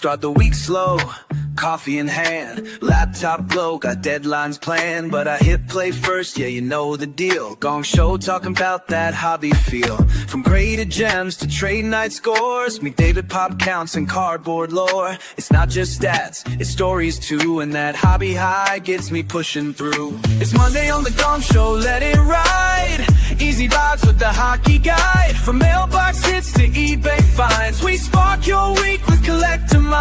Start the week slow, coffee in hand, laptop glow, got deadlines planned, but I hit play first, yeah, you know the deal. Gongshow talking about that hobby feel. From graded gems to trade night scores, meet David pop counts and cardboard lore. It's not just stats, it's stories too, and that hobby high gets me pushing through. It's Monday on the Gongshow, let it ride. Easy vibes with the hockey guide. From mailbox hits to eBay finds, we spark your week with collector minds.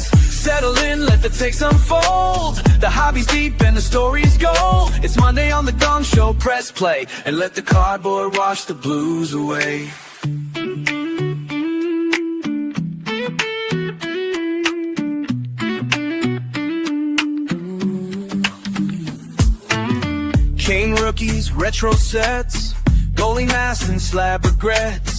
Settle in, let the takes unfold. The hobby's deep and the story's gold. It's Monday on the Gongshow, press play and let the cardboard wash the blues away. King rookies, retro sets, goalie masks and slab regrets.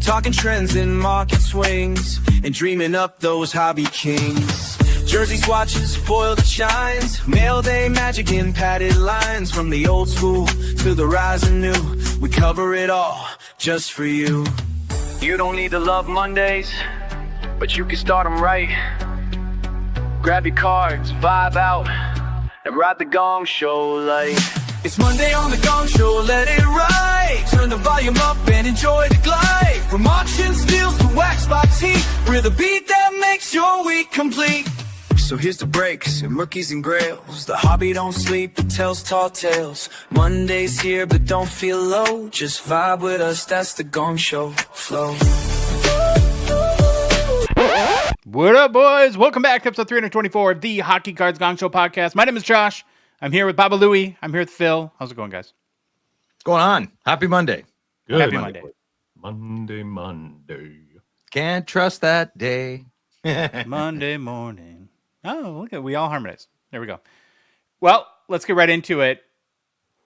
Talking trends and market swings, and dreaming up those hobby kings. Jersey swatches, foiled shines, mail day magic in padded lines. From the old school to the rising new, we cover it all just for you. You don't need to love Mondays, but you can start them right. Grab your cards, vibe out, and ride the Gongshow like. It's Monday on the Gongshow, let it ride. Turn the volume up and enjoy the glide. From auction steals to wax box heat, we're the beat that makes your week complete. So here's the breaks and rookies and grails. The hobby don't sleep, it tells tall tales. Monday's here, but don't feel low. Just vibe with us, that's the Gongshow flow. What up, boys? Welcome back to episode 324 of the Hockey Cards Gongshow podcast. My name is Josh. I'm here with Baba Louie. I'm here with Phil. How's it going, guys? What's going on? Happy Monday. Good. Happy Monday. Monday. Can't trust that day. Monday morning. Oh, look at we all harmonize. There we go. Well, let's get right into it.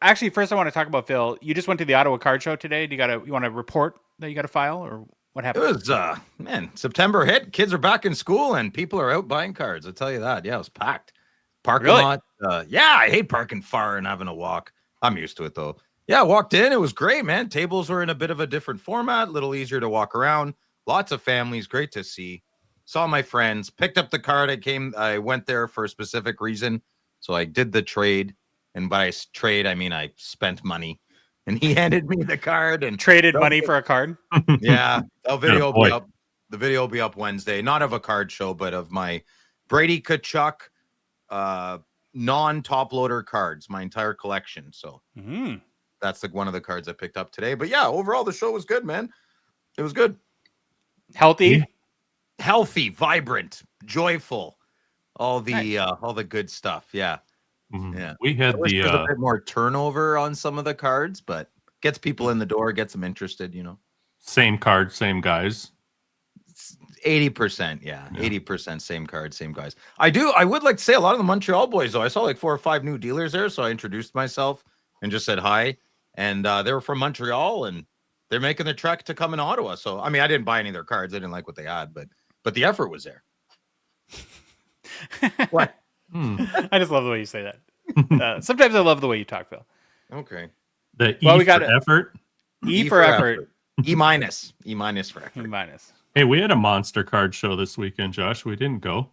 Actually, first I want to talk about Phil. You just went to the Ottawa Card Show today. You want to report that you got to file, or what happened? It was September hit. Kids are back in school and people are out buying cards. I'll tell you that. Yeah, it was packed. Parking lot. Yeah, I hate parking far and having to walk. I'm used to it though. Yeah, I walked in. It was great, man. Tables were in a bit of a different format, a little easier to walk around. Lots of families. Great to see. Saw my friends. Picked up the card. I went there for a specific reason. So I did the trade. And by trade, I mean I spent money. And he handed me the card and traded money for a card. Yeah, the video will be up. The video will be up Wednesday. Not of a card show, but of my Brady Tkachuk non-top loader cards, my entire collection. So that's one of the cards I picked up today. But yeah, overall the show was good, man. It was good. Healthy, vibrant, joyful, all the good stuff. Yeah. Mm-hmm. Yeah. We had a bit more turnover on some of the cards, but gets people in the door, gets them interested, Same card, same guys. 80%, yeah. 80% same card, same guys. I would like to say a lot of the Montreal boys, though. I saw like 4 or 5 new dealers there, so I introduced myself and just said hi. And they were from Montreal, and they're making the trek to come in Ottawa. So, I mean, I didn't buy any of their cards. I didn't like what they had, but the effort was there. What? I just love the way you say that. Sometimes I love the way you talk, Phil. Okay. We got effort. E for effort. E minus. E minus for effort. E minus. Hey, we had a monster card show this weekend, Josh. We didn't go.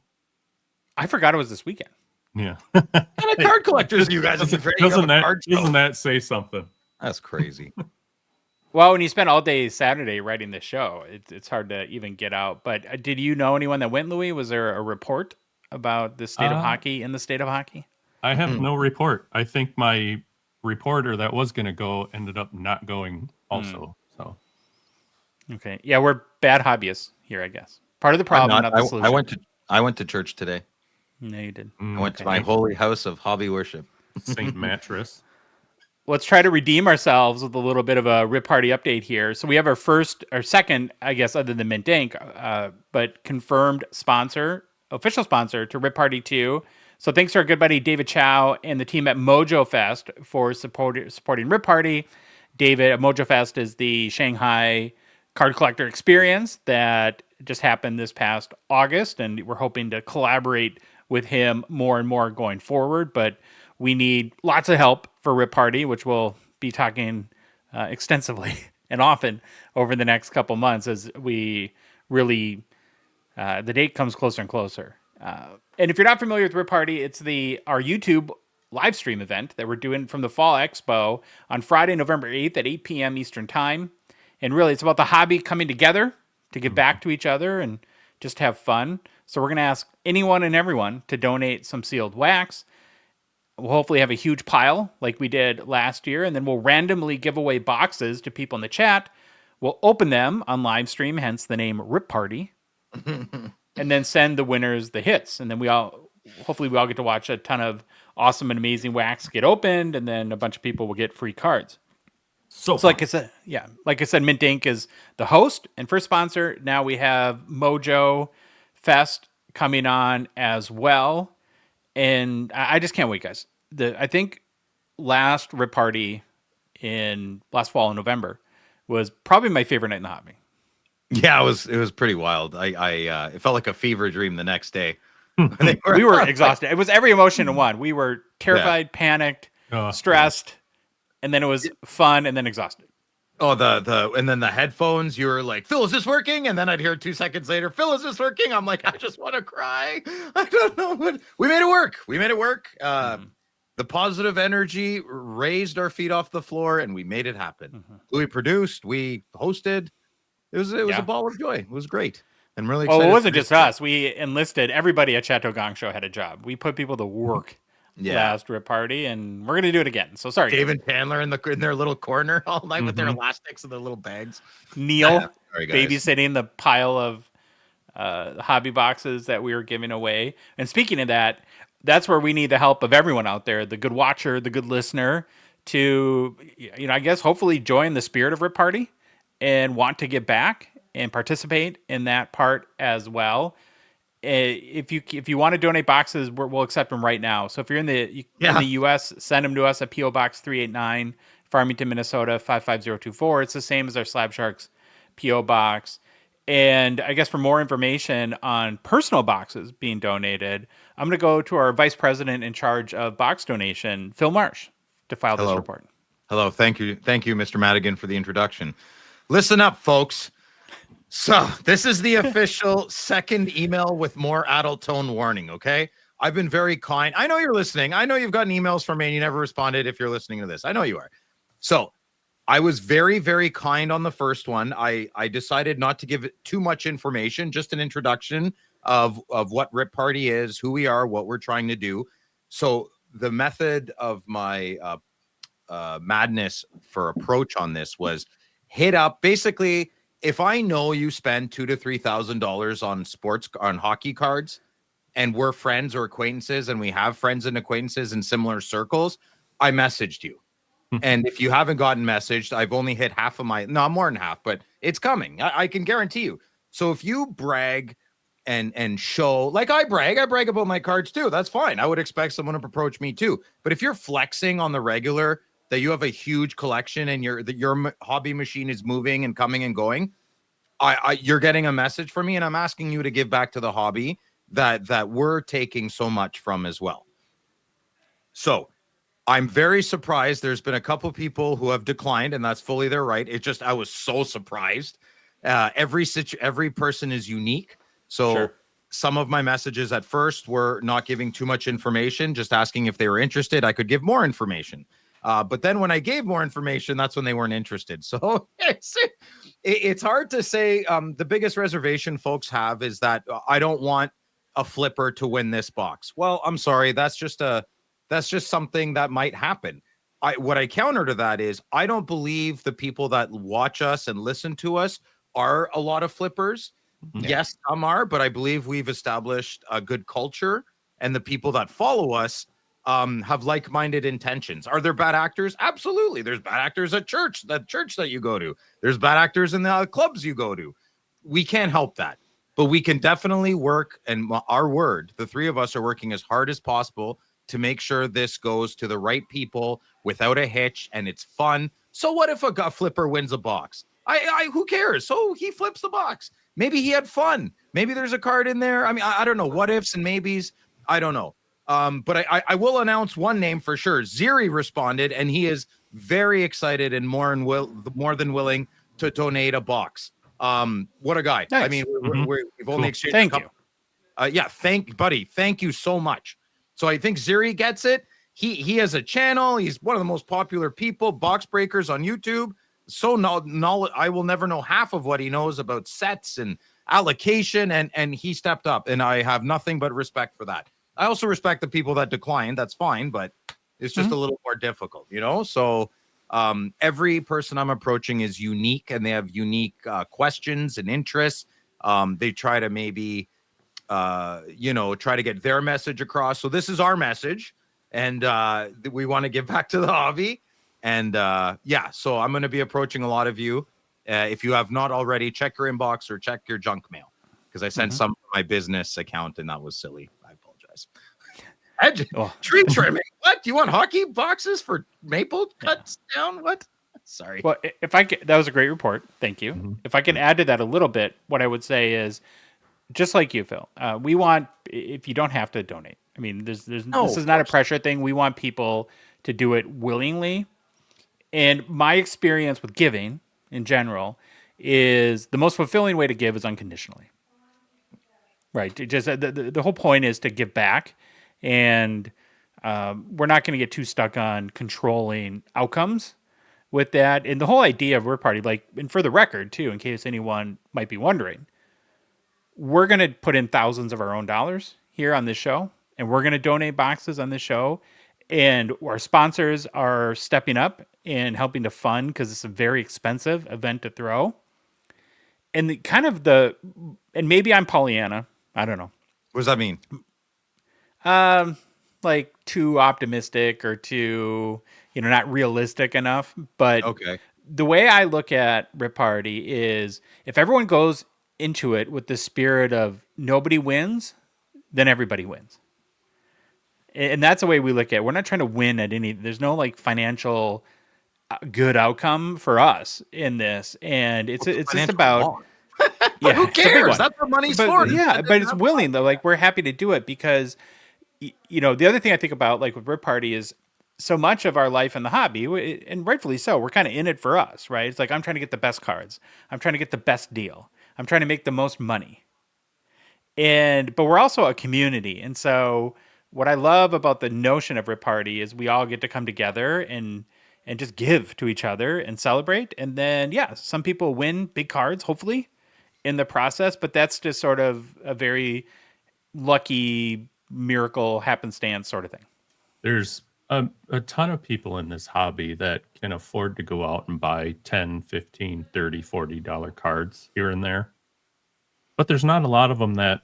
I forgot it was this weekend. Yeah. And a card collectors, you guys. Doesn't that say something? That's crazy. Well, when you spend all day Saturday writing this show, it's hard to even get out. But did you know anyone that went, Louis? Was there a report about the state of hockey in the state of hockey? I have no report. I think my reporter that was going to go ended up not going also. So. Okay. Yeah, we're bad hobbyists here, I guess. Part of the problem, not the solution. I went to church today. No, you did. I went to my holy house of hobby worship. Saint Mattress. Let's try to redeem ourselves with a little bit of a Rip Party update here. So we have our second, I guess, other than Mint Ink, but confirmed official sponsor to Rip Party 2. So thanks to our good buddy David Chow and the team at Mojo Fest for supporting Rip Party. David at Mojo Fest is the Shanghai card collector experience that just happened this past August, and we're hoping to collaborate with him more and more going forward. But we need lots of help for Rip Party, which we'll be talking extensively and often over the next couple months as we really The date comes closer and closer. And if you're not familiar with Rip Party, it's our YouTube live stream event that we're doing from the Fall Expo on Friday, November 8th at 8 p.m. Eastern Time. And really, it's about the hobby coming together to give back to each other and just have fun. So we're going to ask anyone and everyone to donate some sealed wax. We'll hopefully have a huge pile like we did last year, and then we'll randomly give away boxes to people in the chat. We'll open them on live stream, hence the name Rip Party, and then send the winners the hits. And then hopefully we all get to watch a ton of awesome and amazing wax get opened, and then a bunch of people will get free cards. So like I said, Mint Inc. is the host and first sponsor. Now we have Mojo Fest coming on as well. And I just can't wait, guys. I think last Rip Party last fall in November was probably my favorite night in the hobby. Yeah, it was pretty wild. It felt like a fever dream the next day. We were exhausted. It was every emotion in one. We were terrified, panicked, stressed, and then it was fun, and then exhausted. Oh, and then the headphones, you were like, Phil, is this working? And then I'd hear 2 seconds later, Phil, is this working? I'm like, I just want to cry. I don't know what. We made it work. The positive energy raised our feet off the floor, and we made it happen. We produced, we hosted. It was a ball of joy. It was great. I'm really excited. Oh, it wasn't just us. We enlisted everybody at Chateau Gongshow had a job. We put people to work. Last Rip Party, and we're gonna do it again. So sorry, Dave and Chandler in their little corner all night with their elastics and their little bags. Neil babysitting the pile of hobby boxes that we were giving away. And speaking of that, that's where we need the help of everyone out there, the good watcher, the good listener, to I guess hopefully join the spirit of Rip Party and want to get back and participate in that part as well. If you want to donate boxes, we'll accept them right now. So if you're in the U.S., send them to us at P.O. Box 389, Farmington, Minnesota 55024. It's the same as our Slab Sharks P.O. Box. And I guess for more information on personal boxes being donated, I'm going to go to our Vice President in charge of box donation, Phil Marsh, to file this report. Hello. Thank you, Mr. Madigan, for the introduction. Listen up, folks. So this is the official second email with more adult tone warning, okay? I've been very kind. I know you're listening. I know you've gotten emails from me and you never responded if you're listening to this. I know you are. So I was very, very kind on the first one. I decided not to give it too much information, just an introduction of what Rip Party is, who we are, what we're trying to do. So the method of my madness for approach on this was hit up. Basically, if I know you spend $2,000 to $3,000 on hockey cards, and we're friends or acquaintances, and we have friends and acquaintances in similar circles, I messaged you. And if you haven't gotten messaged, I've only hit half of no, more than half, but it's coming. I can guarantee you. So if you brag and show, like I brag about my cards too. That's fine. I would expect someone to approach me too. But if you're flexing on the regular that you have a huge collection and your hobby machine is moving and coming and going, you're getting a message from me, and I'm asking you to give back to the hobby that we're taking so much from as well. So I'm very surprised. There's been a couple people who have declined, and that's fully their right. I was so surprised. Every person is unique. So some of my messages at first were not giving too much information, just asking if they were interested. I could give more information. But then when I gave more information, that's when they weren't interested. So it's hard to say. The biggest reservation folks have is that I don't want a flipper to win this box. Well, I'm sorry. That's just something that might happen. What I counter to that is I don't believe the people that watch us and listen to us are a lot of flippers. Yeah. Yes, some are, but I believe we've established a good culture, and the people that follow us have like-minded intentions. Are there bad actors? Absolutely. There's bad actors at church that you go to. There's bad actors in the clubs you go to. We can't help that, but we can definitely work. And the three of us are working as hard as possible to make sure this goes to the right people without a hitch, and it's fun. So what if a flipper wins a box? Who cares? So he flips the box. Maybe he had fun. Maybe there's a card in there. I mean, I don't know. What ifs and maybes. I don't know. But I will announce one name for sure. Ziri responded, and he is very excited and more than willing to donate a box. What a guy. I Nice. mean, we've only Cool. exchanged Thank a couple. Yeah, thank you so much. So I think Ziri gets it. He has a channel. He's one of the most popular people, box breakers on YouTube. So I will never know half of what he knows about sets and allocation, and he stepped up, and I have nothing but respect for that. I also respect the people that declined. That's fine, but it's just a little more difficult, you know? So every person I'm approaching is unique, and they have unique questions and interests. They try to maybe try to get their message across. So this is our message, and we want to give back to the hobby. And so I'm going to be approaching a lot of you. If you have not already, check your inbox or check your junk mail, because I sent some from my business account, and that was silly. I apologize. Tree trimming. What? Do you want hockey boxes for maple cuts down? What? Sorry. Well, if I could, that was a great report. Thank you. Mm-hmm. If I can add to that a little bit, what I would say is, just like you, Phil, we want, if you don't have to donate. I mean, this is not a pressure thing. We want people to do it willingly. And my experience with giving in general is the most fulfilling way to give is unconditionally. Right. Just the whole point is to give back, and we're not going to get too stuck on controlling outcomes with that. And the whole idea of Rip Party, like, and for the record too, in case anyone might be wondering, we're going to put in thousands of our own dollars here on this show, and we're going to donate boxes on this show. And our sponsors are stepping up and helping to fund, because it's a very expensive event to throw. And and maybe I'm Pollyanna. I don't know. What does that mean? Like too optimistic or too, not realistic enough. But Okay. the way I look at Rip Party is, if everyone goes into it with the spirit of nobody wins, then everybody wins. And that's the way we look at it. We're not trying to win at there's no like financial good outcome for us in this. And it's just about, But who cares? That's what money's for. Yeah, but it's willing though. Like, we're happy to do it because, the other thing I think about, like with Rip Party, is so much of our life in the hobby, and rightfully so, we're kind of in it for us, right? It's like, I'm trying to get the best cards. I'm trying to get the best deal. I'm trying to make the most money. But we're also a community. And so what I love about the notion of Rip Party is we all get to come together and just give to each other and celebrate. And then, some people win big cards, hopefully, in the process, but that's just sort of a very lucky miracle happenstance sort of thing. There's a ton of people in this hobby that can afford to go out and buy 10, 15, 30, $40 cards here and there. But there's not a lot of them that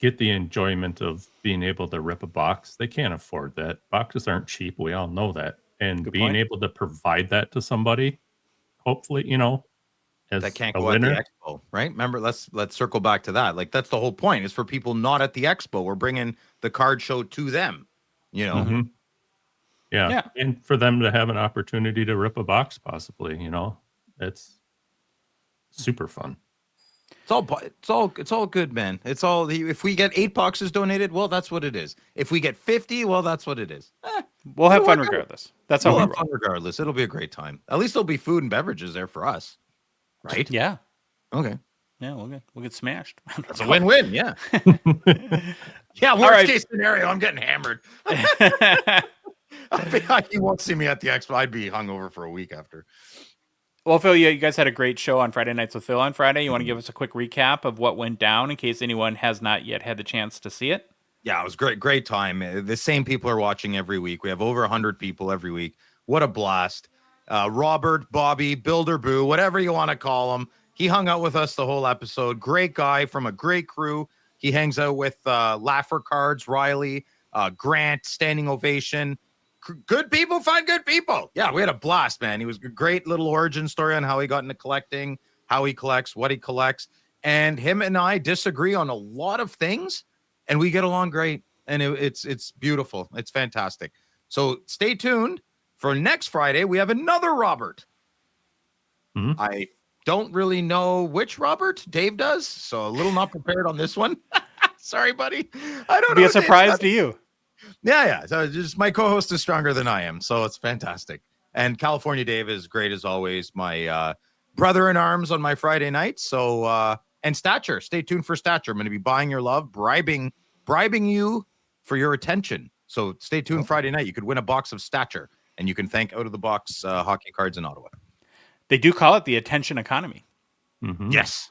get the enjoyment of being able to rip a box. They can't afford that. Boxes aren't cheap. We all know that. And Good being point. able to provide that to somebody, hopefully, as That can't a go winner. at the expo, right? Remember, let's circle back to that. Like, that's the whole point, is for people not at the expo. We're bringing the card show to them, Mm-hmm. Yeah. And for them to have an opportunity to rip a box, possibly, it's super fun. It's all good, man. It's all, if we get 8 boxes donated, well, that's what it is. If we get 50, well, that's what it is. We'll have fun regardless. That's how We'll we have roll. fun regardless. It'll be a great time. At least there'll be food and beverages there for us, right? Yeah. Okay. Yeah, we'll get smashed. That's a win-win. Yeah. Yeah. Worst case scenario, I'm getting hammered. You won't see me at the expo. I'd be hungover for a week after. Well, Phil, you guys had a great show on Friday Nights with Phil on Friday. You want to give us a quick recap of what went down in case anyone has not yet had the chance to see it? Yeah, it was great time. The same people are watching every week. We have over 100 people every week. What a blast. Robert, Bobby, Builder Boo, whatever you want to call him. He hung out with us the whole episode. Great guy from a great crew. He hangs out with Laffer Cards, Riley, Grant, Standing Ovation. Good people find good people. Yeah, we had a blast, man. He was a great little origin story on how he got into collecting, how he collects, what he collects. And him and I disagree on a lot of things, and we get along great. And it's beautiful. It's fantastic. So stay tuned for next Friday. We have another Robert. Mm-hmm. I don't really know which Robert. Dave does. So a little not prepared on this one. Sorry, buddy. I don't know. Be a surprise to you. Yeah. So just my co-host is stronger than I am, so it's fantastic. And California Dave is great as always. My brother in arms on my Friday night. So, and Stature, stay tuned for Stature. I'm going to be buying your love, bribing you for your attention. So stay tuned Friday night. You could win a box of Stature, and you can thank Out of the Box Hockey Cards in Ottawa. They do call it the attention economy. Mm-hmm. Yes.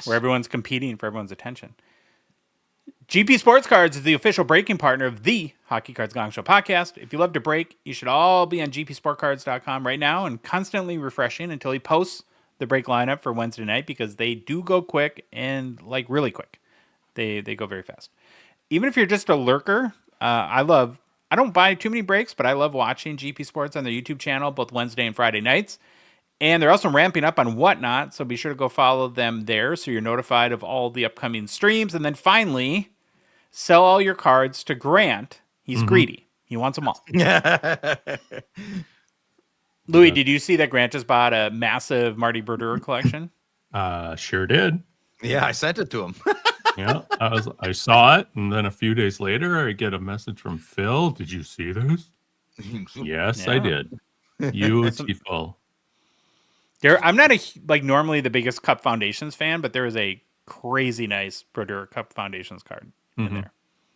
Where everyone's competing for everyone's attention. GP Sports Cards is the official breaking partner of the Hockey Cards Gongshow podcast. If you love to break, you should all be on gpsportcards.com right now and constantly refreshing until he posts the break lineup for Wednesday night, because they do go quick and like really quick. They go very fast. Even if you're just a lurker, I don't buy too many breaks, but I love watching GP Sports on their YouTube channel both Wednesday and Friday nights. And they're also ramping up on Whatnot, so be sure to go follow them there so you're notified of all the upcoming streams. And then finally, sell all your cards to Grant. He's greedy. He wants them all. Louis, did you see that Grant just bought a massive Marty Brodeur collection? Sure did. Yeah, I sent it to him. Yeah, I saw it, and then a few days later, I get a message from Phil. Did you see this? Yes, I did. Beautiful. I'm not normally the biggest Cup Foundations fan, but there is a crazy nice Brodeur Cup Foundations card in there.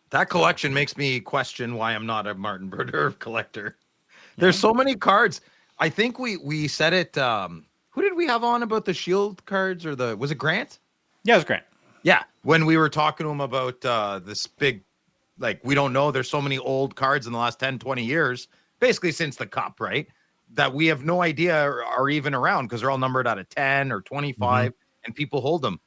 That collection makes me question why I'm not a Martin Brodeur collector. There's so many cards. I think we said it. Who did we have on about the Shield cards, or was it Grant? Yeah, it was Grant. Yeah, when we were talking to him about this big, we don't know. There's so many old cards in the last 10, 20 years, basically since the Cup, right? That we have no idea are even around because they're all numbered out of 10 or 25 and people hold them.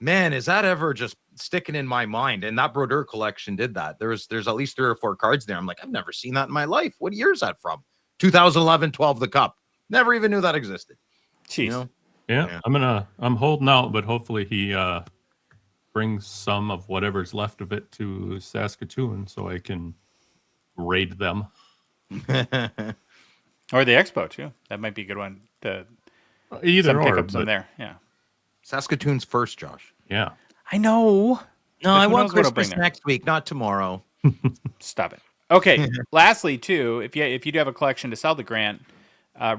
Man, is that ever just sticking in my mind? And that Brodeur collection did that. There's at least 3 or 4 cards there. I'm like, I've never seen that in my life. What year is that from? 2011, 12, the Cup. Never even knew that existed. Jeez. You know? Yeah, I'm holding out, but hopefully he brings some of whatever's left of it to Saskatoon so I can raid them. Or the Expo too. That might be a good one to either pick or. up some there. Yeah. Saskatoon's first, Josh. Yeah. I know. No, I want Christmas Christmas next week, not tomorrow. Stop it. Okay. Lastly, too, if you do have a collection to sell to Grant,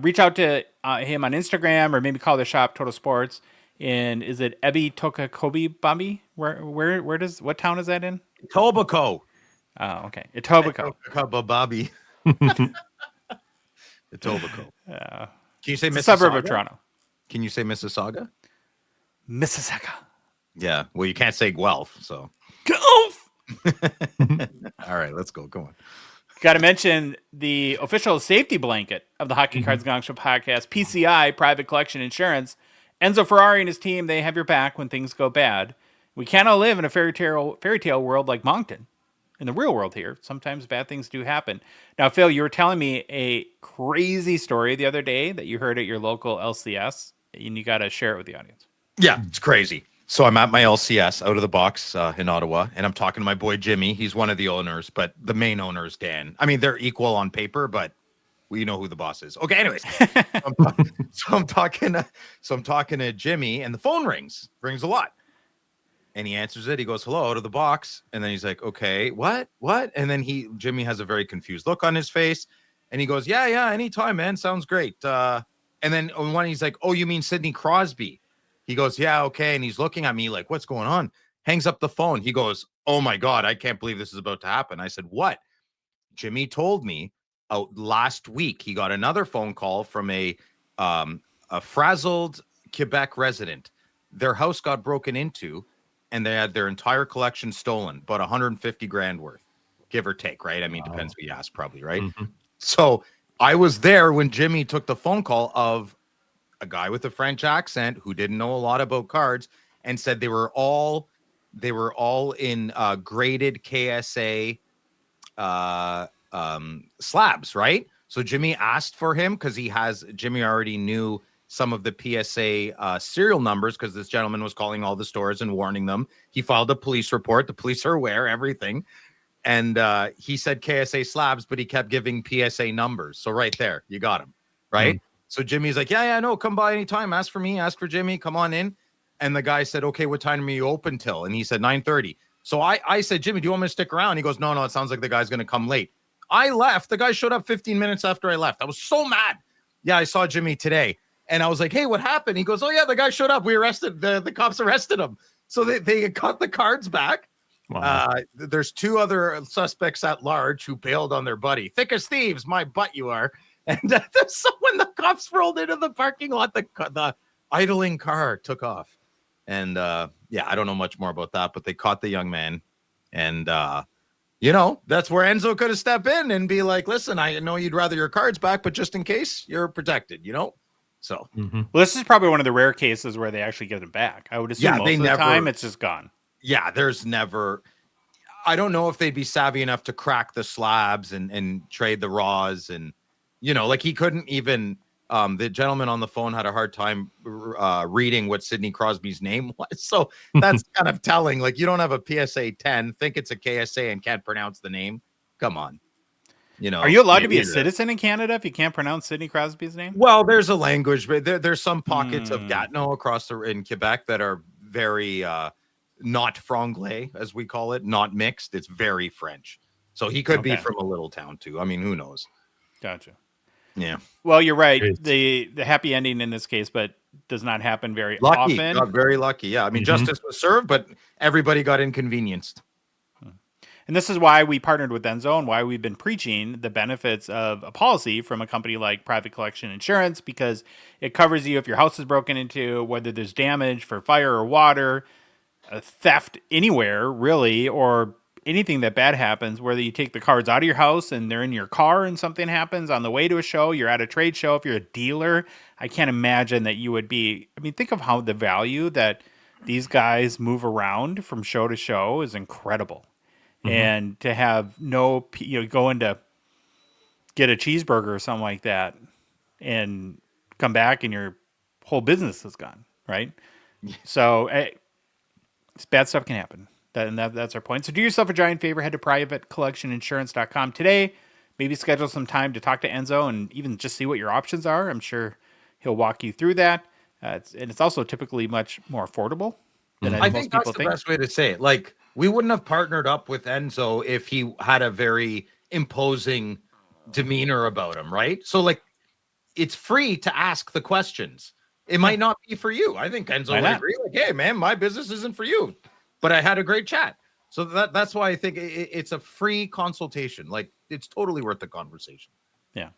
reach out to him on Instagram, or maybe call the shop Total Sports. In, is it Ebi Tokakobi Bambi? What town is that in? Etobicoke. Oh, okay. Etobicoke. Bobby. Etobicoke. Can you say Mississauga? It's a suburb of Toronto. Can you say Mississauga? Mississauga. Yeah. Well, you can't say Guelph, so. Guelph! All right, let's go. Go on. Got to mention the official safety blanket of the Hockey Cards Gongshow podcast, PCI, Private Collection Insurance. Enzo Ferrari and his team, they have your back when things go bad. We can't all live in a fairy tale world like Moncton. In the real world here, sometimes bad things do happen. Now, Phil, you were telling me a crazy story the other day that you heard at your local LCS, and you got to share it with the audience. Yeah, it's crazy. So I'm at my LCS Out of the Box in Ottawa, and I'm talking to my boy Jimmy. He's one of the owners, but the main owner is Dan. I mean, they're equal on paper, but we know who the boss is. Okay, anyways, I'm talking to Jimmy, and the phone rings a lot. And he answers it. He goes, "Hello, Out of the Box." And then he's like, "Okay, what?" And then Jimmy has a very confused look on his face. And he goes, Yeah, anytime, man. Sounds great. And then when he's like, "Oh, you mean Sidney Crosby?" He goes, "Yeah, okay." And he's looking at me like, "What's going on?" Hangs up the phone. He goes, "Oh my God, I can't believe this is about to happen." I said, "What?" Jimmy told me last week he got another phone call from a frazzled Quebec resident. Their house got broken into, and they had their entire collection stolen, but 150 grand worth, give or take, right? I mean, depends who you ask, probably, right? So I was there when Jimmy took the phone call of a guy with a French accent who didn't know a lot about cards, and said they were all in graded KSA slabs, right? So Jimmy asked for him because Jimmy already knew some of the PSA serial numbers because this gentleman was calling all the stores and warning them. He filed a police report. The police are aware, everything. And he said KSA slabs, but he kept giving PSA numbers. So right there, you got him, right? So Jimmy's like, yeah, no, come by anytime. Ask for me, ask for Jimmy, come on in. And the guy said, "Okay, what time are you open till?" And he said 9:30. So I said, "Jimmy, do you want me to stick around?" He goes, No, it sounds like the guy's going to come late. I left. The guy showed up 15 minutes after I left. I was so mad. Yeah, I saw Jimmy today. And I was like, hey, what happened? He goes, oh yeah, the guy showed up. We arrested the cops arrested him. So they got the cards back. Wow. There's 2 other suspects at large who bailed on their buddy. Thick as thieves, my butt you are. And so when the cops rolled into the parking lot, the idling car took off. And yeah, I don't know much more about that, but they caught the young man. And you know, that's where Enzo could have stepped in and be like, listen, I know you'd rather your cards back, but just in case, you're protected, you know? So Well, this is probably one of the rare cases where they actually get it back. I would assume most of the time it's just gone. Yeah, there's never. I don't know if they'd be savvy enough to crack the slabs and trade the raws, and you know, like he couldn't even. The gentleman on the phone had a hard time reading what Sidney Crosby's name was, so that's kind of telling. Like, you don't have a PSA 10, think it's a KSA, and can't pronounce the name. Come on, you know. Are you allowed to be a citizen in Canada if you can't pronounce Sidney Crosby's name? Well, there's a language, but there's some pockets of Gatineau across in Quebec that are very not franglais, as we call it, not mixed. It's very French. So he could be from a little town too. I mean, who knows? Gotcha. Yeah. Well, you're right. The happy ending in this case, but does not happen very often. Got very lucky. Yeah. I mean, justice was served, but everybody got inconvenienced. And this is why we partnered with Enzo and why we've been preaching the benefits of a policy from a company like Private Collection Insurance, because it covers you if your house is broken into, whether there's damage for fire or water, theft anywhere, really, or anything that bad happens, whether you take the cards out of your house and they're in your car and something happens on the way to a show, you're at a trade show, if you're a dealer, I can't imagine that you would be. I mean, think of how the value that these guys move around from show to show is incredible. And to have go in to get a cheeseburger or something like that and come back and your whole business is gone, right? So bad stuff can happen. That's our point. So do yourself a giant favor. Head to privatecollectioninsurance.com today. Maybe schedule some time to talk to Enzo and even just see what your options are. I'm sure he'll walk you through that. It's also typically much more affordable than I most think people that's the think. best way to say it. Like, we wouldn't have partnered up with Enzo if he had a very imposing demeanor about him, right? So, like, it's free to ask the questions. It might not be for you. I think Enzo would agree. Like, hey, man, my business isn't for you, but I had a great chat. So that's why I think it's a free consultation. Like, it's totally worth the conversation. Yeah.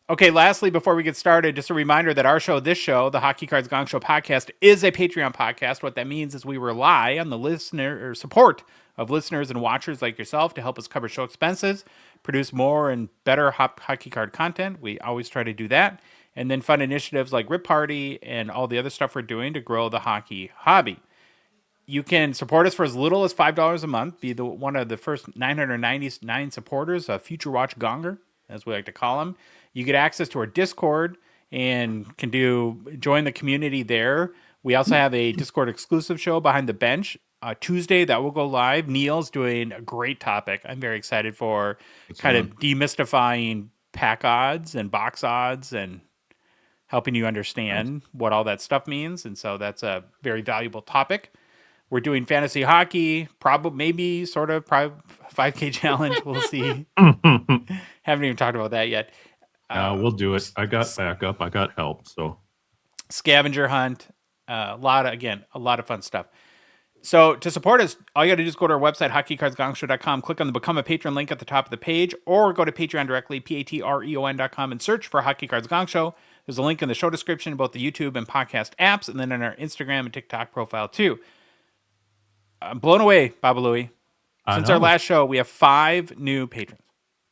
Okay, lastly, before we get started, just a reminder that this show, the Hockey Cards Gongshow podcast, is a Patreon podcast. What that means is we rely on the listener or support of listeners and watchers like yourself to help us cover show expenses, produce more and better hockey card content. We always try to do that. And then fund initiatives like Rip Party and all the other stuff we're doing to grow the hockey hobby. You can support us for as little as $5 a month. Be one of the first 999 supporters of Future Watch Gonger, as we like to call them. You get access to our Discord and can join the community there. We also have a Discord exclusive show, Behind the Bench, Tuesday that will go live. Neil's doing a great topic. I'm very excited for kind of demystifying pack odds and box odds and helping you understand what all that stuff means. And so that's a very valuable topic. We're doing fantasy hockey, probably maybe sort of 5K challenge. We'll see. Haven't even talked about that yet. We'll do it. I got backup. I got help. So scavenger hunt, a lot of fun stuff. So to support us, all you got to do is go to our website, hockeycardsgongshow.com, click on the Become a Patron link at the top of the page, or go to Patreon directly, patreon.com, and search for Hockey Cards Gongshow. There's a link in the show description, both the YouTube and podcast apps, and then in our Instagram and TikTok profile too. I'm blown away, Babalouie. Since our last show, we have 5 new patrons.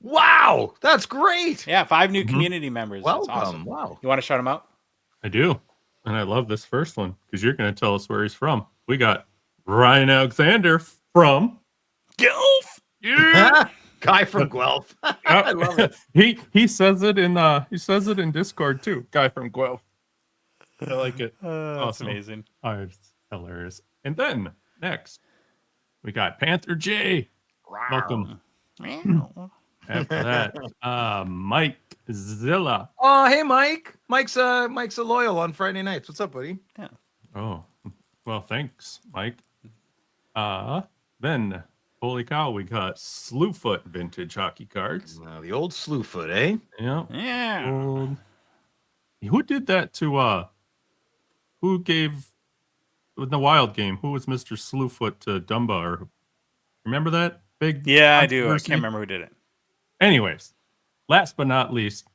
Wow, that's great. Yeah, 5 new community members. Welcome. That's awesome. Wow. You want to shout them out? I do. And I love this first one because you're going to tell us where he's from. We got Ryan Alexander from Guelph. Yeah. Guy from Guelph. I love it. He says it in Discord too. Guy from Guelph. I like it. That's amazing. Oh, it's hilarious. And then next, we got Panther J. Welcome. After that, Mike Zilla. Oh, hey, Mike. Mike's a loyal on Friday nights. What's up, buddy? Yeah. Oh, well, thanks, Mike. Then, holy cow, we got Slewfoot vintage hockey cards. The old Slewfoot, eh? Yeah. Yeah. Old Who did that to who gave in the Wild game? Who was Mr. Slewfoot to Dumba? Or remember that big Yeah, I do. I can't controversy? remember who did it. Anyways, last but not least,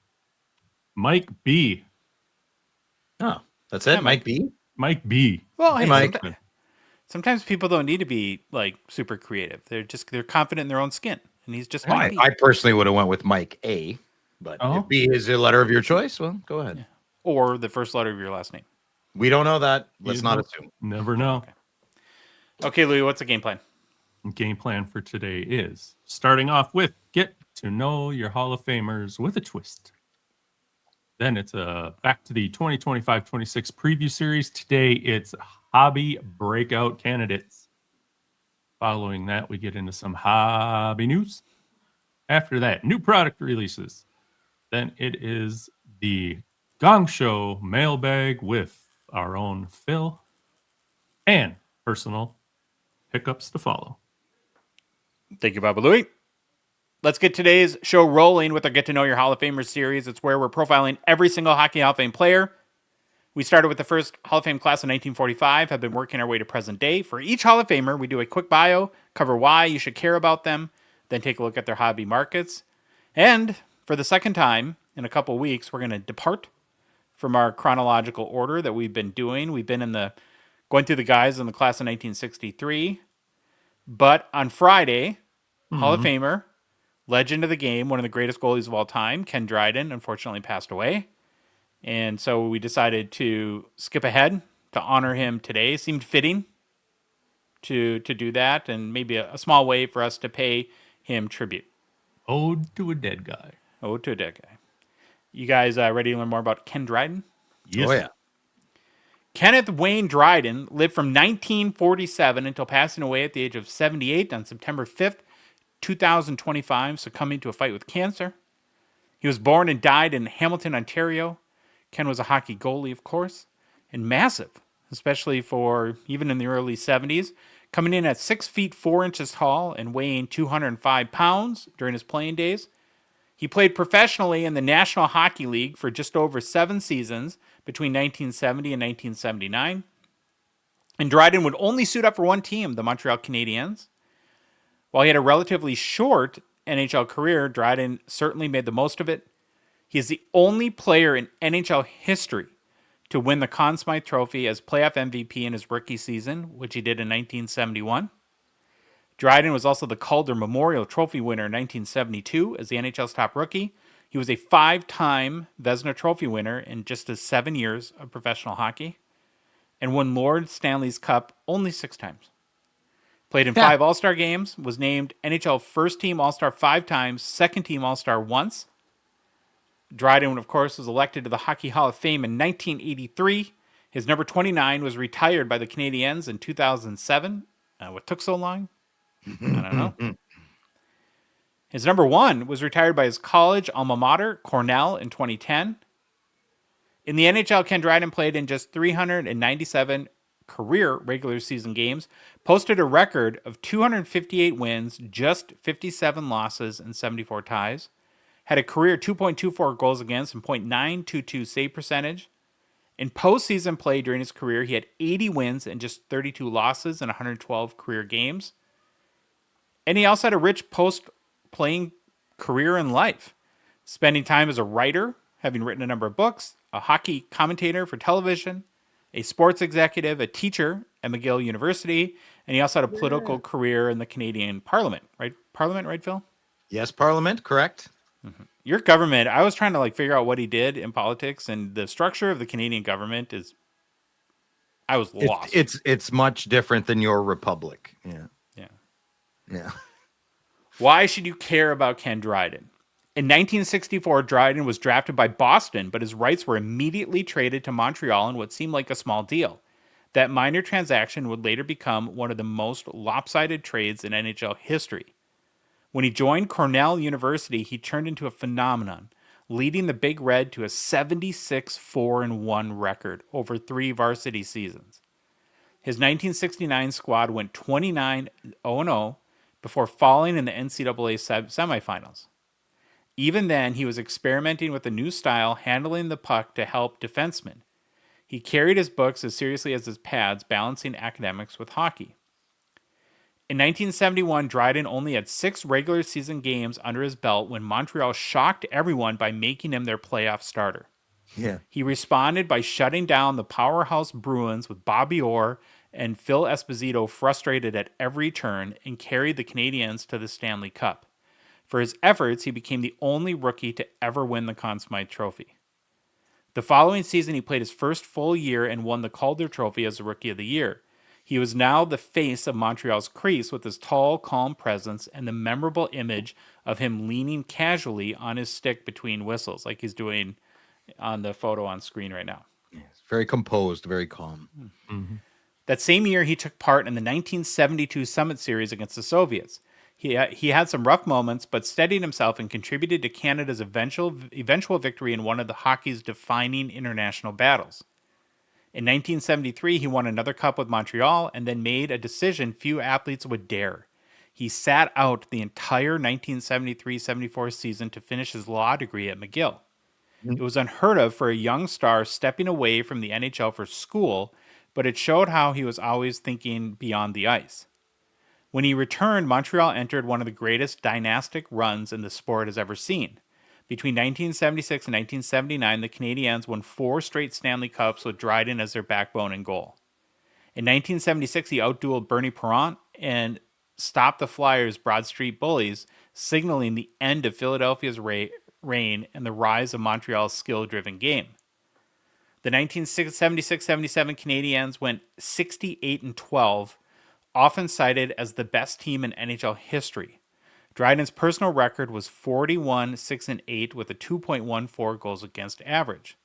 Mike B. Oh, that's it. Yeah, Mike B. Mike B. Well, Hey, hey, Mike. sometimes people don't need to be like super creative. They're confident in their own skin, and he's just Mike B. I personally would have went with Mike A, but Oh. if B is a letter of your choice, well, go ahead. Yeah. Or the first letter of your last name. We don't know that. Let's not assume. Never know. Okay, Louis, what's the game plan? Game plan for today is starting off with get to know your Hall of Famers with a twist. Then it's back to the 2025-26 preview series. Today it's hobby breakout candidates. Following that, we get into some hobby news. After that, new product releases. Then it is the Gongshow Mailbag with our own Phil and personal pickups to follow. Thank you, Baba Louie. Let's get today's show rolling with our Get to Know Your Hall of Famers series. It's where we're profiling every single Hockey Hall of Fame player. We started with the first Hall of Fame class in 1945, have been working our way to present day. For each Hall of Famer, we do a quick bio, cover why you should care about them, then take a look at their hobby markets. And for the second time in a couple weeks, we're going to depart from our chronological order that we've been doing. We've been going through the guys in the class of 1963. But on Friday, Hall of Famer, legend of the game, one of the greatest goalies of all time, Ken Dryden, unfortunately passed away. And so we decided to skip ahead to honor him today. It seemed fitting to do that, and maybe a small way for us to pay him tribute. Ode to a dead guy. Ode to a dead guy. You guys ready to learn more about Ken Dryden? Yes. Oh, yeah. Kenneth Wayne Dryden lived from 1947 until passing away at the age of 78 on September 5th, 2025, succumbing to a fight with cancer. He was born and died in Hamilton, Ontario. Ken was a hockey goalie, of course, and massive, especially for even in the early 70s, coming in at 6 feet 4 inches tall and weighing 205 pounds during his playing days. He played professionally in the National Hockey League for just over 7 seasons between 1970 and 1979. And Dryden would only suit up for one team, the Montreal Canadiens. While he had a relatively short NHL career, Dryden certainly made the most of it. He is the only player in NHL history to win the Conn Smythe Trophy as playoff MVP in his rookie season, which he did in 1971. Dryden was also the Calder Memorial Trophy winner in 1972 as the NHL's top rookie. He was a 5-time Vezina Trophy winner in just his 7 years of professional hockey, and won Lord Stanley's Cup only 6 times. Played in 5 All-Star games, was named NHL First Team All-Star 5 times, Second Team All-Star once. Dryden, of course, was elected to the Hockey Hall of Fame in 1983. His number 29 was retired by the Canadiens in 2007. What took so long? I don't know. His number 1 was retired by his college alma mater, Cornell, in 2010. In the NHL, Ken Dryden played in just 397 career regular season games, posted a record of 258 wins, just 57 losses, and 74 ties. Had a career 2.24 goals against and .922 save percentage. In postseason play during his career, he had 80 wins and just 32 losses in 112 career games. And he also had a rich post-playing career in life, spending time as a writer, having written a number of books, a hockey commentator for television, a sports executive, a teacher at McGill University, and he also had a political career in the Canadian Parliament, right? Parliament, right, Phil? Yes, Parliament, correct. Your government, I was trying to figure out what he did in politics, and the structure of the Canadian government is, I was lost. It's much different than your republic. Yeah. Why should you care about Ken Dryden? In 1964, Dryden was drafted by Boston, but his rights were immediately traded to Montreal in what seemed like a small deal. That minor transaction would later become one of the most lopsided trades in NHL history. When he joined Cornell University, he turned into a phenomenon, leading the Big Red to a 76-4-1 record over 3 varsity seasons. His 1969 squad went 29-0-0 before falling in the NCAA semifinals. Even then, he was experimenting with a new style, handling the puck to help defensemen. He carried his books as seriously as his pads, balancing academics with hockey. In 1971, Dryden only had 6 regular season games under his belt when Montreal shocked everyone by making him their playoff starter. Yeah. He responded by shutting down the powerhouse Bruins with Bobby Orr and Phil Esposito frustrated at every turn and carried the Canadiens to the Stanley Cup. For his efforts, he became the only rookie to ever win the Conn Smythe Trophy. The following season, he played his first full year and won the Calder Trophy as the Rookie of the Year. He was now the face of Montreal's crease with his tall, calm presence and the memorable image of him leaning casually on his stick between whistles, like he's doing on the photo on screen right now. Very composed, very calm. Mm-hmm. That same year, he took part in the 1972 Summit Series against the Soviets. He had some rough moments, but steadied himself and contributed to Canada's eventual victory in one of the hockey's defining international battles. In 1973, he won another cup with Montreal and then made a decision few athletes would dare. He sat out the entire 1973-74 season to finish his law degree at McGill. It was unheard of for a young star stepping away from the NHL for school, but it showed how he was always thinking beyond the ice. When he returned, Montreal entered one of the greatest dynastic runs in the sport has ever seen. Between 1976 and 1979, the Canadiens won 4 straight Stanley Cups with Dryden as their backbone and goal. In 1976, he outdueled Bernie Parent and stopped the Flyers' Broad Street Bullies, signaling the end of Philadelphia's reign and the rise of Montreal's skill-driven game. The 1976-77 Canadiens went 68-12, often cited as the best team in NHL history. Dryden's personal record was 41-6-8 with a 2.14 goals against average.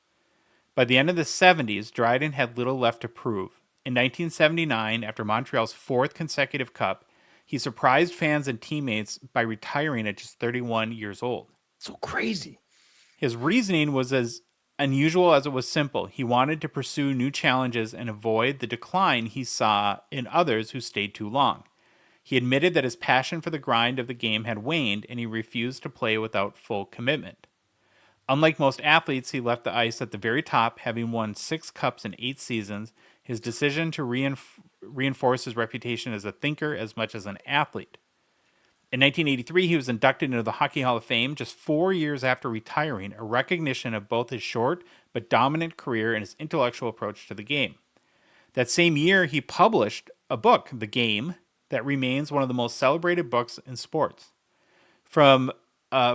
By the end of the 70s, Dryden had little left to prove. In 1979, after Montreal's 4th consecutive cup, he surprised fans and teammates by retiring at just 31 years old. So crazy. His reasoning was as unusual as it was simple. He wanted to pursue new challenges and avoid the decline he saw in others who stayed too long. He admitted that his passion for the grind of the game had waned, and he refused to play without full commitment. Unlike most athletes, he left the ice at the very top, having won 6 cups in 8 seasons. His decision to reinforce his reputation as a thinker as much as an athlete. In 1983, he was inducted into the Hockey Hall of Fame just 4 years after retiring, a recognition of both his short but dominant career and his intellectual approach to the game. That same year, he published a book, The Game, that remains one of the most celebrated books in sports. Far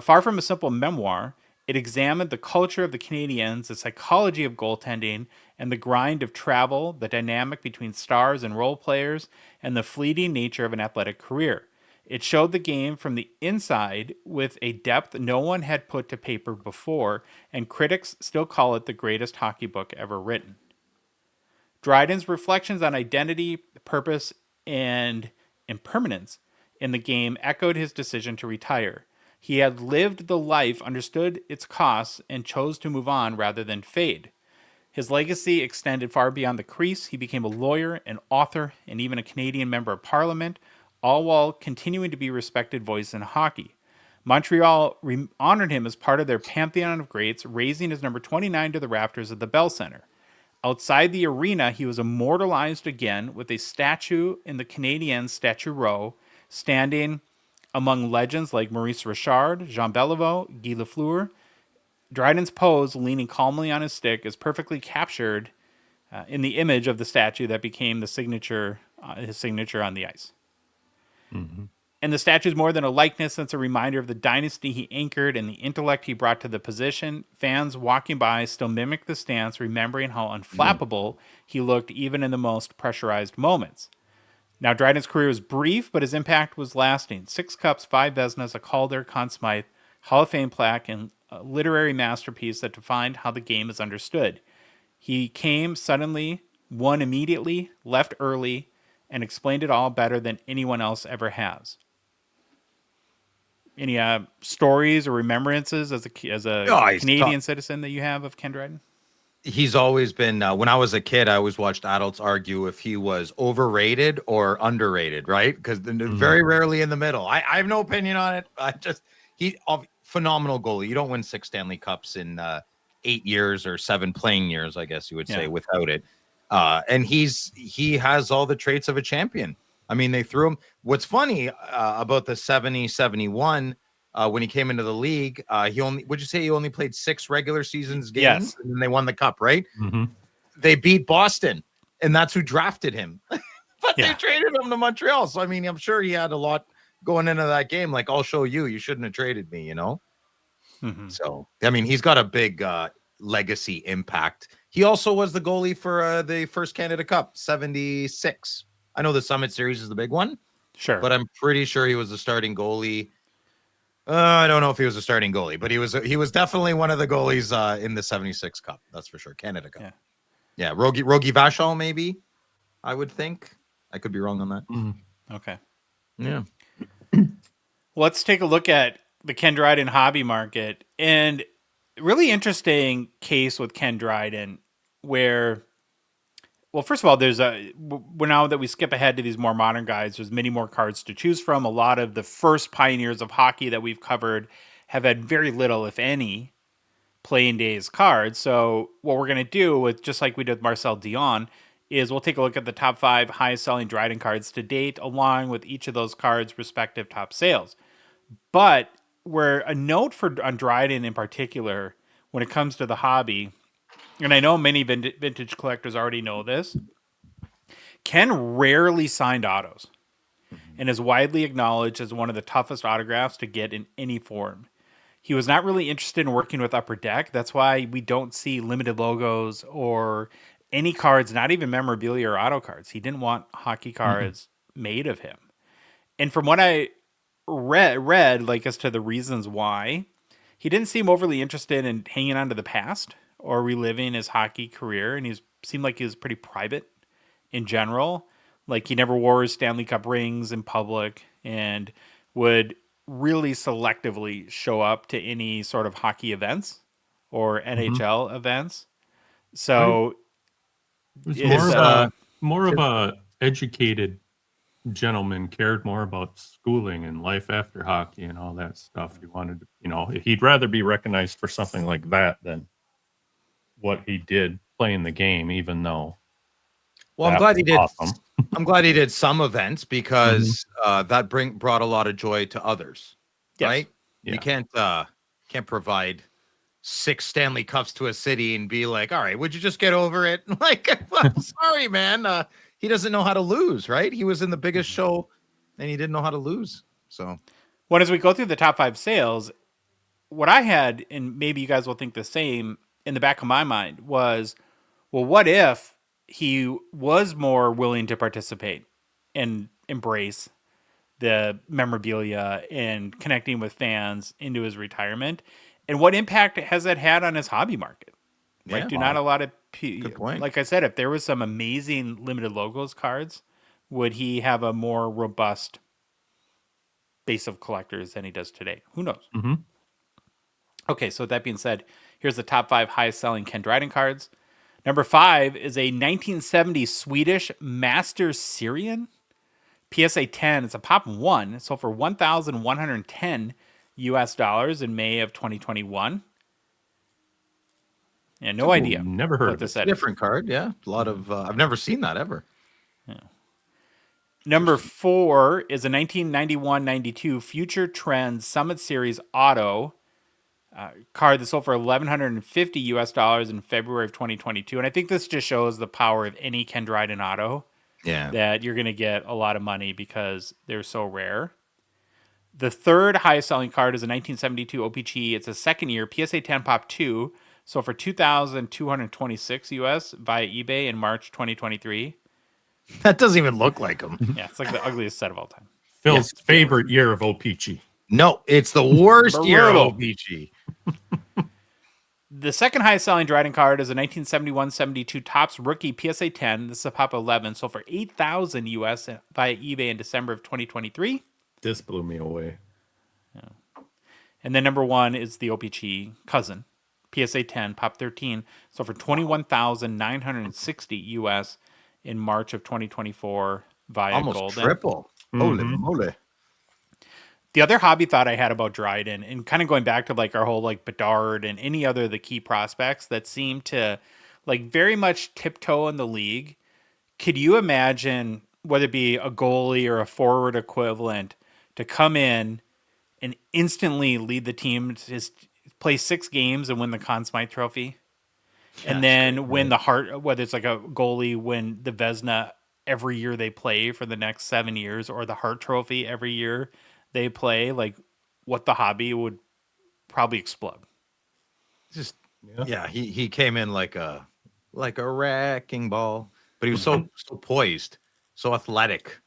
from a simple memoir, it examined the culture of the Canadiens, the psychology of goaltending, and the grind of travel, the dynamic between stars and role players, and the fleeting nature of an athletic career. It showed the game from the inside with a depth no one had put to paper before, and critics still call it the greatest hockey book ever written. Dryden's reflections on identity, purpose, and impermanence in the game echoed his decision to retire. He had lived the life, understood its costs, and chose to move on rather than fade. His legacy extended far beyond the crease. He became a lawyer, an author, and even a Canadian member of Parliament, all while continuing to be a respected voice in hockey. Montreal honored him as part of their pantheon of greats, raising his number 29 to the rafters of the Bell Center. Outside the arena, he was immortalized again with a statue in the Canadiens Statue Row, standing among legends like Maurice Richard, Jean Beliveau, Guy Lafleur. Dryden's pose, leaning calmly on his stick, is perfectly captured in the image of the statue that became his signature on the ice. Mm-hmm. And the statue is more than a likeness. It's a reminder of the dynasty he anchored and the intellect he brought to the position. Fans walking by still mimic the stance, remembering how unflappable he looked even in the most pressurized moments. Now, Dryden's career was brief, but his impact was lasting. 6 cups, 5 Vezinas, a Calder, Conn Smythe, Hall of Fame plaque, and a literary masterpiece that defined how the game is understood. He came suddenly, won immediately, left early, and explained it all better than anyone else ever has. Any stories or remembrances as a Canadian citizen that you have of Ken Dryden? He's always been, when I was a kid, I always watched adults argue if he was overrated or underrated, right? Because very rarely in the middle. I have no opinion on it. phenomenal goalie. You don't win 6 Stanley Cups in 8 years or 7 playing years, I guess you would say, without it. And he has all the traits of a champion. I mean, they threw him. What's funny about the 70-71, when he came into the league, would you say he only played 6 regular seasons games? Yes. And then they won the cup, right? Mm-hmm. They beat Boston, and that's who drafted him. But they traded him to Montreal. So, I mean, I'm sure he had a lot going into that game. Like, I'll show you. You shouldn't have traded me, you know? Mm-hmm. So, I mean, he's got a big legacy impact. He also was the goalie for the first Canada Cup, 76. I know the Summit Series is the big one. Sure. But I'm pretty sure he was the starting goalie. I don't know if he was a starting goalie, but he was definitely one of the goalies in the 76 Cup. That's for sure. Canada Cup. Yeah. Rogi Vachon, maybe, I would think. I could be wrong on that. Mm-hmm. Okay. Yeah. Let's take a look at the Ken Dryden hobby market. And really interesting case with Ken Dryden where, well, first of all, now that we skip ahead to these more modern guys, there's many more cards to choose from. A lot of the first pioneers of hockey that we've covered have had very little, if any, playing days cards. So what we're going to do with, just like we did with Marcel Dion, is we'll take a look at the top 5 highest selling Dryden cards to date, along with each of those cards' respective top sales. But where a note on Dryden in particular, when it comes to the hobby, and I know many vintage collectors already know this, Ken rarely signed autos and is widely acknowledged as one of the toughest autographs to get in any form. He was not really interested in working with Upper Deck. That's why we don't see limited logos or any cards, not even memorabilia or auto cards. He didn't want hockey cards made of him. And from what I read, like, as to the reasons why, he didn't seem overly interested in hanging on to the past or reliving his hockey career. And seemed like he was pretty private in general. Like, he never wore his Stanley Cup rings in public and would really selectively show up to any sort of hockey events or NHL events. So it was more of a educated gentleman, cared more about schooling and life after hockey and all that stuff. He wanted to, he'd rather be recognized for something like that than what he did playing the game, even though. Well, I'm glad he did. Awesome. I'm glad he did some events because that brought a lot of joy to others. Yes. Right? Yeah. You can't provide 6 Stanley Cups to a city and be like, all right, would you just get over it? Like, well, sorry, man. He doesn't know how to lose, right? He was in the biggest show and he didn't know how to lose. So, well, as we go through the top 5 sales, what I had, and maybe you guys will think the same, in the back of my mind was, well, what if he was more willing to participate and embrace the memorabilia and connecting with fans into his retirement? And what impact has that had on his hobby market? Like, not a lot of good point. Like I said, if there was some amazing limited logos cards, would he have a more robust base of collectors than he does today? Who knows? Mm-hmm. Okay, so with that being said, here's the top 5 highest selling Ken Dryden cards. Number 5 is a 1970 Swedish Masters Syrian PSA 10. It's a pop 1. It sold for $1,110 US in May of 2021. Yeah, no idea. Never heard of this. Different card, yeah. A lot of I've never seen that ever. Yeah. Number 4 is a 1991-92 Future Trends Summit Series Auto card that sold for $1,150 US in February of 2022. And I think this just shows the power of any Ken Dryden auto. Yeah. That you're going to get a lot of money because they're so rare. The third highest selling card is a 1972 O-Pee-Chee. It's a second year PSA 10 Pop 2. So for $2,226 US via eBay in March 2023. That doesn't even look like him. Yeah, it's like the ugliest set of all time. Phil's favorite year of O-Pee-Chee. No, it's the worst year of O-Pee-Chee. The second highest selling Dryden card is a 1971-72 Topps Rookie PSA 10. This is a Pop 11. Sold for $8,000 US via eBay in December of 2023. This blew me away. Yeah. And then number 1 is the O-Pee-Chee cousin, PSA 10, Pop 13. Sold for $21,960 US in March of 2024 via almost Golden. Triple. Holy moly. The other hobby thought I had about Dryden, and kind of going back to like our whole like Bedard and any other of the key prospects that seem to like very much tiptoe in the league. Could you imagine whether it be a goalie or a forward equivalent to come in and instantly lead the team to just play 6 games and win the Conn Smythe Trophy? And then win the Hart, whether it's like a goalie win the Vezina every year they play for the next 7 years, or the Hart Trophy every year they play, like what the hobby would probably explode. Just he came in like a wrecking ball, but he was so poised, so athletic.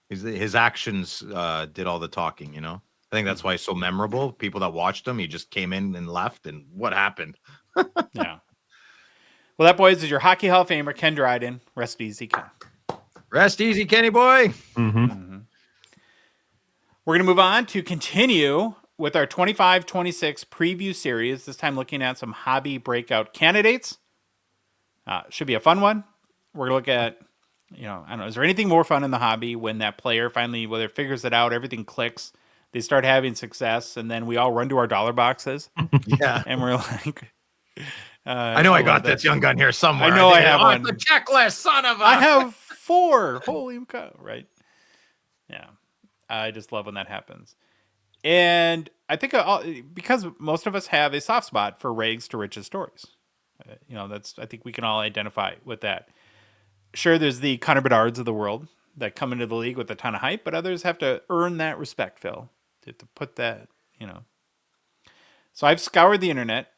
His actions did all the talking, you know. I think that's why he's so memorable. People that watched him, he just came in and left, and what happened? Yeah. Well, that, boys, is your Hockey Hall of Famer, Ken Dryden. Rest easy, Ken. Rest easy, Kenny boy. We're going to move on to continue with our 25-26 preview series, this time looking at some hobby breakout candidates. Should be a fun one. We're going to look at, I don't know, is there anything more fun in the hobby when that player finally, whether it figures it out, everything clicks, they start having success, and then we all run to our dollar boxes. Yeah. And we're like... I know I got this young gun here somewhere. I know I have one. The checklist, son of a... I have 4. Holy cow, right? Yeah. I just love when that happens. And I think because most of us have a soft spot for rags to riches stories. I think we can all identify with that. Sure, there's the Connor Bedards of the world that come into the league with a ton of hype, but others have to earn that respect, Phil, to put that, So I've scoured the internet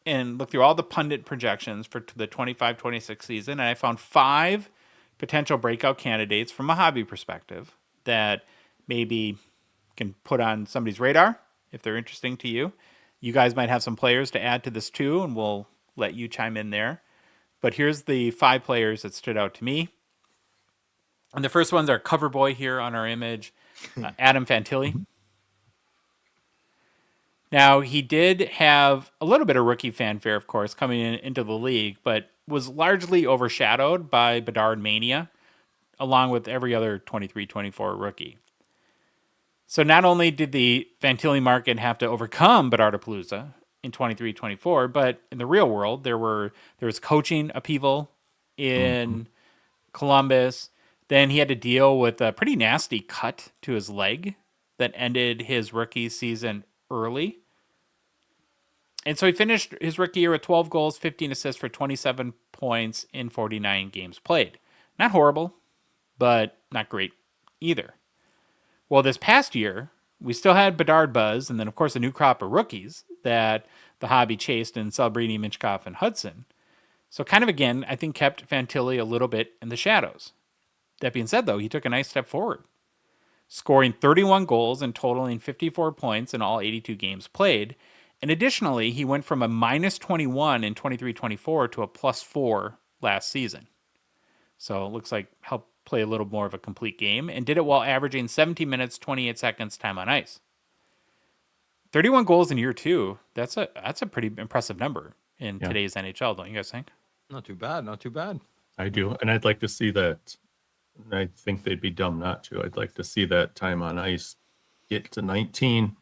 and looked through all the pundit projections for the 25-26 season, and I found 5 potential breakout candidates from a hobby perspective that maybe can put on somebody's radar if they're interesting to you. You guys might have some players to add to this too, and we'll let you chime in there. But here's the 5 players that stood out to me. And the first one's our cover boy here on our image, Adam Fantilli. Now, he did have a little bit of rookie fanfare, of course, coming into the league, but was largely overshadowed by Bedard Mania, along with every other 23-24 rookie. So not only did the Fantilli market have to overcome Bedardapalooza in 23-24, but in the real world, there was coaching upheaval in Columbus. Then he had to deal with a pretty nasty cut to his leg that ended his rookie season early. And so he finished his rookie year with 12 goals, 15 assists for 27 points in 49 games played. Not horrible, but not great either. Well, this past year, we still had Bedard buzz, and then, of course, a new crop of rookies that the hobby chased in Celebrini, Michkov, and Hutson. So kind of, again, I think kept Fantilli a little bit in the shadows. That being said, though, he took a nice step forward, scoring 31 goals and totaling 54 points in all 82 games played. And additionally, he went from a minus 21 in 23-24 to a plus 4 last season. So it looks like helped play a little more of a complete game, and did it while averaging 17 minutes, 28 seconds time on ice. 31 goals in year 2. That's a pretty impressive number in today's NHL, don't you guys think? Not too bad. Not too bad. I do. And I'd like to see that. I think they'd be dumb not to. I'd like to see that time on ice get to 19.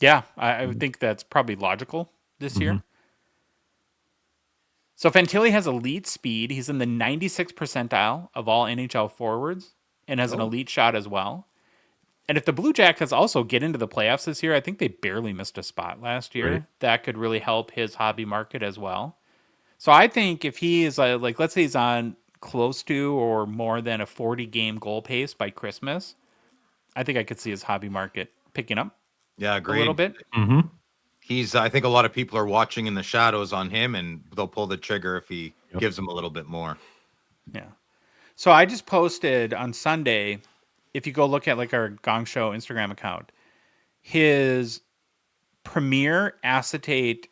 Yeah, I would think that's probably logical this year. So Fantilli has elite speed. He's in the 96th percentile of all NHL forwards and has an elite shot as well. And if the Blue Jackets also get into the playoffs this year, I think they barely missed a spot last year. Right. That could really help his hobby market as well. So I think if he is let's say he's on close to or more than a 40-game goal pace by Christmas, I think I could see his hobby market picking up. Yeah, agreed. A little bit. I think a lot of people are watching in the shadows on him, and they'll pull the trigger if he gives them a little bit more. Yeah. So I just posted on Sunday, if you go look at like our Gongshow Instagram account, his premier acetate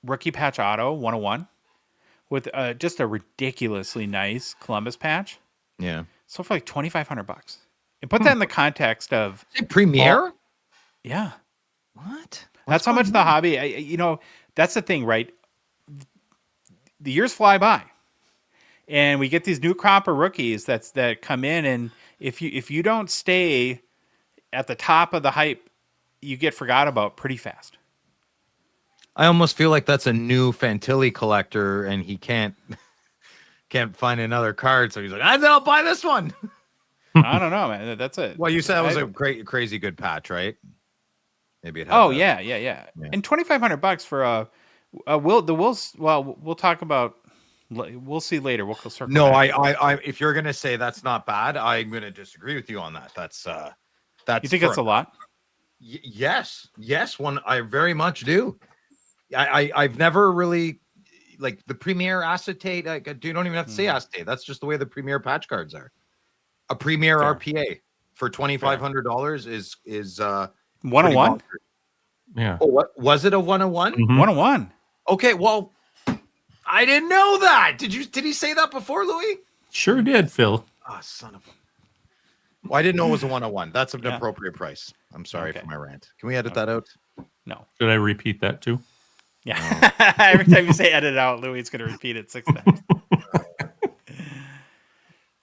rookie patch auto 101 with just a ridiculously nice Columbus patch. Yeah. So for like $2,500. And put that in the context of premier. Yeah. What? That's how much the hobby, that's the thing, right? The years fly by, and we get these new crop of rookies that come in, and if you don't stay at the top of the hype, you get forgot about pretty fast. I almost feel like that's a new Fantilli collector, and he can't find another card, so he's like, I'll buy this one. I don't know, man. That's it. Well, you said it was a crazy good patch, right? Maybe it had Oh that. yeah. And $2,500 for we'll talk about. We'll see later. We'll circle. No, back. I if you're gonna say that's not bad, I'm gonna disagree with you on that. That's You think that's a lot? Yes. One, I very much do. I've never really like the Premier acetate. Like, you don't even have to say acetate. That's just the way the Premier patch cards are. A Premier Fair. RPA for $2,500 is 101. Yeah. Oh, what was it? A 101? 101. Okay, well, I didn't know that. Did he say that before, Louis? Sure did, Phil. Oh, son of a. Well, I didn't know it was a 101. That's an appropriate price. I'm sorry for my rant. Can we edit that out? No. Should I repeat that too? Yeah. Every time you say edit out, Louis is going to repeat it 6 times.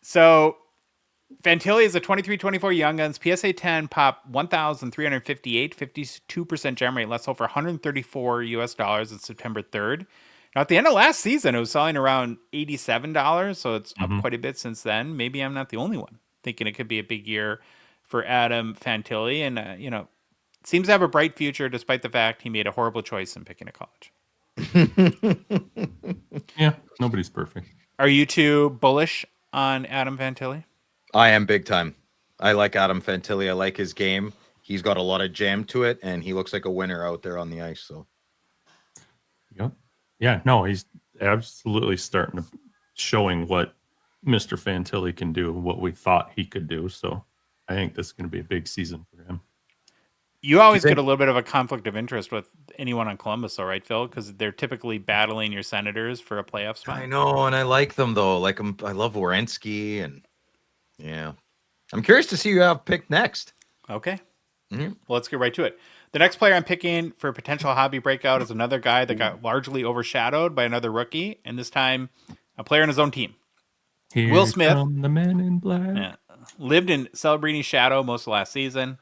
So, Fantilli is a 23-24 Young Guns PSA 10 pop 1,358, 52% gem rate. Let's sold for $134 on September 3rd. Now, at the end of last season, it was selling around $87, so it's up quite a bit since then. Maybe I'm not the only one thinking it could be a big year for Adam Fantilli, and seems to have a bright future despite the fact he made a horrible choice in picking a college. Yeah, nobody's perfect. Are you two bullish on Adam Fantilli? I am big time. I like Adam Fantilli. I like his game. He's got a lot of jam to it, and he looks like a winner out there on the ice. So, Yep. Yeah, no, he's absolutely starting to showing what Mr. Fantilli can do, what we thought he could do. So I think this is going to be a big season for him. You always get a little bit of a conflict of interest with anyone on Columbus, though, right, Phil? Because they're typically battling your Senators for a playoff spot. I know, and I like them though. Like I love Werenski, and yeah, I'm curious to see who you have picked next. Okay. Well, let's get right to it. The next player I'm picking for a potential hobby breakout is another guy that got largely overshadowed by another rookie, and this time a player on his own team. Here Will Smith, come the men in black. lived in Celebrini's shadow most of last season.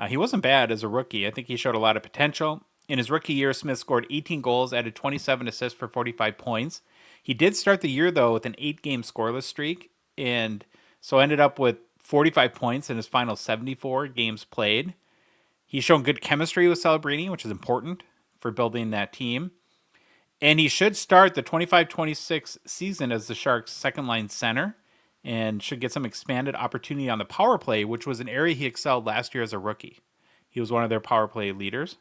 He wasn't bad as a rookie. I think he showed a lot of potential. In his rookie year, Smith scored 18 goals, added 27 assists for 45 points. He did start the year, though, with an 8-game scoreless streak, and so ended up with 45 points in his final 74 games played. He's shown good chemistry with Celebrini, which is important for building that team. And he should start the 25-26 season as the Sharks' second-line center and should get some expanded opportunity on the power play, which was an area he excelled last year as a rookie. He was one of their power play leaders.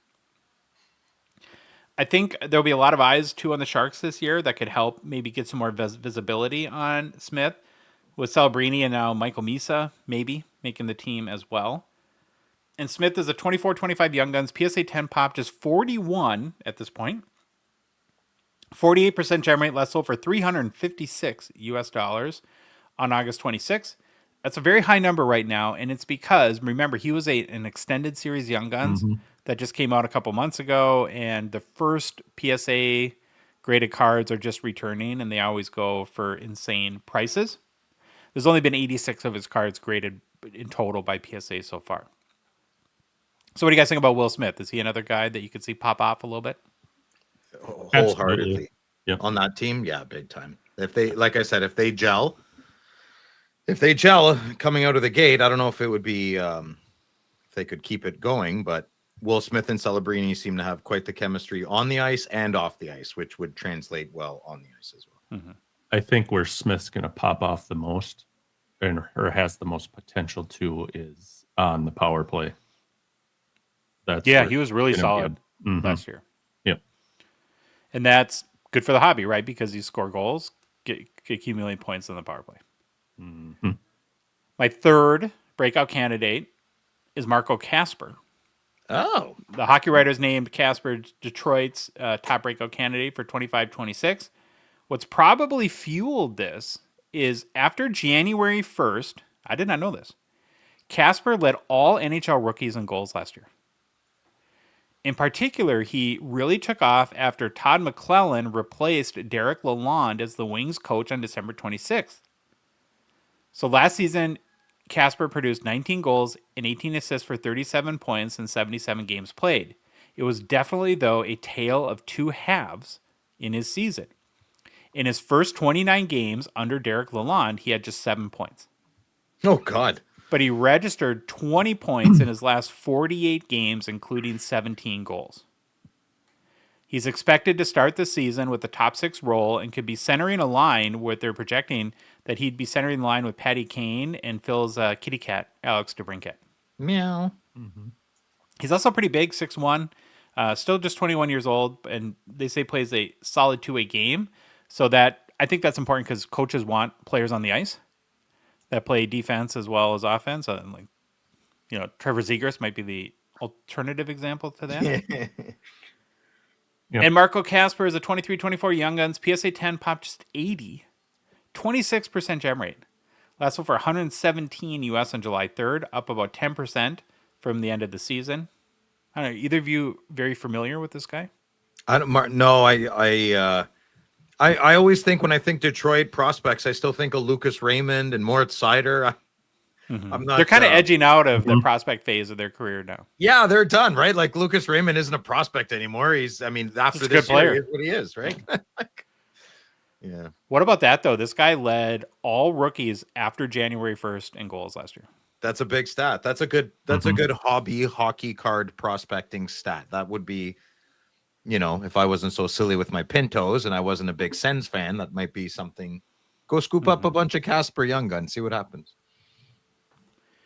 I think there'll be a lot of eyes, too, on the Sharks this year that could help maybe get some more visibility on Smith, with Celebrini and now Michael Misa maybe making the team as well. And Smith is a 24-25 Young Guns, PSA 10 pop, just 41 at this point. 48% gem rate, less sold for $356 on August 26th. That's a very high number right now, and it's because, remember, he was an extended series Young Guns that just came out a couple months ago, and the first PSA graded cards are just returning, and they always go for insane prices. There's only been 86 of his cards graded in total by PSA so far. So what do you guys think about Will Smith? Is he another guy that you could see pop off a little bit? Wholeheartedly. Yep. On that team, yeah, big time. If they, like I said, if they gel coming out of the gate, I don't know if it would be if they could keep it going, but Will Smith and Celebrini seem to have quite the chemistry on the ice and off the ice, which would translate well on the ice as well. I think where Smith's going to pop off the most, or has the most potential to, is on the power play. He was really solid last year. Yep. And that's good for the hobby, right? Because you score goals, accumulate points on the power play. My third breakout candidate is Marco Kasper. Oh. The Hockey Writers named Kasper Detroit's top breakout candidate for 25-26. What's probably fueled this is after January 1st, I did not know this, Kasper led all NHL rookies in goals last year. In particular, he really took off after Todd McClellan replaced Derek Lalonde as the Wings coach on December 26th. So last season, Casper produced 19 goals and 18 assists for 37 points in 77 games played. It was definitely, though, a tale of two halves in his season. In his first 29 games under Derek Lalonde, he had just 7 points. Oh, God. But he registered 20 points in his last 48 games, including 17 goals. He's expected to start the season with the top 6 role and could be centering a line where they're projecting that he'd be centering the line with Patty Kane and Phil's kitty cat, Alex DeBrincat. Meow. He's also pretty big, 6'1", still just 21 years old, and they say plays a solid two-way game. So that I think that's important because coaches want players on the ice that play defense as well as offense. And Trevor Zegras might be the alternative example to that. Yep. And Marco Casper is a 23-24 Young Guns, PSA 10 pop just 80, 26% gem rate. Last one for 117 US on July 3rd, up about 10% from the end of the season. I don't know, either of you very familiar with this guy? I don't. No, I always think when I think Detroit prospects, I still think of Lucas Raymond and Moritz Seider. I'm not. They're kind of edging out of the prospect phase of their career now. Yeah, they're done, right? Like Lucas Raymond isn't a prospect anymore. After this year, he is what he is, right? Yeah. What about that, though? This guy led all rookies after January 1st in goals last year. That's a big stat. That's a good hobby hockey card prospecting stat. That would be, if I wasn't so silly with my Pintos and I wasn't a big Sens fan, that might be something. Go scoop up a bunch of Casper Young Guns, see what happens.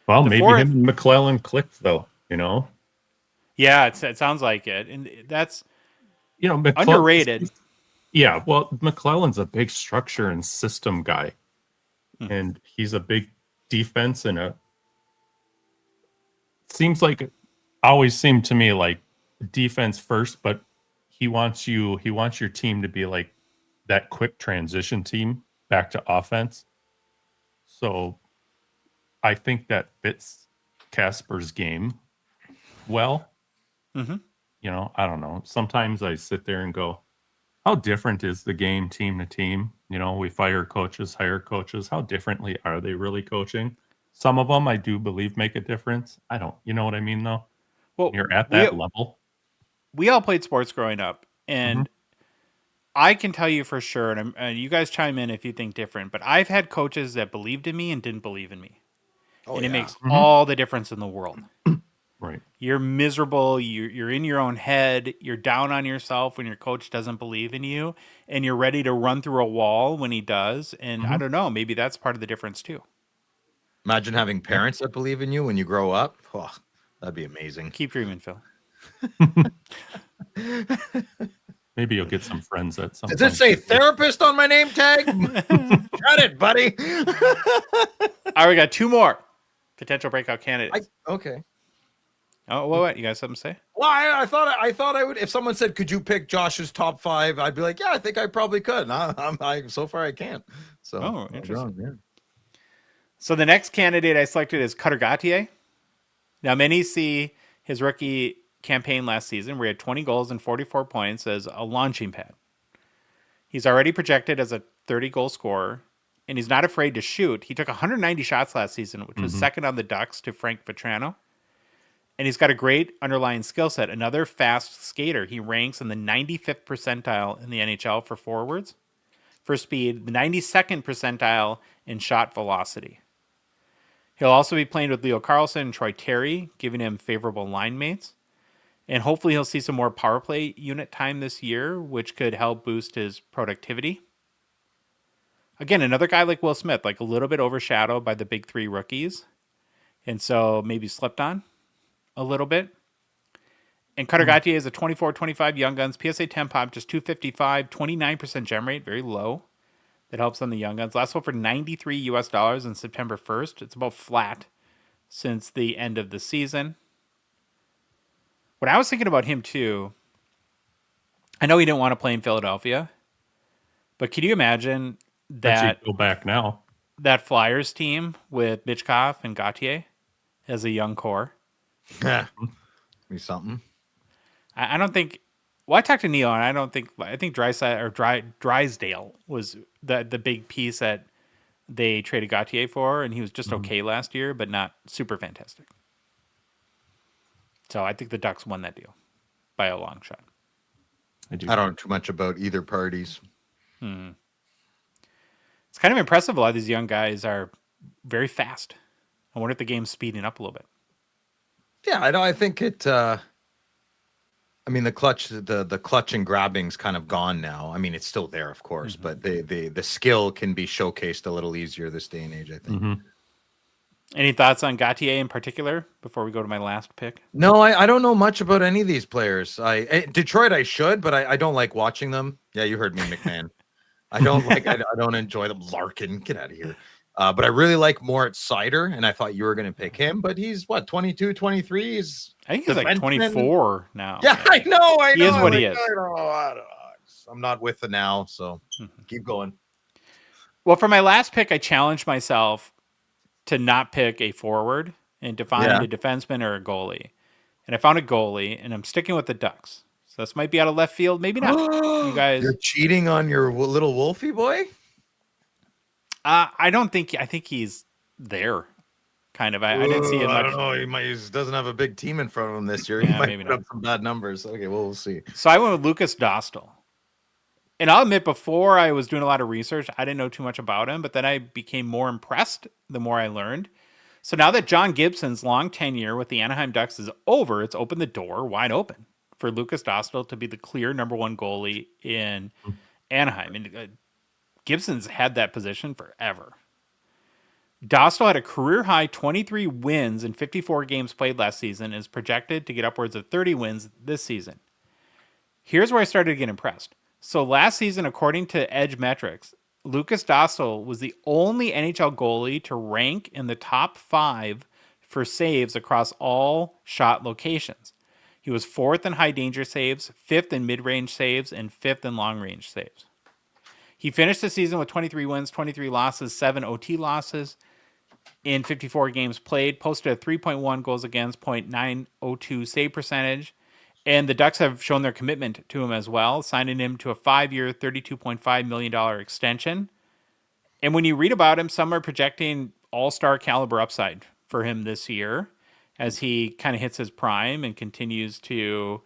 Well, maybe him and McClellan clicked, though, Yeah, it sounds like it. And that's McClellan, underrated. Yeah, well, McClellan's a big structure and system guy. And he's a big defense and always seemed to me like defense first, but he wants your team to be like that quick transition team back to offense. So I think that fits Casper's game well. I don't know. Sometimes I sit there and go, how different is the game team to team? We fire coaches, hire coaches. How differently are they really coaching? Some of them I do believe make a difference. I don't, you know what I mean though? Well, you're at that level. We all played sports growing up, and I can tell you for sure, and you guys chime in if you think different, but I've had coaches that believed in me and didn't believe in me. It makes all the difference in the world. Right. You're miserable. You're in your own head. You're down on yourself when your coach doesn't believe in you, and you're ready to run through a wall when he does. And I don't know, maybe that's part of the difference too. Imagine having parents that believe in you when you grow up. Oh, that'd be amazing. Keep dreaming, Phil. Maybe you'll get some friends at some Does point. it say therapist on my name tag? Got it, buddy. All right, we got two more potential breakout candidates. Okay. Oh, what? You guys have something to say? Well, I thought I would. If someone said, "Could you pick Josh's top 5?" I'd be like, "Yeah, I think I probably could." So far I can't. So interesting. So the next candidate I selected is Cutter Gauthier. Now, many see his rookie campaign last season, where he had 20 goals and 44 points, as a launching pad. He's already projected as a 30-goal scorer, and he's not afraid to shoot. He took 190 shots last season, which was second on the Ducks to Frank Vetrano. And he's got a great underlying skill set. Another fast skater. He ranks in the 95th percentile in the NHL for forwards. For speed, the 92nd percentile in shot velocity. He'll also be playing with Leo Carlsson and Troy Terry, giving him favorable line mates. And hopefully he'll see some more power play unit time this year, which could help boost his productivity. Again, another guy like Will Smith, like a little bit overshadowed by the big three rookies. And so maybe slept on a little bit. And Cutter Gauthier is a 24-25 Young Guns, PSA 10 pop, just 255, 29% gem rate, very low. That helps on the Young Guns. Last sold for $93 US on September 1st. It's about flat since the end of the season. What I was thinking about him too, I know he didn't want to play in Philadelphia, but could you imagine that go back now? That Flyers team with Michkov and Gauthier as a young core? Yeah, be something. I don't think. Well, I talked to Neil, and I think Drysdale was the big piece that they traded Gautier for, and he was just okay last year, but not super fantastic. So I think the Ducks won that deal by a long shot. I don't know too much about either parties. It's kind of impressive. A lot of these young guys are very fast. I wonder if the game's speeding up a little bit. Yeah, I know. I think it. I mean, the clutch and grabbing's kind of gone now. I mean, it's still there, of course, but the skill can be showcased a little easier this day and age, I think. Any thoughts on Gautier in particular before we go to my last pick? No, I don't know much about any of these players. Detroit, I should, but I don't like watching them. Yeah, you heard me, McMahon. I don't like. I don't enjoy them. Larkin, get out of here. But I really like Moritz Seider, and I thought you were going to pick him, but he's what, 22, 23? I think he's like 24 now. Yeah, I know. He is what he is. I don't know. I'm not with the now, so keep going. Well, for my last pick, I challenged myself to not pick a forward and to find a defenseman or a goalie. And I found a goalie, and I'm sticking with the Ducks. So this might be out of left field. Maybe not. You guys, You're cheating on your little Wolfie boy? I don't think. I think he's there. Kind of. I didn't see it much. I don't know. He doesn't have a big team in front of him this year. Yeah, he might maybe put not. up some bad numbers. Okay, well, we'll see. So I went with Lucas Dostal. And I'll admit, before I was doing a lot of research, I didn't know too much about him, but then I became more impressed the more I learned. So now that John Gibson's long tenure with the Anaheim Ducks is over, it's opened the door wide open for Lucas Dostal to be the clear number one goalie in Anaheim. And Gibson's had that position forever. Dostal had a career-high 23 wins in 54 games played last season and is projected to get upwards of 30 wins this season. Here's where I started to get impressed. So last season, according to Edge Metrics, Lucas Dostal was the only NHL goalie to rank in the top 5 for saves across all shot locations. He was 4th in high danger saves, 5th in mid-range saves, and 5th in long-range saves. He finished the season with 23 wins, 23 losses, 7 OT losses in 54 games played, posted a 3.1 goals against, .902 save percentage. And the Ducks have shown their commitment to him as well, signing him to a 5-year, $32.5 million extension. And when you read about him, some are projecting all-star caliber upside for him this year as he kind of hits his prime and continues to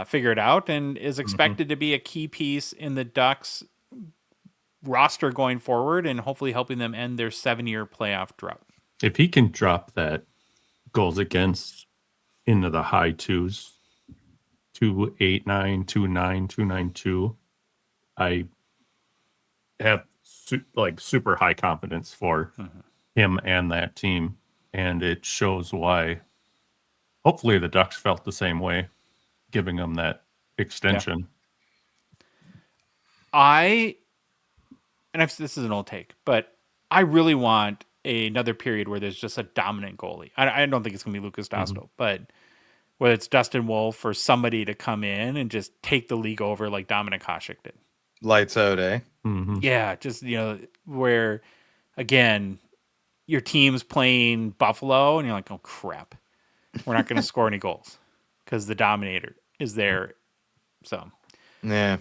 figure it out and is expected to be a key piece in the Ducks roster going forward and hopefully helping them end their 7-year playoff drought. If he can drop that goals against into the high twos, 289, 29, 292, I have super high confidence for him and that team. And it shows why hopefully the Ducks felt the same way, giving them that extension. Yeah. This is an old take, but I really want another period where there's just a dominant goalie. I don't think it's going to be Lucas Dostal, but whether it's Dustin Wolf or somebody to come in and just take the league over like Dominik Hasek did. Lights out, eh? Yeah, just, where, again, your team's playing Buffalo, and you're like, oh, crap. We're not going to score any goals because the Dominator is there. So, yeah.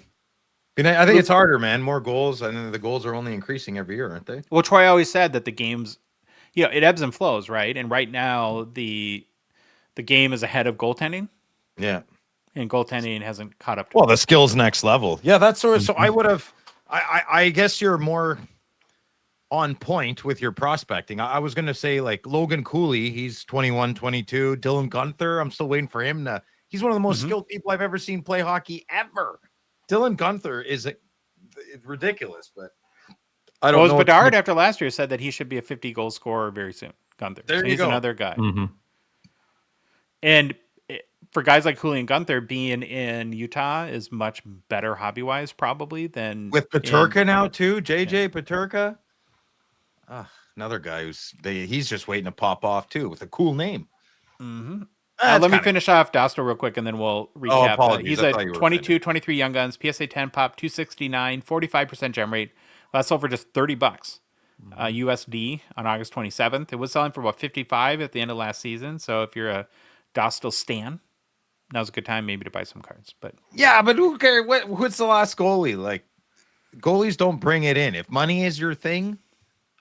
I think it's harder, man. More goals, and the goals are only increasing every year, aren't they? Well, Troy always said that the games, it ebbs and flows, right? And right now, the game is ahead of goaltending. Yeah. And goaltending hasn't caught up to Well, the skill's next level. Yeah, that's sort of, so I would have, I guess you're more on point with your prospecting. I was going to say like Logan Cooley, he's 21, 22. Dylan Gunther, I'm still waiting for him to, he's one of the most skilled people I've ever seen play hockey ever. Dylan Gunther is ridiculous, but I don't know. Bedard after last year said that he should be a 50-goal scorer very soon. Gunther. There so you he's go. Another guy. And for guys like Cooley and Gunther, being in Utah is much better hobby-wise probably than with Peterka now too. JJ Peterka. Another guy he's just waiting to pop off too with a cool name. Let me finish off Dostal real quick and then we'll recap. Apologies. He's a 22, 23 Young Guns, PSA 10 pop, 269, 45% gem rate. That's sold for just $30 USD on August 27th. It was selling for about 55 at the end of last season. So if you're a Dostal stan, now's a good time maybe to buy some cards. But yeah, but who cares? What's the last goalie? Like, goalies don't bring it in. If money is your thing,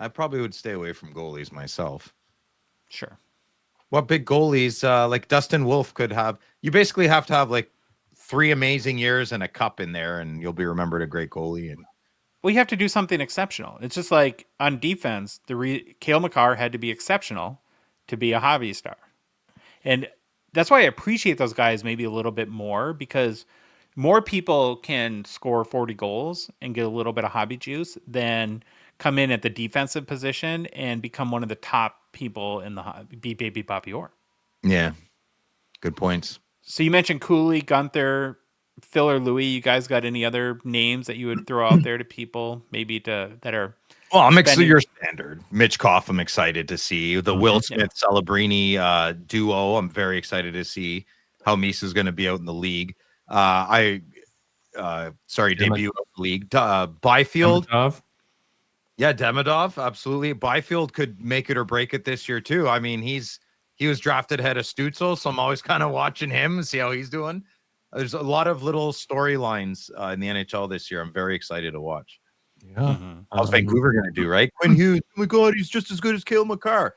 I probably would stay away from goalies myself. Sure. What big goalies like Dustin Wolf could have? You basically have to have like 3 amazing years and a cup in there, and you'll be remembered a great goalie. And Well, you have to do something exceptional. It's just like on defense, Cale Makar had to be exceptional to be a hobby star. And that's why I appreciate those guys maybe a little bit more, because more people can score 40 goals and get a little bit of hobby juice than come in at the defensive position and become one of the top people in the hobby, be Baby Bobby Orr. yeah, good points. So you mentioned Cooley, Gunther, Phil or Louis. You guys got any other names that you would throw out there to people, maybe that are? Well, spending- your standard. Michkov, I'm excited to see. The Will Smith Celebrini duo, I'm very excited to see how Misa's going to be out in the league. Debut of the league. Byfield. Demidov. Yeah, Demidov, absolutely. Byfield could make it or break it this year too. I mean, he was drafted ahead of Stützle, so I'm always kind of watching him and see how he's doing. There's a lot of little storylines in the NHL this year. I'm very excited to watch. Yeah. Mm-hmm. How's Vancouver going to do, right? Quinn Hughes, oh my God, he's just as good as Cale Makar.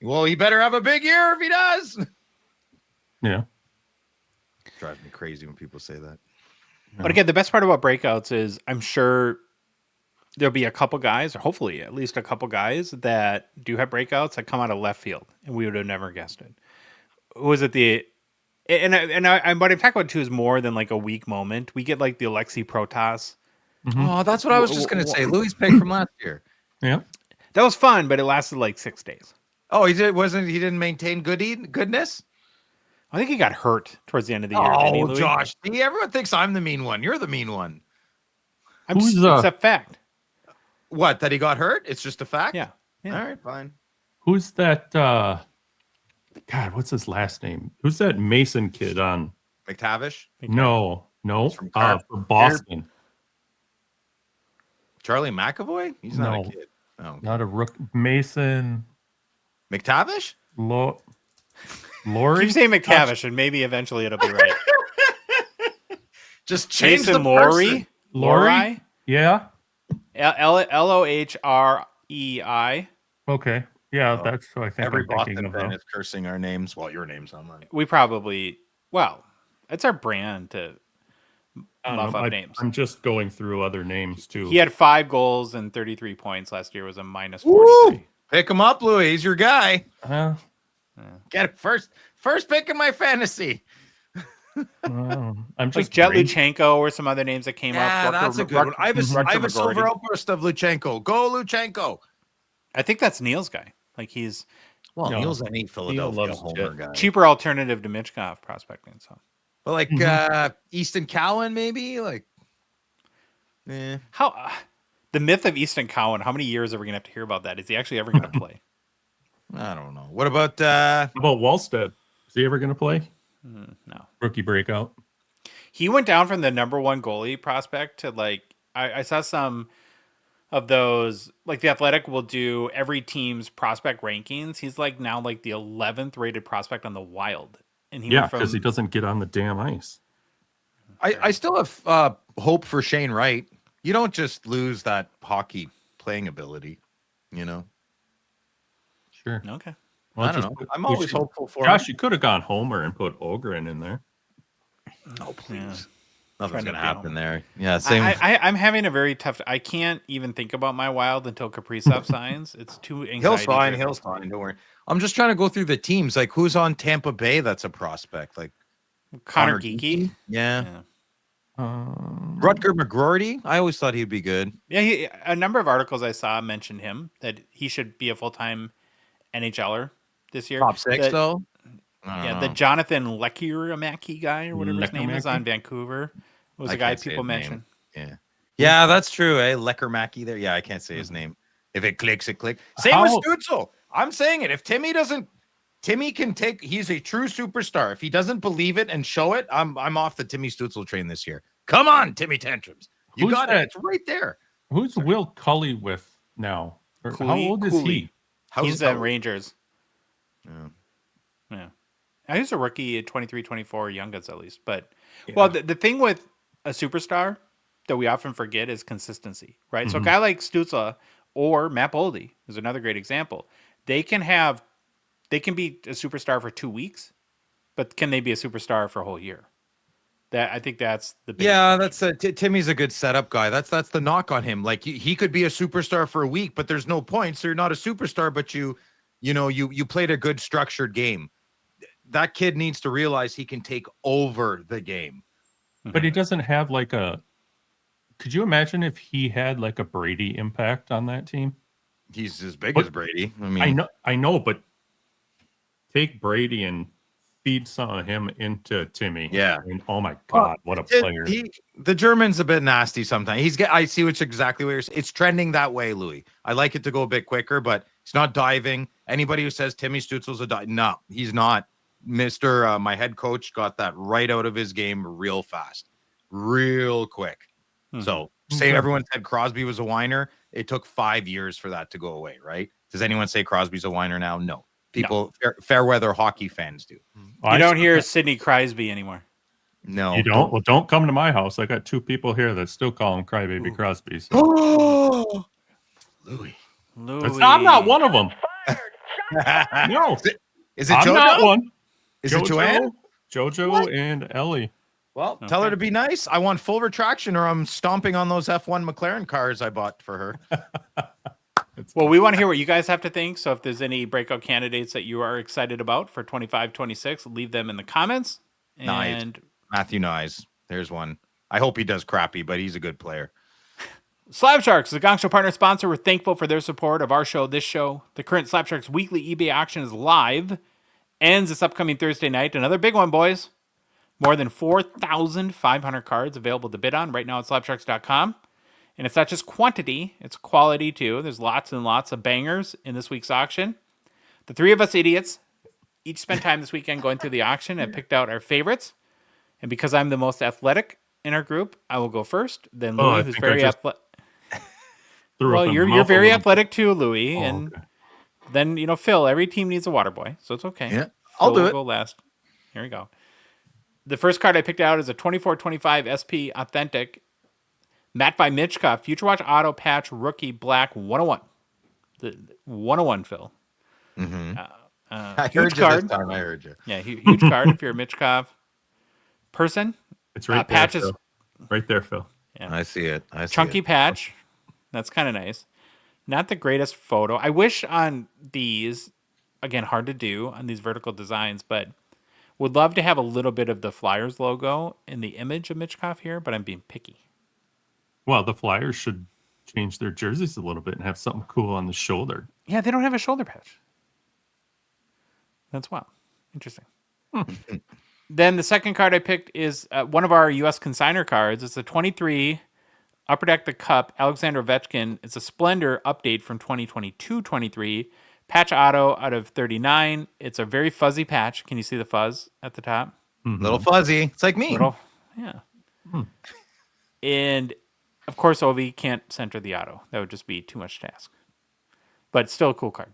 Well, he better have a big year if he does. Yeah. Drives me crazy when people say that. But again, the best part about breakouts is I'm sure there'll be a couple guys, or hopefully at least a couple guys that do have breakouts that come out of left field, and we would have never guessed it. Was it the? And what I'm talking about too is more than like a weak moment. We get like the Alexei Protas. Oh, that's what I was just going to say. Louis' pick from last year. Yeah. That was fun, but it lasted like 6 days. Oh, he didn't maintain goodness? I think he got hurt towards the end of the year. Didn't he, Oh, Louis? Josh. See, everyone thinks I'm the mean one. You're the mean one. Who's, it's a fact. What, that he got hurt? It's just a fact? Yeah. All right, fine. Who's that? God, what's his last name? Who's that Mason kid on? McTavish? No. from For Boston. Charlie McAvoy? He's not No. a kid. Oh, Not a rook. Mason McTavish? Laurie? Keep saying McTavish, and maybe eventually it'll be right. Just change Jason the Laurie? person. Laurie? Yeah. Lohrei. Okay. Yeah, that's who I think Every I'm thinking Boston of. fan Though. is cursing our names. Well, your name's on mine. We probably, it's our brand to I don't muff know, up names. I'm just going through other names too. He had 5 goals and 33 points last year. Was a minus Woo! 43. Pick him up, Louis. He's your guy. Get it first pick in my fantasy. I'm Like just Jet brain- Luchenko or some other names that came Yeah, up. that's a good one. I have a Rutger silver McGroarty. outburst of Luchenko. Go, Luchenko. I think that's Neil's guy. Like he's Well, No, Neil's any Philadelphia loves homer Jet. guy. cheaper alternative to Michkov prospecting. So But like Easton Cowan, maybe? Like, how the myth of Easton Cowan? How many years are we gonna have to hear about that? Is he actually ever gonna play? I don't know. What about How about Wallstead? Is he ever going to play? No. Rookie breakout. He went down from the number 1 goalie prospect to like I saw some of those, like the Athletic will do every team's prospect rankings. He's like now like the 11th rated prospect on the Wild, and he Yeah, went from because he doesn't get on the damn ice. I still have hope for Shane Wright. You don't just lose that hockey playing ability, you know? Sure. Okay. Well, I don't just- know. I'm you always should- hopeful for Josh, him. you could have gone Homer and put Ogren in there. Oh, please. Yeah. Nothing's Trying to going to be happen home. there. Yeah, same. I'm having a very tough. I can't even think about my Wild until Kaprizov signs. It's too He'll anxiety. sign. driven. He'll sign. Don't worry. I'm just trying to go through the teams. Like, who's on Tampa Bay that's a prospect? Like, Connor Geeky. Yeah. Yeah. Rutger McGroarty. I always thought he'd be good. Yeah, a number of articles I saw mentioned him, that he should be a full-time NHLer this year. Top 6, The- though? I don't Yeah, know. the Jonathan Lekiramaki guy or whatever his name is Lekiramaki? on Vancouver was I a guy can't say people his name. mention. Yeah. Yeah, that's true. Leckermacki there. Yeah, I can't say his name. If it clicks, it clicks. Same How- with Stützle. I'm saying it. If Timmy can take, he's a true superstar. If he doesn't believe it and show it, I'm off the Timmy Stützle train this year. Come on, Timmy Tantrums. You Who's got that? it. It's right there. Who's Will Cully with now? Or how Cooley- old is Cooley. he? He's at Rangers. Yeah. Yeah. He's a rookie at 23, 24, young guns at least. But, well, the thing with a superstar that we often forget is consistency, right? So a guy like Stützle or Matt Boldy is another great example. They can be a superstar for 2 weeks, but can they be a superstar for a whole year? I think that's the biggest Yeah, question. that's Timmy's a good setup guy. That's the knock on him. Like he could be a superstar for a week, but there's no point. So you're not a superstar, but you played a good structured game. That kid needs to realize he can take over the game. But he doesn't have like a. Could you imagine if he had like a Brady impact on that team? He's as big But as Brady. I mean, I know, but take Brady and feed some of him into Timmy. Yeah. And, oh my God, what a player! The German's a bit nasty sometimes. I see which exactly what you're saying. It's trending that way, Louis. I like it to go a bit quicker, but he's not diving. Anybody who says Timmy Stutzel's a dive, no, he's not. My head coach got that right out of his game real fast, real quick. So say everyone said Crosby was a whiner. It took 5 years for that to go away, right? Does anyone say Crosby's a whiner now? No. People, fair weather hockey fans do. You don't hear Sidney Crosby anymore. No. You don't? Well, don't come to my house. I got 2 people here that still call him Crybaby Crosby. So. Oh, Louis. I'm not one of them. No. Is it I'm JoJo? not one. Is it Joanne? JoJo What? and Ellie. Well, tell her to be nice. I want full retraction or I'm stomping on those F1 McLaren cars I bought for her. Well, we want to hear what you guys have to think. So if there's any breakout candidates that you are excited about for 25-26, leave them in the comments. Nice. And Matthew Nyes. There's one. I hope he does crappy, but he's a good player. Slab Sharks, the Gongshow partner sponsor. We're thankful for their support of our show, this show. The current Slab Sharks weekly eBay auction is live. Ends this upcoming Thursday night. Another big one, boys. More than 4,500 cards available to bid on right now at slabsharks.com. And it's not just quantity, it's quality too. There's lots and lots of bangers in this week's auction. The three of us idiots each spent time this weekend going through the auction and picked out our favorites. And because I'm the most athletic in our group, I will go first. Then Louis, who's very athletic. Well, you're very athletic too, Louis. And then, Phil, every team needs a water boy, so it's okay. Yeah, I'll do it. Go last. Here we go. The first card I picked out is a 24-25 SP Authentic Matt by Michkov Future Watch Auto Patch Rookie Black 101. The 101, Phil. Mm-hmm. I heard huge you card. this time. I heard you. Yeah, huge card if you're a Michkov person. It's right there, patches. Phil. Right there, Phil. Yeah. I see it. Chunky patch. That's kind of nice. Not the greatest photo. I wish on these, again, hard to do on these vertical designs, but would love to have a little bit of the Flyers logo in the image of Michkov here, but I'm being picky. Well, the Flyers should change their jerseys a little bit and have something cool on the shoulder. Yeah, they don't have a shoulder patch. That's wild. Interesting. Then the second card I picked is one of our U.S. consigner cards. It's a 23 Upper Deck the Cup Alexander Ovechkin. It's a Splendor update from 2022-23. Patch auto out of 39. It's a very fuzzy patch. Can you see the fuzz at the top? Mm-hmm. Little fuzzy. It's like me. Yeah. And of course, Ovi can't center the auto. That would just be too much to ask. But still a cool card.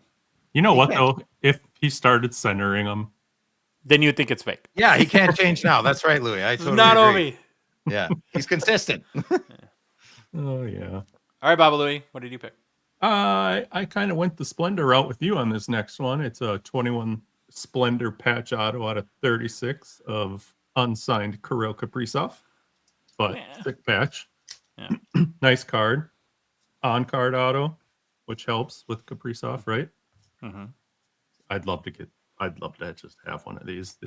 You know what, though? If he started centering them, then you'd think it's fake. Yeah, he can't change now. That's right, Louis. I totally Not agree. Ovi. Yeah, he's consistent. Oh, yeah. All right, Baba Louie, what did you pick? I kind of went the Splendor route with you on this next one. It's a 21 Splendor patch auto out of 36 of unsigned Kirill Kaprizov. But thick patch. Yeah. Nice card. On-card auto, which helps with Kaprizov, right? Mm-hmm. I'd love to just have one of these.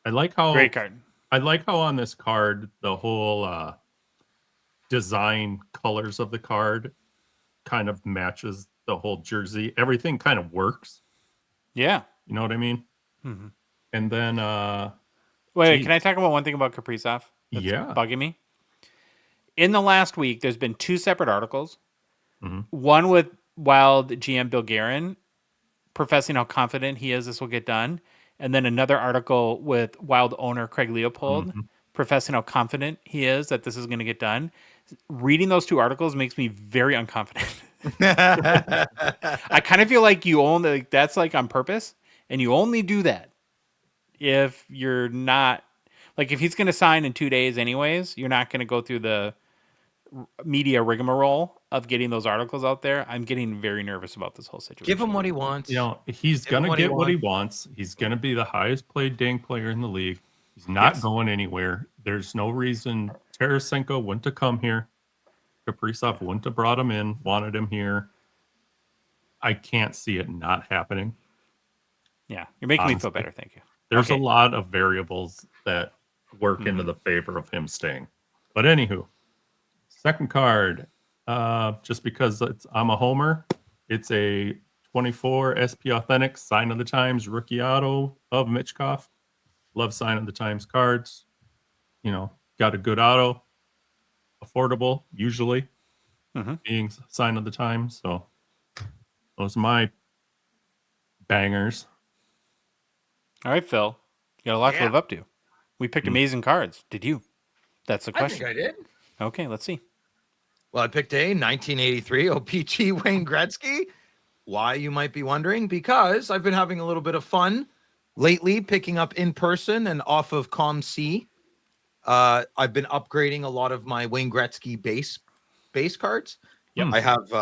I like how great card. I like how on this card the whole design colors of the card kind of matches the whole jersey. Everything kind of works. Yeah. You know what I mean? Mm-hmm. And then wait, can I talk about one thing about Kaprizov that's yeah, bugging me? In the last week, there's been 2 separate articles. Mm-hmm. One with Wild GM Bill Guerin professing how confident he is this will get done. And then another article with Wild owner Craig Leopold professing how confident he is that this is going to get done. Reading those 2 articles makes me very unconfident. I kind of feel like that's like on purpose, and you only do that if you're not, like if he's going to sign in 2 days anyways, you're not going to go through the media rigmarole of getting those articles out there, I'm getting very nervous about this whole situation. Give him what he wants. You know, he's Give him gonna what he get what he wants. wants. He's gonna be the highest paid dang player in the league. He's not going anywhere. There's no reason Tarasenko wouldn't have come here. Kaprizov wouldn't have brought him in, wanted him here. I can't see it not happening. Yeah, you're making me feel Honestly. better. Thank you. There's Okay. a lot of variables that work into the favor of him staying. But anywho, second card, just because I'm a homer, it's a 24 SP Authentic Sign of the Times rookie auto of Michkov. Love Sign of the Times cards. You know, got a good auto, affordable usually, being Sign of the Times. So those are my bangers. All right, Phil. You got a lot to Yeah. live up to. We picked amazing cards. Did you? That's the I question. think I did. Okay, let's see. Well, I picked a 1983 O-Pee-Chee Wayne Gretzky. Why, you might be wondering? Because I've been having a little bit of fun lately, picking up in person and off of ComC. I've been upgrading a lot of my Wayne Gretzky base cards. Yep. I have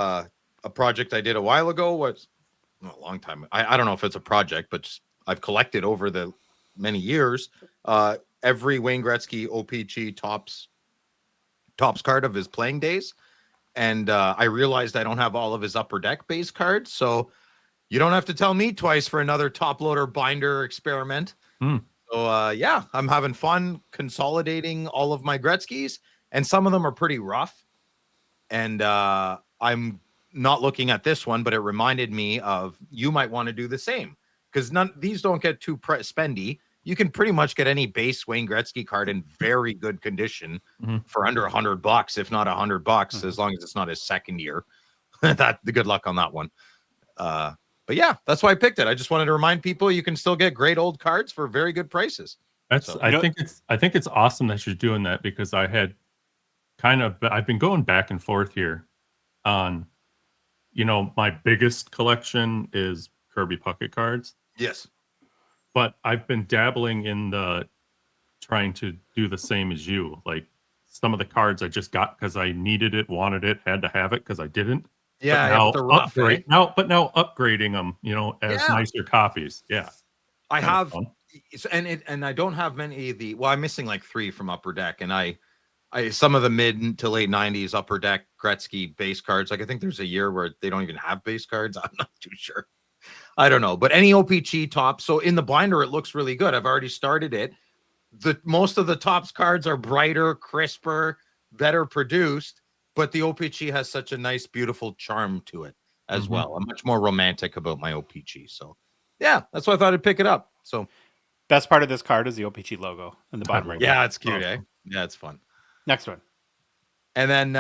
a project I did a while ago. Was a long time. I don't know if it's a project, but I've collected over the many years every Wayne Gretzky O-Pee-Chee tops card of his playing days. And I realized I don't have all of his upper deck base cards. So you don't have to tell me twice for another top loader binder experiment. So yeah, I'm having fun consolidating all of my Gretzkys, and some of them are pretty rough. And I'm not looking at this one, but it reminded me of you might want to do the same, because these don't get too spendy. You can pretty much get any base Wayne Gretzky card in very good condition for under $100, if not $100, as long as it's not his second year. The good luck on that one. But yeah, that's why I picked it. I just wanted to remind people you can still get great old cards for very good prices. I think it's awesome that you're doing that, because I've been going back and forth here on, my biggest collection is Kirby Puckett cards. Yes. But I've been dabbling in trying to do the same as you. Like, some of the cards I just got because I needed it, wanted it, had to have it because I didn't. Yeah, but they're rough, now upgrading them, as nicer copies. Yeah. I Kind of have, fun. and I don't have many of the, well, I'm missing like 3 from Upper Deck, and I some of the mid to late 90s Upper Deck Gretzky base cards. Like, I think there's a year where they don't even have base cards. I'm not too sure. I don't know, but any O-Pee-Chee tops. So in the binder, it looks really good. I've already started it. Most of the tops cards are brighter, crisper, better produced, but the O-Pee-Chee has such a nice, beautiful charm to it as well. I'm much more romantic about my O-Pee-Chee. So yeah, that's why I thought I'd pick it up. So best part of this card is the O-Pee-Chee logo in the bottom right. Yeah, it's cute, eh? Yeah, it's fun. Next one. And then,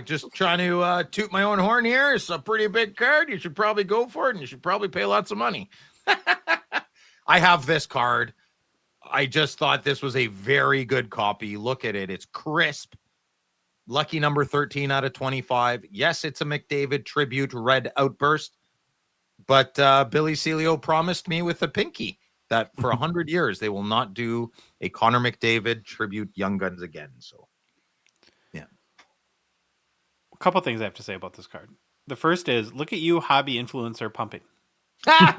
just trying to toot my own horn here. It's a pretty big card. You should probably go for it, and you should probably pay lots of money. I have this card. I just thought this was a very good copy. Look at it. It's crisp. Lucky number 13 out of 25. Yes, it's a McDavid tribute red outburst. But Billy Celio promised me with a pinky that for 100 years, they will not do a Connor McDavid tribute Young Guns again. So. A couple things I have to say about this card. The first is, look at you, hobby influencer pumping. Yeah,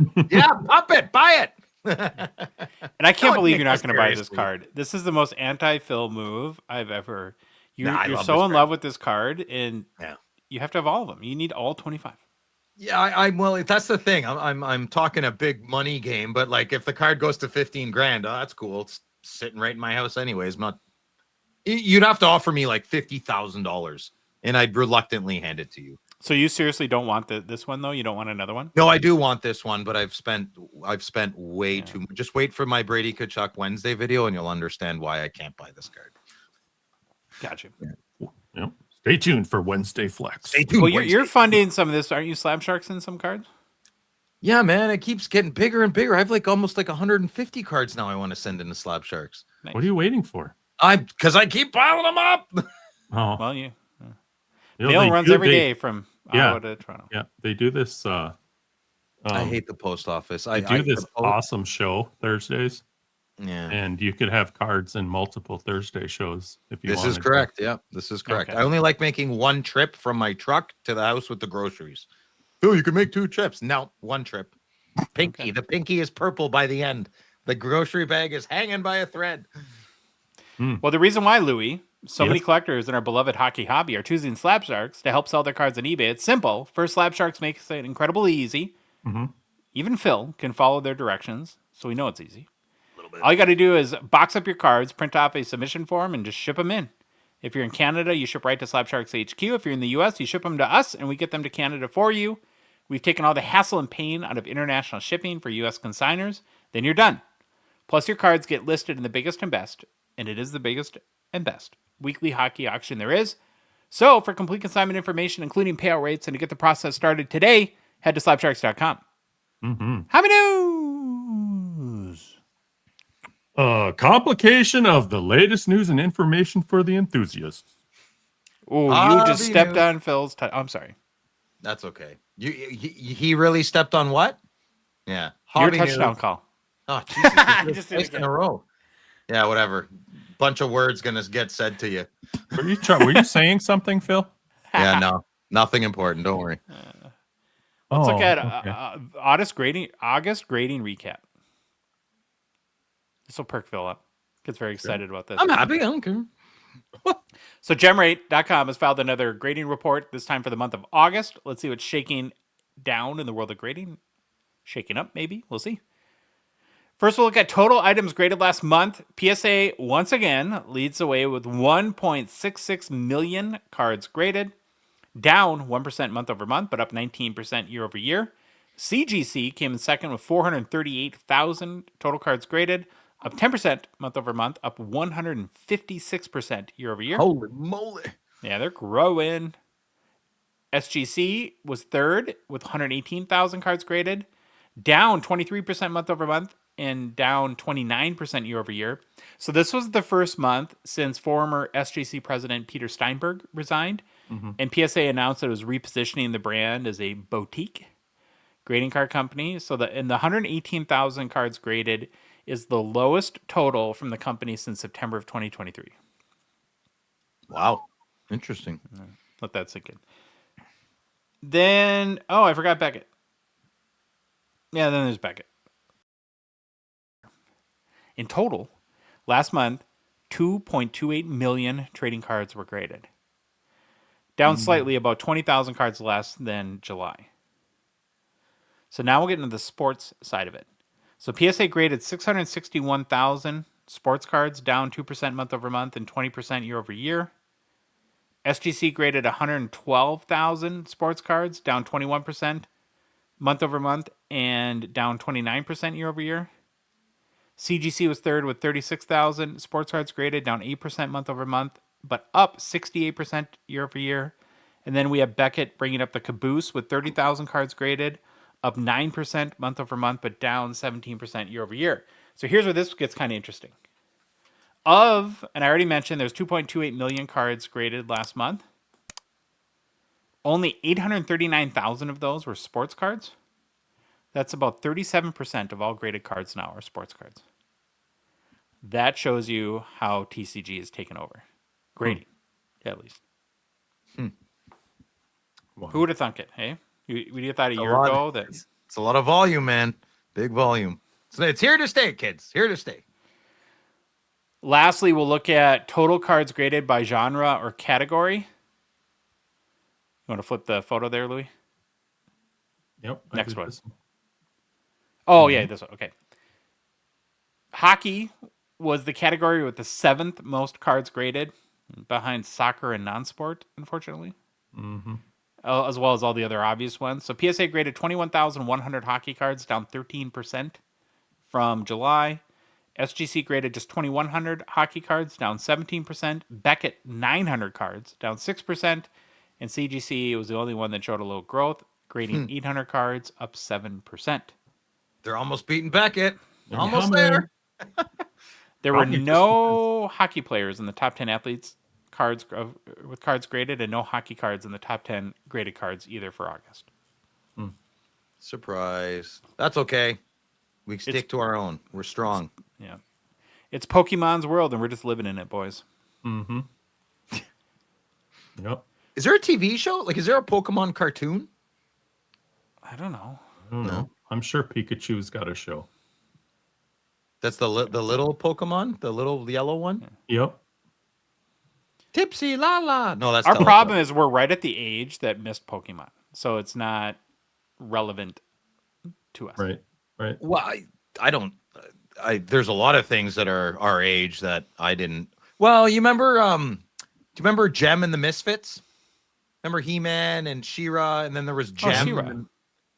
pump it, buy it. And I can't believe you're not going to buy this card. This is the most anti-Phil move I've ever. You're so in love with this card, and you have to have all of them. You need all 25. Yeah, well, that's the thing. I'm talking a big money game, but like if the card goes to 15 grand, that's cool. It's sitting right in my house anyways. You'd have to offer me like $50,000. And I'd reluctantly hand it to you. So you seriously don't want this one though? You don't want another one? No, I do want this one, but I've spent way too much. Just wait for my Brady Tkachuk Wednesday video, and you'll understand why I can't buy this card. Gotcha. Yeah. Stay tuned for Wednesday Flex. Stay tuned. Well, you're funding some of this, aren't you? Slab Sharks in some cards? Yeah, man, it keeps getting bigger and bigger. I have like almost like 150 cards now. I want to send into Slab Sharks. Nice. What are you waiting for? Because I keep piling them up. Oh, well, mail runs every day from Ottawa to Toronto. Yeah, they do this. I hate the post office. They do this awesome show Thursdays Yeah. And you could have cards in multiple Thursday shows if you This wanted is correct. Yeah, this is correct. Okay. I only like making one trip from my truck to the house with the groceries. Phil, you can make 2 trips. No, one trip. Pinky. Okay. The pinky is purple by the end. The grocery bag is hanging by a thread. Well, the reason why, Louis, so many Yes. collectors in our beloved hockey hobby are choosing Slab Sharks to help sell their cards on eBay. It's simple. First, Slab Sharks makes it incredibly easy. Mm-hmm. Even Phil can follow their directions, so we know it's easy. All you got to do is box up your cards, print off a submission form, and just ship them in. If you're in Canada, you ship right to Slab Sharks HQ. If you're in the US, you ship them to us, and we get them to Canada for you. We've taken all the hassle and pain out of international shipping for US consigners. Then you're done. Plus, your cards get listed in the biggest and best, and it is the biggest and best weekly hockey auction there is. So, for complete consignment information, including payout rates, and to get the process started today, head to slabsharks.com. Mm-hmm. Hobby News! Complication of the latest news and information for the enthusiasts. Oh, you Hobby just stepped News. on Phil's I'm sorry. That's okay. He really stepped on what? Yeah. Your Hobby touchdown news. call. Oh, Jesus. Just did it Twice in again. a row. Yeah, whatever. Bunch of words gonna get said to you. Were you saying something, Phil? Yeah, no, nothing important. Don't worry. Let's look at okay. August grading recap. This will perk Phil up. Gets very excited about this. I'm happy. I don't care. So gemrate.com has filed another grading report, this time for the month of August. Let's see what's shaking down in the world of grading. Shaking up, maybe. We'll see. First, we'll look at total items graded last month. PSA, once again, leads the way with 1.66 million cards graded. Down 1% month over month, but up 19% year over year. CGC came in second with 438,000 total cards graded, up 10% month over month, up 156% year over year. Holy moly. Yeah, they're growing. SGC was third with 118,000 cards graded, down 23% month over month and down 29% year over year. So this was the first month since former SGC president Peter Steinberg resigned, and PSA announced that it was repositioning the brand as a boutique grading card company. So the 118,000 cards graded is the lowest total from the company since September of 2023. Wow. Interesting. Let that sink in. Then, I forgot Beckett. Yeah, then there's Beckett. In total, last month, 2.28 million trading cards were graded. Down slightly, about 20,000 cards less than July. So now we'll get into the sports side of it. So PSA graded 661,000 sports cards, down 2% month over month and 20% year over year. SGC graded 112,000 sports cards, down 21% month over month and down 29% year over year. CGC was third with 36,000 sports cards graded, down 8% month over month, but up 68% year over year. And then we have Beckett bringing up the caboose with 30,000 cards graded, up 9% month over month, but down 17% year over year. So here's where this gets kind of interesting. And I already mentioned there's 2.28 million cards graded last month. Only 839,000 of those were sports cards. That's about 37% of all graded cards now are sports cards. That shows you how TCG is taken over. Grading, at least. Wow. Who would have thunk it, hey? Would you thought a year lot. ago that... It's a lot of volume, man. Big volume. So it's here to stay, kids. Here to stay. Lastly, we'll look at total cards graded by genre or category. You want to flip the photo there, Louis? Yep. I Next did one. this Oh, yeah, this one. Okay. Hockey was the category with the 7th most cards graded, behind soccer and non-sport, unfortunately. As well as all the other obvious ones. So PSA graded 21,100 hockey cards, down 13% from July. SGC graded just 2,100 hockey cards, down 17%. Beckett, 900 cards, down 6%. And CGC was the only one that showed a little growth, grading 800 cards, up 7%. They're almost beating Beckett. They're Almost coming. there. There were Probably just no hockey players in the top 10 athletes with cards graded, and no hockey cards in the top 10 graded cards either for August. Surprise. That's okay. We stick to our own. We're strong. Yeah. It's Pokemon's world, and we're just living in it, boys. Mm-hmm. Yep. Is there a TV show? Like, is there a Pokemon cartoon? I don't know. I don't know. I'm sure Pikachu's got a show. That's the little Pokemon, the little yellow one. Yep. Tipsy la la. No, that's Our Teleport. problem is we're right at the age that missed Pokemon, so it's not relevant to us. Right. Well, I don't. There's a lot of things that are our age that I didn't. Well, you remember? Do you remember Gem and the Misfits? Remember He-Man and She-Ra, and then there was Gem. She-Ra.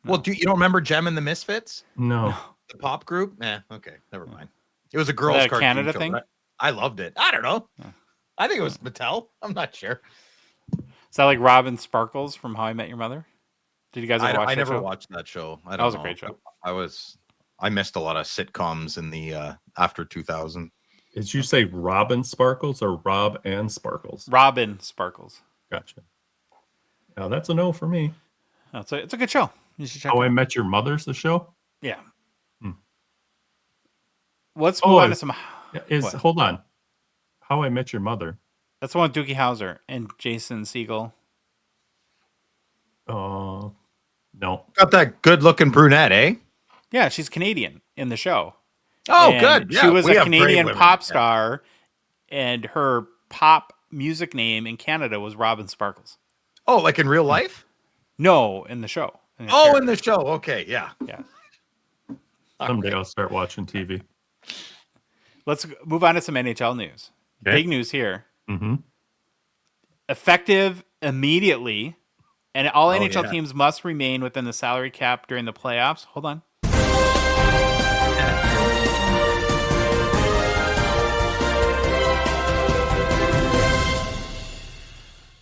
Well, you don't remember Gem and the Misfits? No. The pop group? Okay, never mind. It was a girls' That a cartoon Canada show, thing? but I loved it. I don't know. I think it was Mattel. I'm not sure. Is that like Robin Sparkles from How I Met Your Mother? Did you guys ever watch that I never show? watched that show. I don't That was know. a great show. I missed a lot of sitcoms in the after 2000. Did you say Robin Sparkles or Rob and Sparkles? Robin Sparkles. Gotcha. Now that's a no for me. Oh, it's a good show. You should check How it I out. Met Your Mother's the show? Yeah. Hmm. Let's move on to some. What? Hold on. How I Met Your Mother. That's the one with Doogie Howser and Jason Segel. No. Got that good-looking brunette, eh? Yeah, she's Canadian in the show. Oh, And good. Yeah, she was we a have great Canadian women. pop Yeah. star, and her pop music name in Canada was Robin Sparkles. Oh, like in real life? No, in the show. In the Oh, character. in the show. Okay, yeah. Yeah. Someday I'll start watching TV. Let's move on to some NHL news. Okay. Big news here. Mm-hmm. Effective immediately, and all NHL yeah. teams must remain within the salary cap during the playoffs. Hold on.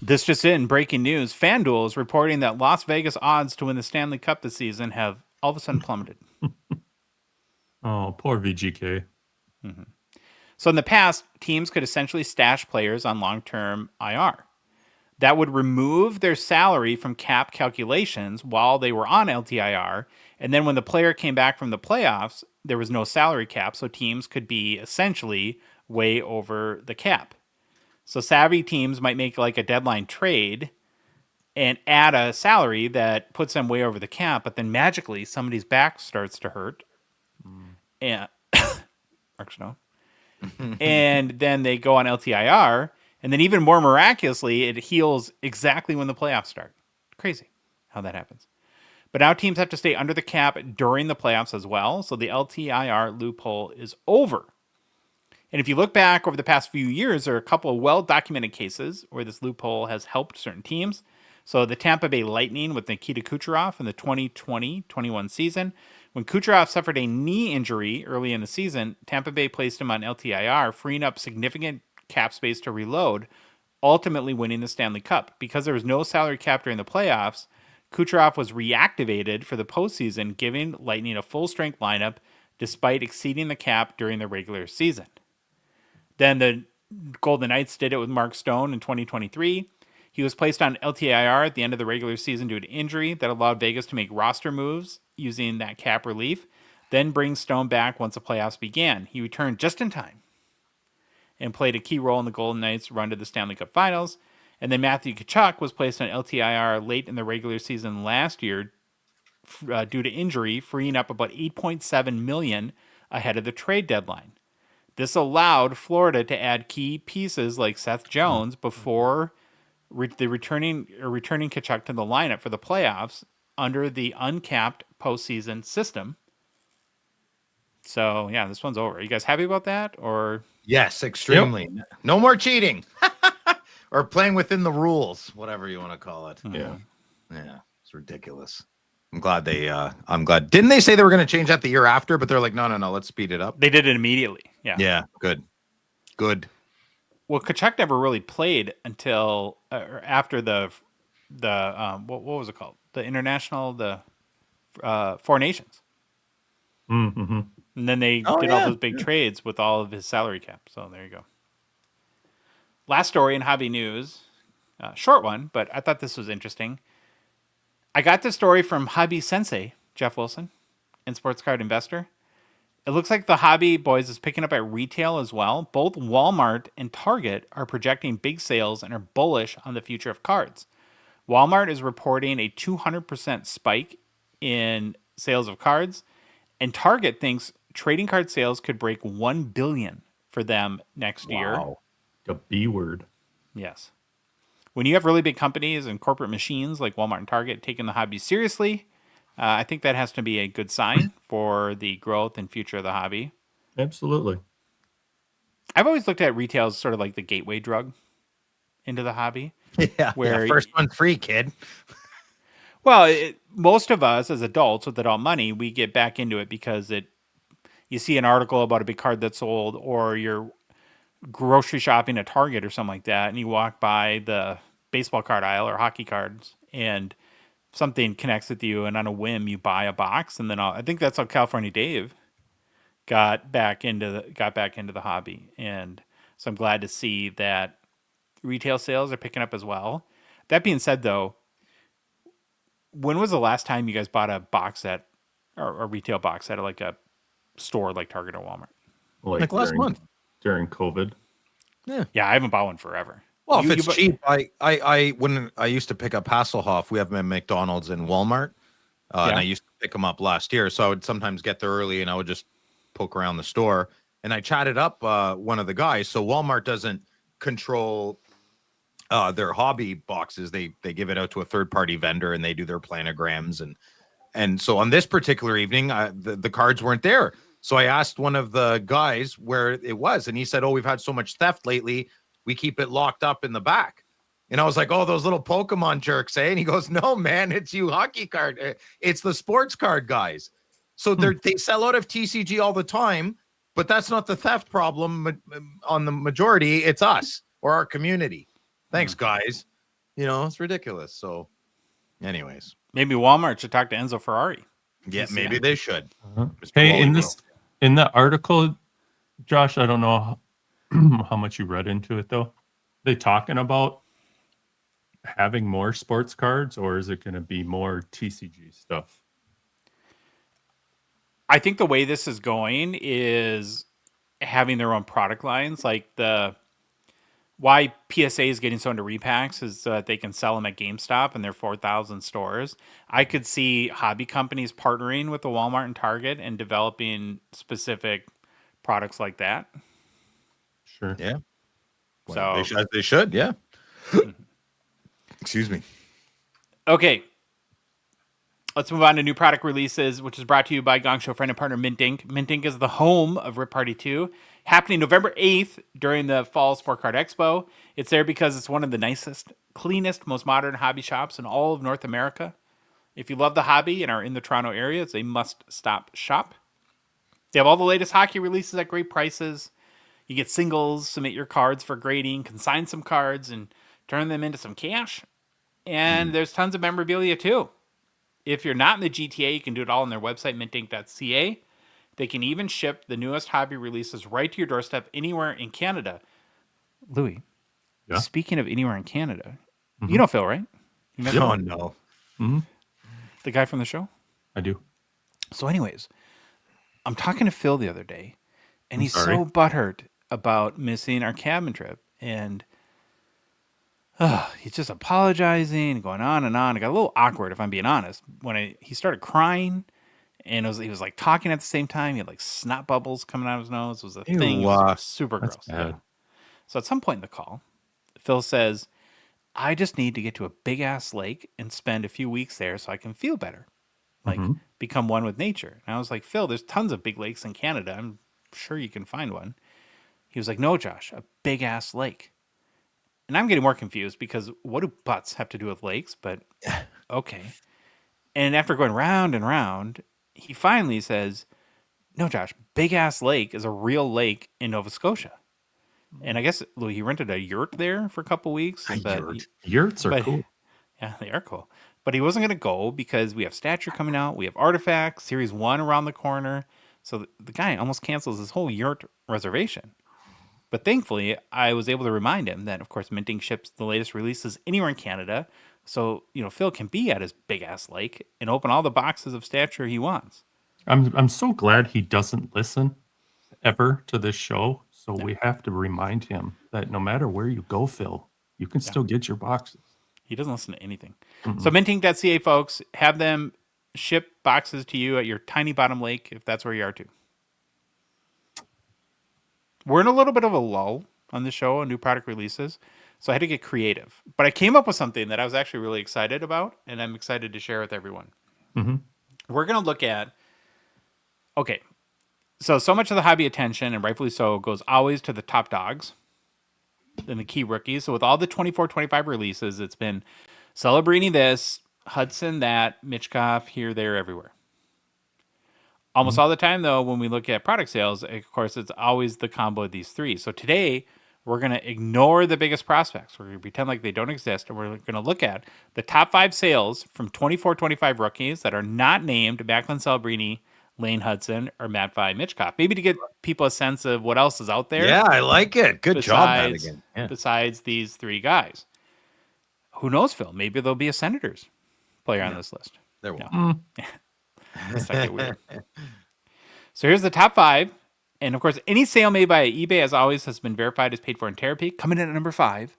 This just in, breaking news. FanDuel is reporting that Las Vegas odds to win the Stanley Cup this season have all of a sudden plummeted. Oh, poor VGK. So in the past, teams could essentially stash players on long-term IR. That would remove their salary from cap calculations while they were on LTIR. And then when the player came back from the playoffs, there was no salary cap, so teams could be essentially way over the cap. So savvy teams might make like a deadline trade and add a salary that puts them way over the cap, but then magically somebody's back starts to hurt. And Mark Snow. And then they go on LTIR, and then even more miraculously, it heals exactly when the playoffs start. Crazy how that happens. But now teams have to stay under the cap during the playoffs as well, so the LTIR loophole is over. And if you look back over the past few years, there are a couple of well-documented cases where this loophole has helped certain teams. So the Tampa Bay Lightning with Nikita Kucherov in the 2020-21 season. When Kucherov suffered a knee injury early in the season, Tampa Bay placed him on LTIR, freeing up significant cap space to reload, ultimately winning the Stanley Cup. Because there was no salary cap during the playoffs, Kucherov was reactivated for the postseason, giving Lightning a full-strength lineup despite exceeding the cap during the regular season. Then the Golden Knights did it with Mark Stone in 2023. He was placed on LTIR at the end of the regular season due to injury that allowed Vegas to make roster moves using that cap relief, then bring Stone back once the playoffs began. He returned just in time and played a key role in the Golden Knights' run to the Stanley Cup Finals. And then Matthew Tkachuk was placed on LTIR late in the regular season last year due to injury, freeing up about $8.7 million ahead of the trade deadline. This allowed Florida to add key pieces like Seth Jones before returning Tkachuk to the lineup for the playoffs under the uncapped postseason system. So yeah, this one's over. Are you guys happy about that? Or Yes, extremely. No more cheating. Or playing within the rules, whatever you want to call it. Yeah. Yeah, it's ridiculous. I'm glad. Didn't they say they were going to change that the year after? But they're like, no, let's speed it up. they did it immediately. Yeah. Yeah, good. Well, Tkachuk never really played until after the what was it called? The Four Nations. Mm-hmm. And then they did all those big trades with all of his salary cap. So there you go. Last story in hobby news, short one, but I thought this was interesting. I got this story from Hobby Sensei, Jeff Wilson, and Sports Card Investor. It looks like the hobby, boys, is picking up at retail as well. Both Walmart and Target are projecting big sales and are bullish on the future of cards. Walmart is reporting a 200% spike in sales of cards, and Target thinks trading card sales could break 1 billion for them next year. Wow. The B word. Yes. When you have really big companies and corporate machines like Walmart and Target taking the hobby seriously, I think that has to be a good sign for the growth and future of the hobby. Absolutely. I've always looked at retail as sort of like the gateway drug into the hobby. Yeah. Where First one free, kid. Well, most of us as adults with adult money, we get back into it because you see an article about a big card that's sold, or you're grocery shopping at Target or something like that, and you walk by the baseball card aisle or hockey cards, and something connects with you, and on a whim you buy a box, and then I think that's how California Dave got back into the hobby, and so I'm glad to see that retail sales are picking up as well. That being said, though, when was the last time you guys bought a box set or a retail box set at like a store like Target or Walmart? Like last month. During COVID. Yeah, I haven't bought one forever. Well, if it's cheap, I when I used to pick up Hasselhoff, we have them at McDonald's and Walmart, and I used to pick them up last year. So I would sometimes get there early, and I would just poke around the store. And I chatted up one of the guys. So Walmart doesn't control their hobby boxes. They give it out to a third party vendor, and they do their planograms. And so on this particular evening, the cards weren't there. So I asked one of the guys where it was, and he said, "Oh, we've had so much theft lately. We keep it locked up in the back." And I was like, "Oh, those little Pokemon jerks, eh?" And he goes, "No, man, it's you hockey card. It's the sports card guys." So they sell out of TCG all the time, but that's not the theft problem on the majority. It's us or our community. Thanks, guys. It's ridiculous. So anyways. Maybe Walmart should talk to Enzo Ferrari. Yeah, maybe they should. Hey, in the article, Josh, I don't know how much you read into it though. They talking about having more sports cards, or is it going to be more TCG stuff? I think the way this is going is having their own product lines. Like why PSA is getting so into repacks is so that they can sell them at GameStop and their 4,000 stores. I could see hobby companies partnering with the Walmart and Target and developing specific products like that. Sure. Yeah. So they should. Yeah. Excuse me. Okay. Let's move on to new product releases, which is brought to you by Gongshow friend and partner Mint Ink. Mint Ink is the home of Rip Party 2, happening November 8th during the Fall Sport Card Expo. It's there because it's one of the nicest, cleanest, most modern hobby shops in all of North America. If you love the hobby and are in the Toronto area, it's a must-stop shop. They have all the latest hockey releases at great prices. You get singles, submit your cards for grading, consign some cards, and turn them into some cash. And there's tons of memorabilia, too. If you're not in the GTA, you can do it all on their website, mintink.ca. They can even ship the newest hobby releases right to your doorstep anywhere in Canada. Louis, speaking of anywhere in Canada, you know Phil, right? You met Oh, Phil? no. Mm-hmm. The guy from the show? I do. So anyways, I'm talking to Phil the other day, and he's so butthurt about missing our cabin trip. And he's just apologizing and going on and on. It got a little awkward, if I'm being honest, when he started crying, and he was like talking at the same time. He had like snot bubbles coming out of his nose. It was a thing. It was super gross. Yeah. So at some point in the call, Phil says, "I just need to get to a big ass lake and spend a few weeks there so I can feel better, like become one with nature." And I was like, "Phil, there's tons of big lakes in Canada. I'm sure you can find one." He was like, "No, Josh, a big ass lake." And I'm getting more confused because what do butts have to do with lakes? But okay. And after going round and round, he finally says, "No, Josh, Big Ass Lake is a real lake in Nova Scotia." And I guess Louis, he rented a yurt there for a couple weeks. Yurts are cool. Yeah, they are cool. But he wasn't going to go because we have Stature coming out. We have Artifacts, Series 1 around the corner. So the guy almost cancels his whole yurt reservation. But thankfully, I was able to remind him that, of course, Mint Ink ships the latest releases anywhere in Canada. So, Phil can be at his big-ass lake and open all the boxes of Stature he wants. I'm so glad he doesn't listen ever to this show. So we have to remind him that no matter where you go, Phil, you can still get your boxes. He doesn't listen to anything. Mm-mm. So minting.ca, folks, have them ship boxes to you at your tiny bottom lake if that's where you are too. We're in a little bit of a lull on the show on new product releases, so I had to get creative. But I came up with something that I was actually really excited about, and I'm excited to share with everyone. Mm-hmm. We're going to look at, okay, so much of the hobby attention, and rightfully so, goes always to the top dogs and the key rookies. So with all the 24-25 releases, it's been Celebrini this, Hutson that, Michkov here, there, everywhere. Almost all the time, though, when we look at product sales, of course, it's always the combo of these three. So today, we're going to ignore the biggest prospects. We're going to pretend like they don't exist, and we're going to look at the top 5 sales from 24-25 rookies that are not named Macklin Celebrini, Lane Hutson, or Matt Vi Michkov. Maybe to get people a sense of what else is out there. Yeah, I like it. Good job, Matt, besides, again. Yeah. besides these 3 guys. Who knows, Phil? Maybe there'll be a Senators player on this list. There will. No. It's like it weird. So here's the top 5. And of course, any sale made by eBay, as always, has been verified as paid for in therapy. Coming in at number 5,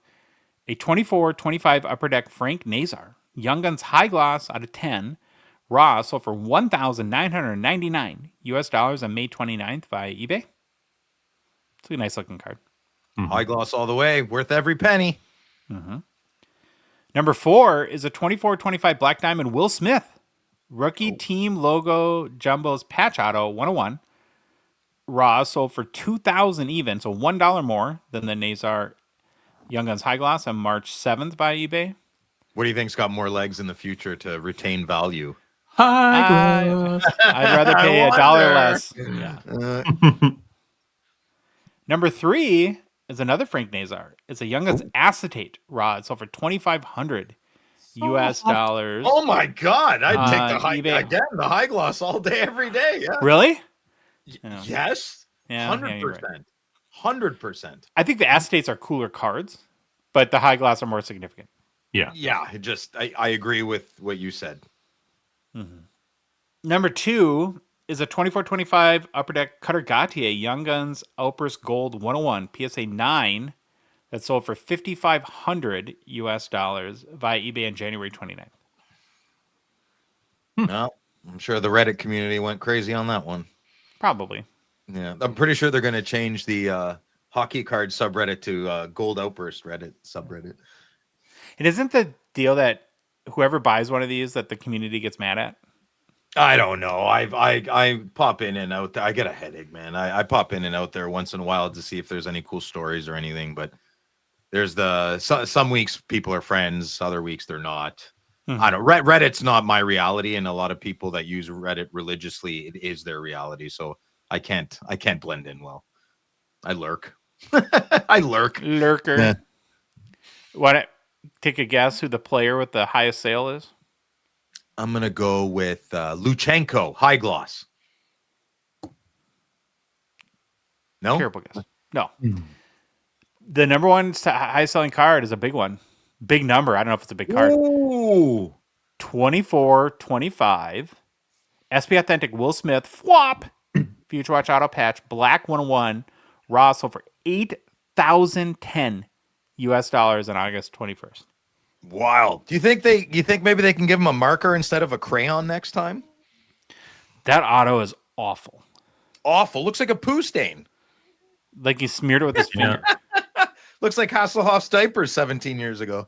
a 24-25 Upper Deck Frank Nazar. Young Guns High Gloss out of 10. Raw sold for $1,999 US on May 29th via eBay. It's a nice looking card. High gloss all the way. Worth every penny. Number 4 is a 24-25 Black Diamond Will Smith. Rookie Team Logo Jumbo's Patch Auto 101. Raw sold for $2,000 even, so $1 more than the Nazar Young Guns High Gloss on March 7th by eBay. What do you think's got more legs in the future to retain value? High gloss. I'd rather pay I $1 wonder. less. Yeah. Number 3 is another Frank Nazar. It's a Young Guns Acetate Raw. It sold for $2,500 US. Oh my God! I'd take the high eBay. again. The high gloss all day, every day. Yeah. Really? Yes. Yeah, 100%. you're right. 100%. I think the acetates are cooler cards, but the high gloss are more significant. Yeah. Yeah. I agree with what you said. Number 2 is a 24-25 Upper Deck Cutter Gautier Young Guns Outburst Gold 101 PSA 9 that sold for $5,500 US via eBay on January 29th. No, I'm sure the Reddit community went crazy on that one. Probably. Yeah, I'm pretty sure they're going to change the hockey card subreddit to Gold Outburst Reddit subreddit. And isn't the deal that whoever buys one of these that the community gets mad at? I don't know. I pop in and out there. I get a headache, man. I pop in and out there once in a while to see if there's any cool stories or anything. But there's some weeks people are friends, other weeks they're not. I don't. Reddit's not my reality, and a lot of people that use Reddit religiously, it is their reality. So I can't blend in well. I lurk. I lurk. Lurker. Yeah. Want to take a guess who the player with the highest sale is? I'm gonna go with Luchenko High Gloss. No. Terrible guess. No. The number 1 highest selling card is a big one. Big number. I don't know if it's a big card. Ooh. 24-25 SP Authentic Will Smith Flop Future Watch Auto Patch Black 101 Raw sold for $8,010 US on August 21st. Wild. Do you think maybe they can give him a marker instead of a crayon next time? That auto is awful. Awful. Looks like a poo stain. Like he smeared it with his finger. Looks like Hasselhoff's diapers 17 years ago.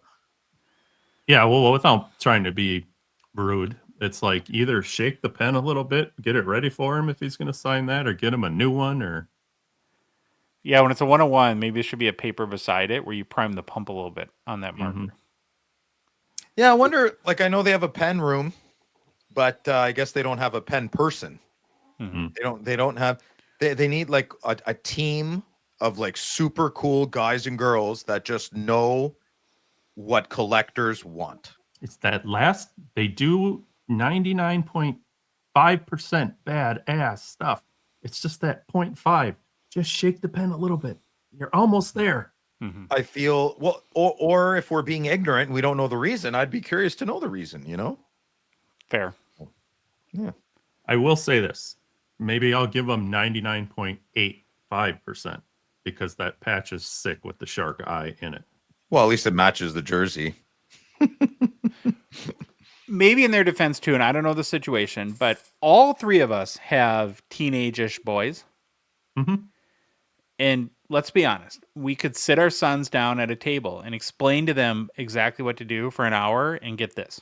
Yeah, well, without trying to be rude, it's like either shake the pen a little bit, get it ready for him if he's going to sign that, or get him a new one, or... Yeah, when it's a 101, maybe there should be a paper beside it where you prime the pump a little bit on that marker. Yeah, I wonder, like, I know they have a pen room, but I guess they don't have a pen person. They don't have, they need like a team of like super cool guys and girls that just know what collectors want. It's that last, they do 99.5% badass stuff. It's just that 0.5. Just shake the pen a little bit. You're almost there. I feel, well, or if we're being ignorant and we don't know the reason, I'd be curious to know the reason, you know? Fair. Yeah. I will say this. Maybe I'll give them 99.85% because that patch is sick with the shark eye in it. Well, at least it matches the jersey. Maybe in their defense too, and I don't know the situation, but all three of us have teenage-ish boys. Mm-hmm. And let's be honest, we could sit our sons down at a table and explain to them exactly what to do for an hour and get this.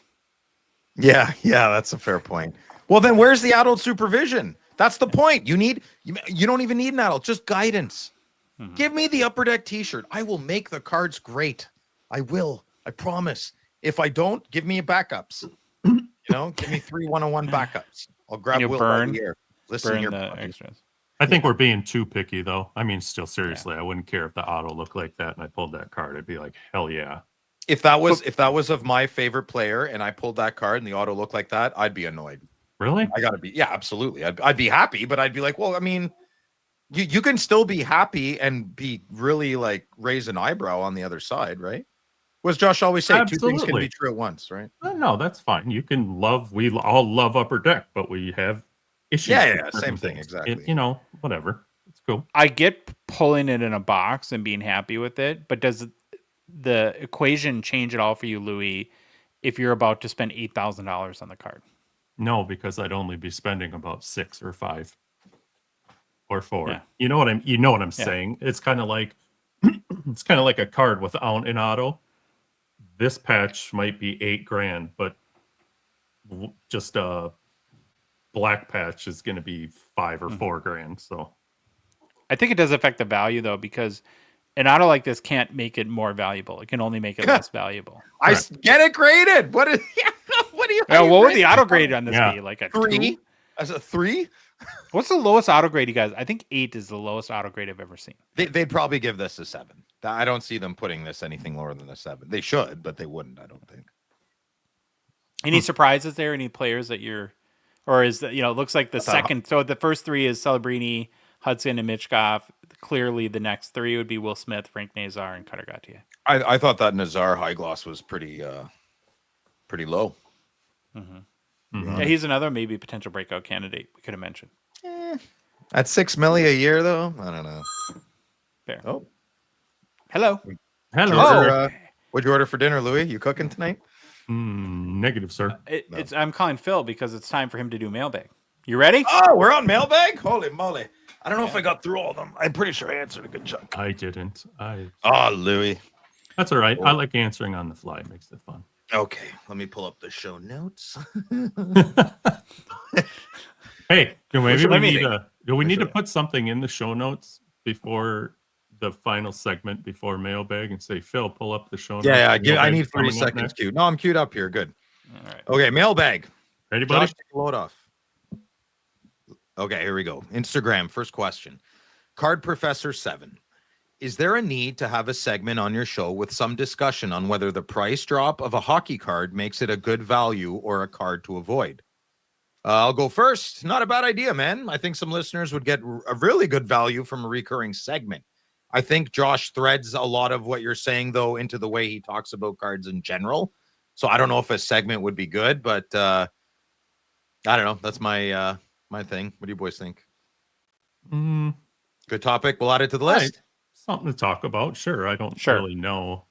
Yeah, that's a fair point. Well, then where's the adult supervision? That's the point. You don't even need an adult, just guidance. Mm-hmm. Give me the Upper Deck t-shirt. I will make the cards great. I will. I promise. If I don't, give me backups. Give me 3 101 backups. I'll grab Will by the ear. Listen here, the extras. I think we're being too picky, though. I mean, still, seriously, I wouldn't care if the auto looked like that and I pulled that card. I'd be like, hell yeah. If that was of my favorite player and I pulled that card and the auto looked like that, I'd be annoyed. Really? I gotta be. Yeah, absolutely. I'd be happy, but I'd be like, well, I mean, you can still be happy and be really like raise an eyebrow on the other side, right? Was Josh always say Absolutely. 2 things can be true at once, right? No, that's fine. You can we all love Upper Deck, but we have issues. Yeah, same thing, exactly. Whatever. It's cool. I get pulling it in a box and being happy with it, but does the equation change at all for you, Louis, if you're about to spend $8,000 on the card? No, because I'd only be spending about 6 or 5 or 4. Yeah. You know what I'm saying? It's kind of like a card without an auto. This patch might be $8,000, but just a black patch is going to be $5,000 or $4,000. So I think it does affect the value though, because an auto like this can't make it more valuable. It can only make it less valuable. I get it graded. What do you? What would the auto grade on this be? Like a 3? 2? As a 3? What's the lowest auto grade, you guys? I think 8 is the lowest auto grade I've ever seen. They'd probably give this a 7. I don't see them putting this anything lower than a 7. They should, but they wouldn't, I don't think. Any surprises there? Any players that or is that, it looks like the second. So the first 3 is Celebrini, Hutson, and Michkov. Clearly the next 3 would be Will Smith, Frank Nazar, and Cutter Gauthier. I thought that Nazar high gloss was pretty low. Mm-hmm. Mm-hmm. Yeah, he's another maybe potential breakout candidate we could have mentioned. At $6 million a year, though, I don't know. Fair. Oh, hello. What'd you order for dinner, Louis? You cooking tonight? Negative, sir. I'm calling Phil because it's time for him to do mailbag. You ready? Oh, we're on mailbag? Holy moly! I don't know if I got through all of them. I'm pretty sure I answered a good chunk. I didn't. Louis. That's all right. I like answering on the fly. It makes it fun. Okay, let me pull up the show notes. Hey, do we need to put something in the show notes before the final segment, before mailbag, and say, Phil, pull up the show notes? Yeah, I need 30 seconds queued. No, I'm queued up here. Good. All right. Okay, mailbag. Ready, buddy? Josh, load off. Okay, here we go. Instagram, first question. Card Professor 7. Is there a need to have a segment on your show with some discussion on whether the price drop of a hockey card makes it a good value or a card to avoid? I'll go first. Not a bad idea, man. I think some listeners would get a really good value from a recurring segment. I think Josh threads a lot of what you're saying, though, into the way he talks about cards in general. So I don't know if a segment would be good, but I don't know. That's my thing. What do you boys think? Good topic. We'll add it to the list. Something to talk about. Sure. I don't really know.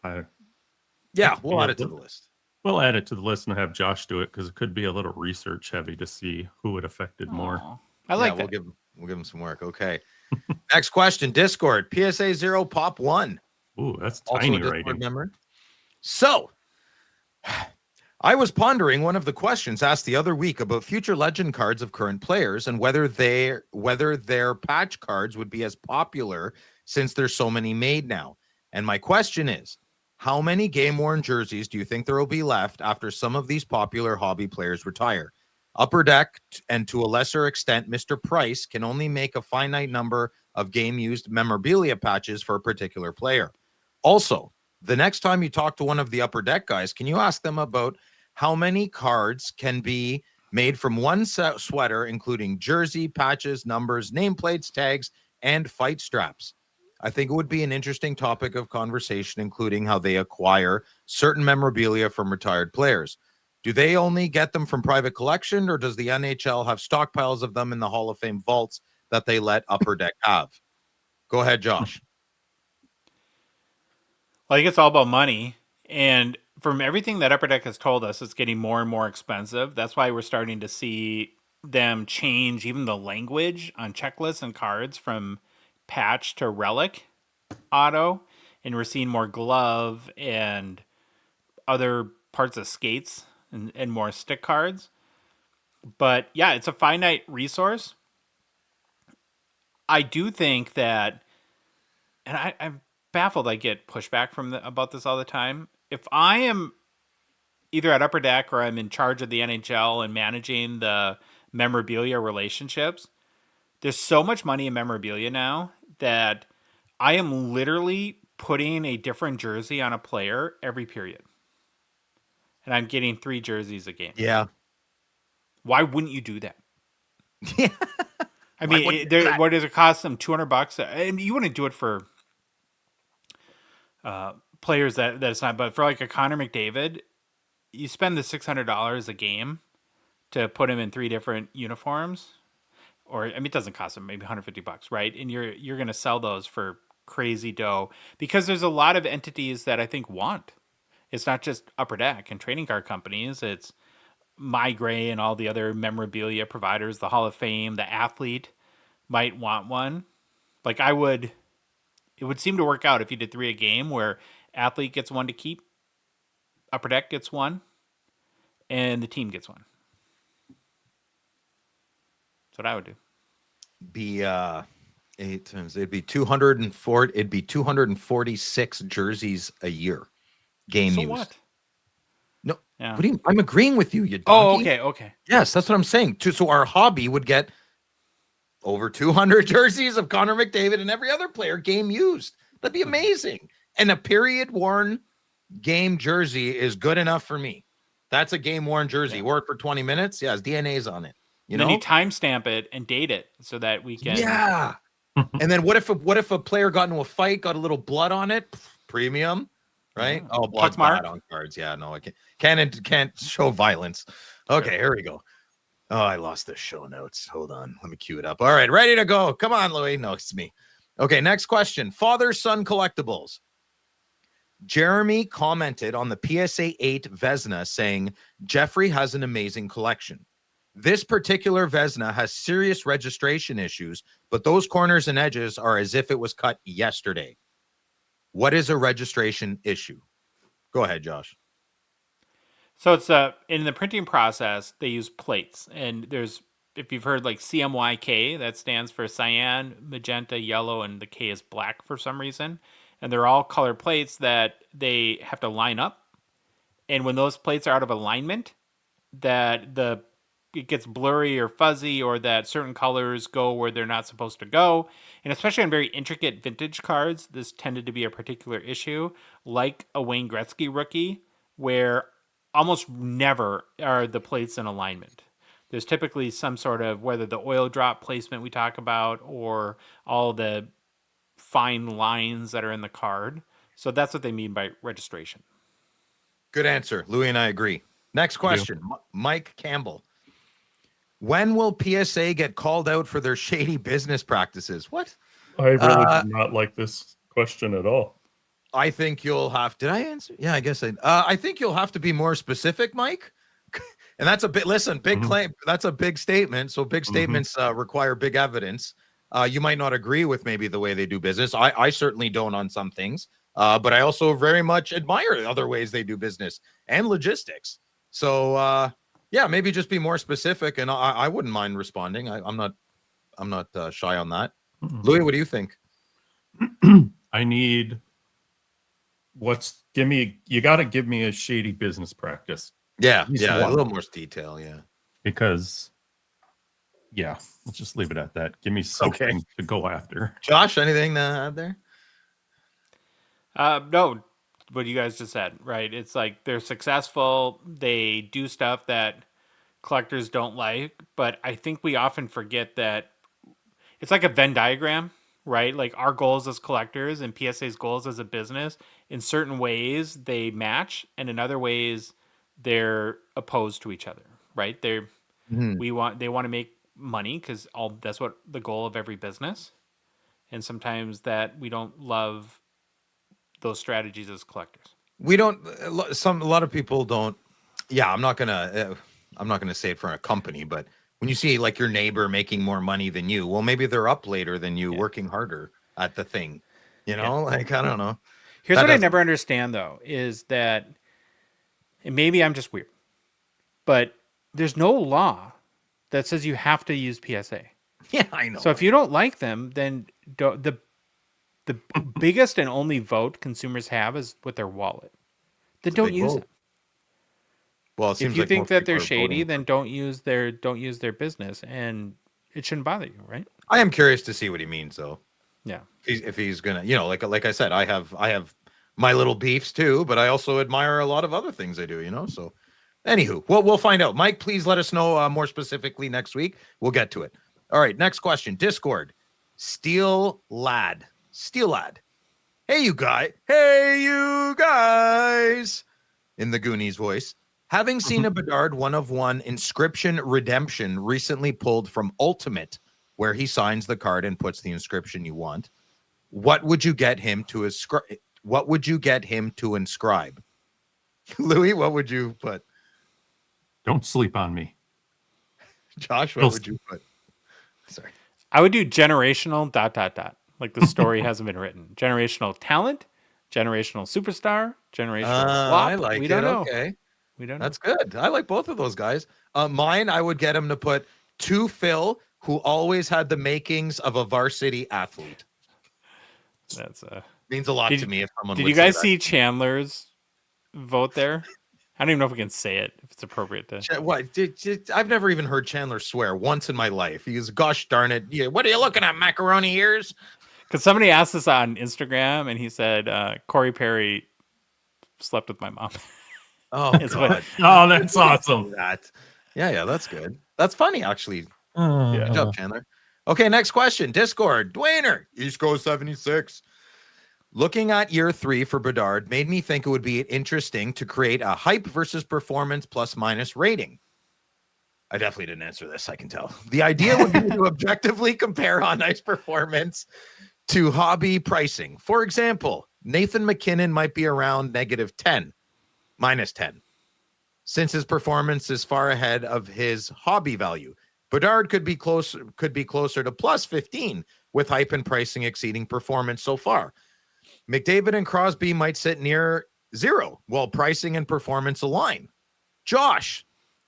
We'll add it to the list. We'll add it to the list and have Josh do it because it could be a little research heavy to see who it affected more. I like that. We'll give him some work. Okay. Next question. Discord. PSA 0 Pop 1. Ooh, that's Also tiny a Discord rating. member. So, I was pondering one of the questions asked the other week about future legend cards of current players and whether their patch cards would be as popular since there's so many made now. And my question is, how many game-worn jerseys do you think there will be left after some of these popular hobby players retire? Upper Deck, and to a lesser extent, Mr. Price, can only make a finite number of game-used memorabilia patches for a particular player. Also, the next time you talk to one of the Upper Deck guys, can you ask them about how many cards can be made from one sweater, including jersey, patches, numbers, nameplates, tags, and fight straps? I think it would be an interesting topic of conversation, including how they acquire certain memorabilia from retired players. Do they only get them from private collection, or does the NHL have stockpiles of them in the Hall of Fame vaults that they let Upper Deck have? Go ahead, Josh. Well, I think it's all about money. And from everything that Upper Deck has told us, it's getting more and more expensive. That's why we're starting to see them change even the language on checklists and cards from patch to relic auto. And we're seeing more glove and other parts of skates and more stick cards. But yeah, it's a finite resource. I do think that, and I'm baffled I get pushback about this all the time. If I am either at Upper Deck or I'm in charge of the NHL and managing the memorabilia relationships, there's so much money in memorabilia now that I am literally putting a different jersey on a player every period. And I'm getting 3 jerseys a game. Yeah. Why wouldn't you do that? Yeah. I Why mean, wouldn't you do that? what does it cost them? $200, and you wouldn't do it for players that it's not. But for like a Connor McDavid, you spend the $600 a game to put him in 3 different uniforms, or I mean, it doesn't cost him maybe $150, right? And you're going to sell those for crazy dough because there's a lot of entities that I think want. It's not just Upper Deck and trading card companies. It's Migray and all the other memorabilia providers, the Hall of Fame, the athlete might want one. Like it would seem to work out if you did 3 a game where athlete gets 1 to keep, Upper Deck gets 1, and the team gets 1. That's what I would do. Be 8 times. It'd be 204. It'd be 246 jerseys a year. Game So used. what? No, Yeah. what do you? I'm agreeing with you. You Oh, donkey. okay. Yes, that's what I'm saying. So our hobby would get over 200 jerseys of Connor McDavid and every other player game used. That'd be amazing. And a period worn game jersey is good enough for me. That's a game worn jersey. Yeah. Wore it for 20 minutes. Yeah, his DNA's on it. You Then know? you timestamp it and date it so that we can. Yeah. And then what if a player got into a fight, got a little blood on it? Premium, right? Yeah. Oh, blood's Puck mark. bad on cards. Yeah, no, I can't show violence. Okay, here we go. Oh, I lost the show notes. Hold on. Let me cue it up. All right, ready to go. Come on, Louis. No, it's me. Okay, next question. Father-son collectibles. Jeremy commented on the PSA 8 Vesna saying, Jeffrey has an amazing collection. This particular Vesna has serious registration issues, but those corners and edges are as if it was cut yesterday. What is a registration issue? Go ahead, Josh. So it's in the printing process, they use plates. And there's, if you've heard like CMYK, that stands for cyan, magenta, yellow, and the K is black for some reason. And they're all colored plates that they have to line up. And when those plates are out of alignment, it gets blurry or fuzzy, or that certain colors go where they're not supposed to go. And especially on very intricate vintage cards, this tended to be a particular issue, like a Wayne Gretzky rookie, where almost never are the plates in alignment. There's typically some sort of, whether the oil drop placement we talk about or all the fine lines that are in the card. So that's what they mean by registration. Good answer. Louis and I agree. Next question. Mike Campbell. When will PSA get called out for their shady business practices? What? I really do not like this question at all. I think you'll have. Did I answer? Yeah, I guess I think you'll have to be more specific, Mike. And that's a bit. Listen, big claim. That's a big statement. So big statements require big evidence. You might not agree with maybe the way they do business. I certainly don't on some things. But I also very much admire other ways they do business and logistics. So yeah, maybe just be more specific, and I wouldn't mind responding. I'm not shy on that. Louis, what do you think? I need you got to give me a shady business practice. Yeah, He's a one. little more detail. Yeah, Because let's just leave it at that. Give me something to go after. Josh, anything to add there? No, what you guys just said, right? It's like they're successful. They do stuff that collectors don't like, but I think we often forget that it's like a Venn diagram, right? Like our goals as collectors and PSA's goals as a business, in certain ways they match, and in other ways they're opposed to each other, right? They want to make money because that's what the goal of every business. And sometimes that we don't love those strategies as collectors. We don't. A lot of people don't. Yeah, I'm not gonna say it for a company, but when you see like your neighbor making more money than you, well, maybe they're up later than you, working harder at the thing. Like I don't know. Here's what I never understand though, is that, and maybe I'm just weird, but there's no law that says you have to use PSA. Yeah, I know. So if you don't like them, then the biggest and only vote consumers have is with their wallet. Then don't use them. Well, it seems if you like think most that people they're are shady, voting then don't use their business, and it shouldn't bother you, right? I am curious to see what he means, though. Yeah. If he's gonna, like I said, I have my little beefs too, but I also admire a lot of other things they do. So, anywho, we'll find out. Mike, please let us know more specifically next week. We'll get to it. All right, next question. Discord. Steel Lad. Hey, you guys. In the Goonies voice. Having seen a Bedard 1-of-1 inscription redemption recently pulled from Ultimate, where he signs the card and puts the inscription you want, what would you get him to inscribe? Louis, what would you put? Don't sleep on me. Josh, what would you put? Sorry. I would do generational ... Like the story hasn't been written. Generational talent, generational superstar, generational flop. I like we it. Don't know. Okay. We don't know. That's good. I like both of those guys. Mine, I would get him to put to Phil, who always had the makings of a varsity athlete. That's means a lot to me if someone Did would you guys say see Chandler's vote there? I don't even know if we can say it, if it's appropriate to. What? I've never even heard Chandler swear once in my life. He goes, gosh darn it. Yeah, what are you looking at, macaroni ears? Because somebody asked us on Instagram, and he said, Corey Perry slept with my mom. Oh, God. Oh, that's awesome. Yeah, that's good. That's funny, actually. Yeah. Good job, Chandler. Okay, next question. Discord. Dwayner, East Coast 76. Looking at year 3 for Bedard made me think it would be interesting to create a hype versus performance plus minus rating. I definitely didn't answer this, I can tell. The idea would be to objectively compare on ice performance to hobby pricing. For example, Nathan McKinnon might be around -10, -10, since his performance is far ahead of his hobby value. Bedard could be closer to +15 with hype and pricing exceeding performance so far. McDavid and Crosby might sit near 0 while pricing and performance align. Josh,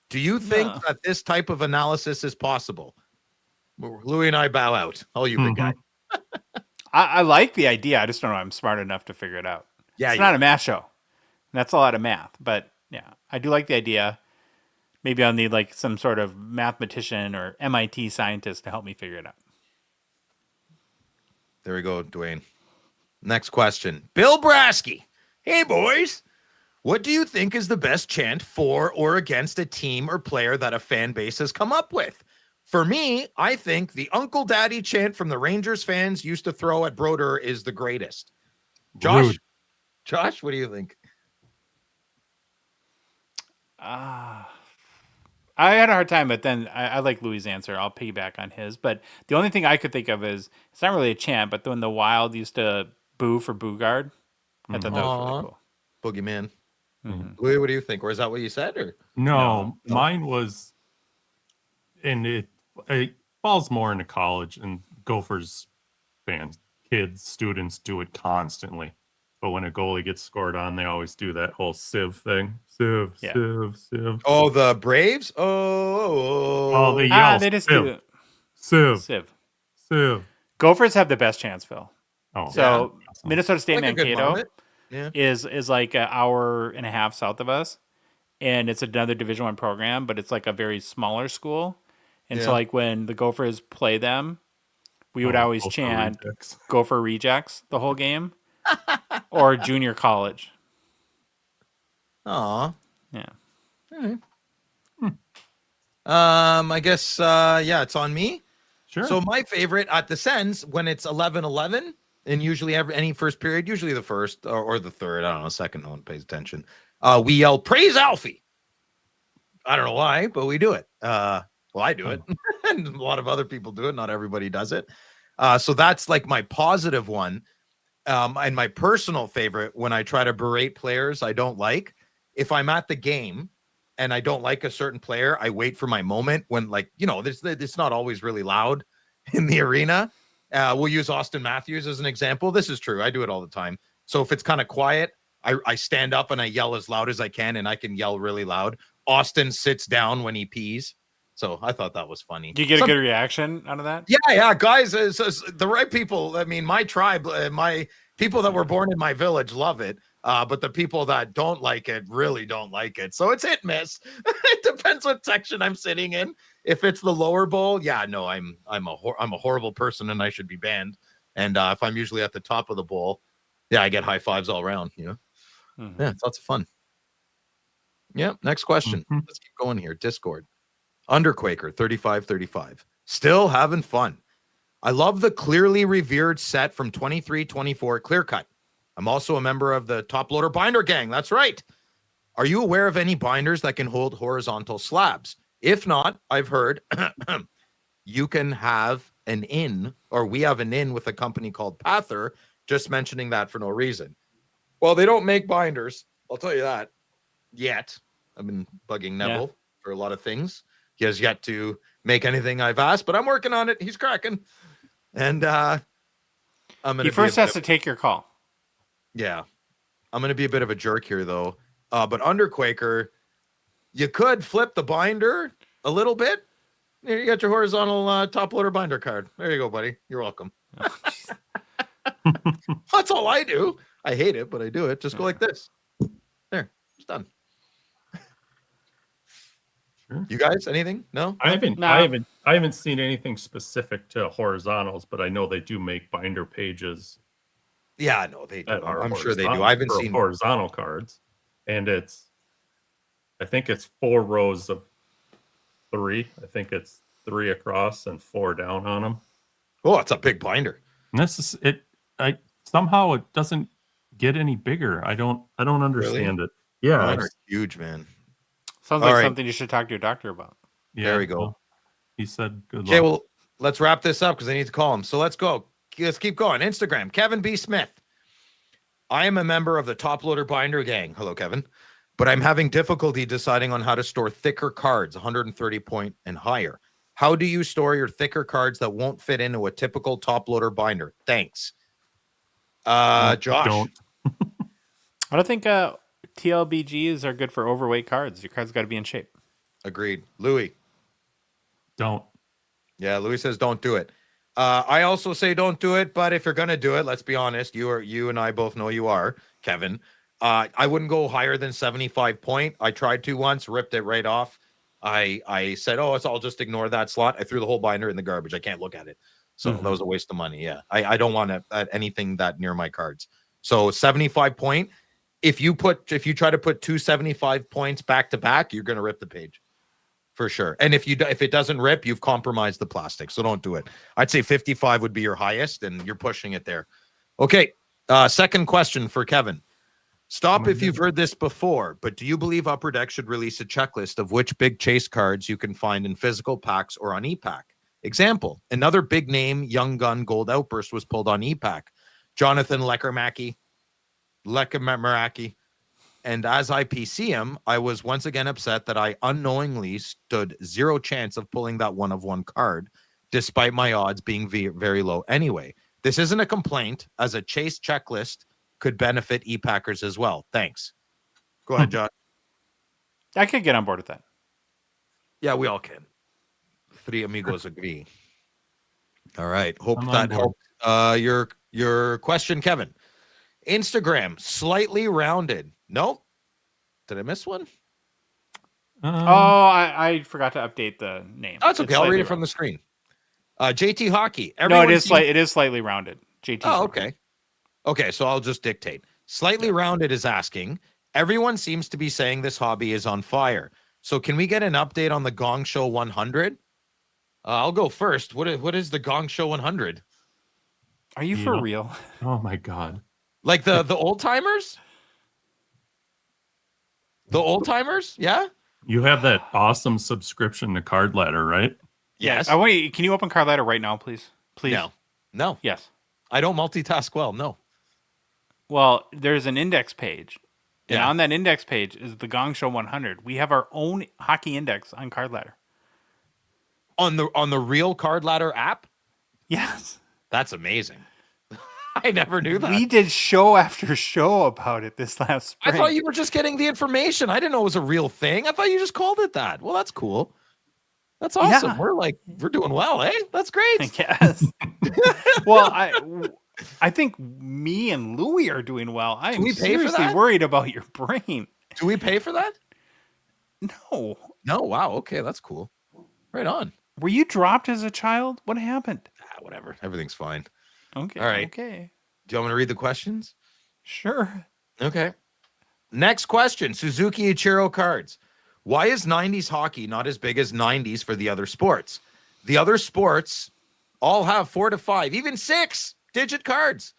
do you think that this type of analysis is possible? Louis and I bow out. Oh, you big guy. I like the idea. I just don't know I'm smart enough to figure it out. Yeah, it's not a math show. That's a lot of math. But yeah, I do like the idea. Maybe I'll need like some sort of mathematician or MIT scientist to help me figure it out. There we go, Dwayne. Next question. Bill Brasky. Hey, boys. What do you think is the best chant for or against a team or player that a fan base has come up with? For me, I think the Uncle Daddy chant from the Rangers fans used to throw at Broder is the greatest. Josh, what do you think? I had a hard time, but then I like Louis' answer. I'll piggyback on his. But the only thing I could think of is, it's not really a chant, but when the Wild used to boo for Boogaard, I thought that was really cool. Boogeyman. Louis, what do you think? Or is that what you said? Or No, mine was, and it falls more into college, and Gophers fans, kids, students do it constantly. But when a goalie gets scored on, they always do that whole sieve thing. Sieve. Oh, the Braves? Oh, they yell. They just sieve. do it. Sieve. Gophers have the best chants, Phil. Oh, So yeah. Minnesota State Like a good Mankato moment. Yeah. is like an hour and a half south of us, and it's another Division I program, but it's like a very smaller school. And so like when the Gophers play them, we would always chant Gopher Rejects the whole game, or junior college. Aw. Yeah. I guess it's on me. Sure. So my favorite at the Sens, when it's 11-11, and usually any first period, usually the first or the third, I don't know, second, no one pays attention. We yell, praise Alfie. I don't know why, but we do it. Well, I do it, and a lot of other people do it. Not everybody does it. So that's like my positive one. And my personal favorite, when I try to berate players I don't like, if I'm at the game and I don't like a certain player, I wait for my moment when, like, it's not always really loud in the arena. We'll use Austin Matthews as an example. This is true. I do it all the time. So if it's kind of quiet, I stand up and I yell as loud as I can, and I can yell really loud. Austin sits down when he pees. So I thought that was funny. Do you get a good reaction out of that? Yeah, guys, the right people. I mean, my tribe, my people that were born in my village love it. But the people that don't like it really don't like it. So it's hit miss. It depends what section I'm sitting in. If it's the lower bowl, yeah, no, I'm a horrible person and I should be banned. And if I'm usually at the top of the bowl, yeah, I get high fives all around. Yeah, it's lots of fun. Yeah, next question. Let's keep going here. Discord. Underquaker 3535. Still having fun. I love the clearly revered set from 23-24 Clear Cut. I'm also a member of the Top Loader Binder Gang. That's right. Are you aware of any binders that can hold horizontal slabs? If not, I've heard you can have an in, or we have an in with a company called Pather. Just mentioning that for no reason. Well, they don't make binders. I'll tell you that yet. I've been bugging Neville for a lot of things. He has yet to make anything I've asked, but I'm working on it. He's cracking. And he first has to take your call. Yeah. I'm going to be a bit of a jerk here, though. But Underquaker, you could flip the binder a little bit. There you got your horizontal top loader binder card. There you go, buddy. You're welcome. That's all I do. I hate it, but I do it. Just go like this. There. It's done. Sure. You guys, anything? No? I haven't seen anything specific to horizontals, but I know they do make binder pages. Yeah, no, they do. I'm sure they do. I haven't seen horizontal cards, and I think it's 4 rows of 3. I think it's 3 across and 4 down on them. Oh, it's a big binder. And this is it. Somehow it doesn't get any bigger. I don't understand it. Yeah, Binder huge, man. Sounds like something you should talk to your doctor about. Yeah, there we go. Well, he said good luck. Okay, well, let's wrap this up because I need to call him. So let's go. Let's keep going. Instagram, Kevin B. Smith. I am a member of the Top Loader Binder Gang. Hello, Kevin. But I'm having difficulty deciding on how to store thicker cards, 130 point and higher. How do you store your thicker cards that won't fit into a typical top loader binder? Thanks. Josh. Don't. I don't think TLBGs are good for overweight cards. Your cards got to be in shape. Agreed. Louis. Don't. Yeah, Louis says don't do it. I also say don't do it, but if you're gonna do it, let's be honest. You and I both know you are, Kevin. I wouldn't go higher than 75 point. I tried to once, ripped it right off. I said, I'll just ignore that slot. I threw the whole binder in the garbage. I can't look at it. So that was a waste of money. Yeah, I don't want anything that near my cards. So 75 point. If you try to put 275 points back to back, you're gonna rip the page. For sure. And if it doesn't rip, you've compromised the plastic. So don't do it. I'd say 55 would be your highest, and you're pushing it there. Okay. Second question for Kevin. Stop if you've heard this before, but do you believe Upper Deck should release a checklist of which big chase cards you can find in physical packs or on e-pack? Example, another big name Young Gun Gold Outburst was pulled on e-pack. Jonathan Lekermacki. And as I PC him, I was once again upset that I unknowingly stood 0 chance of pulling that 1-of-1 card, despite my odds being very low anyway. This isn't a complaint, as a chase checklist could benefit e-packers as well. Thanks. Go ahead, Josh. I could get on board with that. Yeah, we all can. 3 amigos agree. All right. Hope I'm that helped. Your question, Kevin. Instagram, slightly rounded. Nope. Did I miss one? I forgot to update the name. Oh, it's okay. I'll read it from the screen. JT Hockey. No, it is slightly rounded. JT. Oh, okay. Okay, so I'll just dictate. Slightly rounded is asking, everyone seems to be saying this hobby is on fire. So can we get an update on the Gongshow 100? I'll go first. What is the Gongshow 100? Are you for real? Oh my God. Like the old timers? The old timers? Yeah? You have that awesome subscription to Card Ladder, right? Yes. I want you, can you open Card Ladder right now, please? Please. No. Yes. I don't multitask well. No. Well, there's an index page. And Yeah. on that index page is the Gongshow 100. We have our own hockey index on Card Ladder. On the real Card Ladder app? Yes. That's amazing. I never knew that. We did show after show about it this last I spring. thought you were just getting the information. I didn't know it was a real thing. I thought you just called it that. Well, that's cool. That's awesome. Yeah. We're doing well, eh? That's great. I guess. Well, I think me and Louie are doing well. I am we pay for seriously that? worried about your brain. Do we pay for that? No. No. Wow. Okay, that's cool. Right on. Were you dropped as a child? What happened? Whatever. Everything's fine. Okay. All right. Okay. Do you want me to read the questions? Sure. Okay. Next question. Suzuki Ichiro cards. Why is 90s hockey not as big as 90s for the other sports? The other sports all have 4 to 5, even 6-digit cards.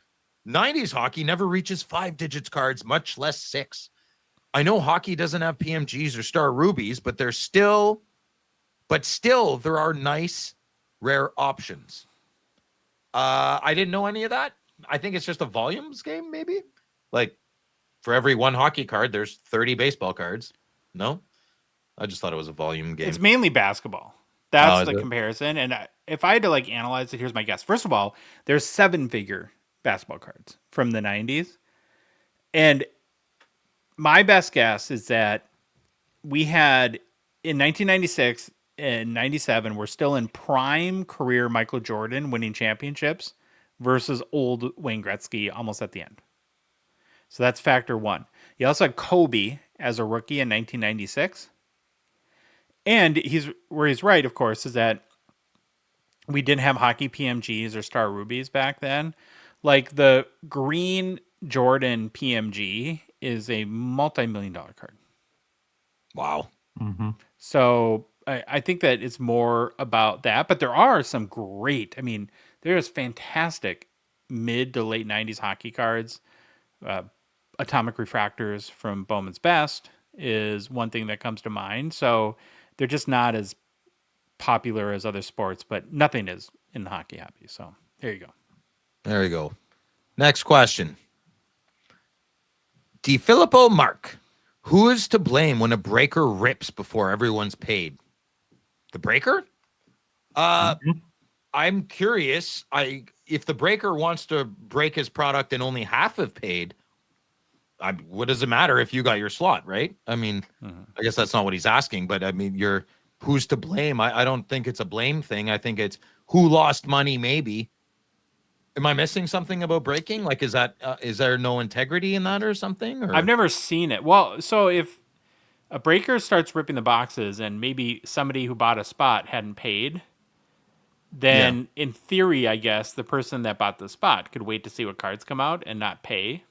90s hockey never reaches 5-digit cards, much less 6. I know hockey doesn't have PMGs or Star Rubies, but still there are nice, rare options. I didn't know any of that. I think it's just a volumes game, maybe. Like for every one hockey card, there's 30 baseball cards. No, I just thought it was a volume game. It's mainly basketball. That's the it? comparison. And if I had to analyze it, here's my guess. First of all, there's 7-figure basketball cards from the 90s. And my best guess is that we had in 1996 and 97, we're still in prime career Michael Jordan winning championships versus old Wayne Gretzky almost at the end. So that's factor one. You also had Kobe as a rookie in 1996. And he's right, of course, is that we didn't have hockey PMGs or Star Rubies back then. Like the green Jordan PMG is a multi-million-dollar card. Wow. Mm-hmm. So I think that it's more about that. But there are some great, there's fantastic mid to late 90s hockey cards. Atomic Refractors from Bowman's Best is one thing that comes to mind. So they're just not as popular as other sports, but nothing is in the hockey hobby. So there you go. There you go. Next question. DiFilippo Mark. Who is to blame when a breaker rips before everyone's paid? The breaker? I'm curious. If the breaker wants to break his product and only half have paid, what does it matter if you got your slot, right? I guess that's not what he's asking, but who's to blame? I don't think it's a blame thing. I think it's who lost money, maybe. Am I missing something about breaking? Like, is there no integrity in that or something? Or? I've never seen it. Well, so if a breaker starts ripping the boxes and maybe somebody who bought a spot hadn't paid, then in theory, I guess the person that bought the spot could wait to see what cards come out and not pay.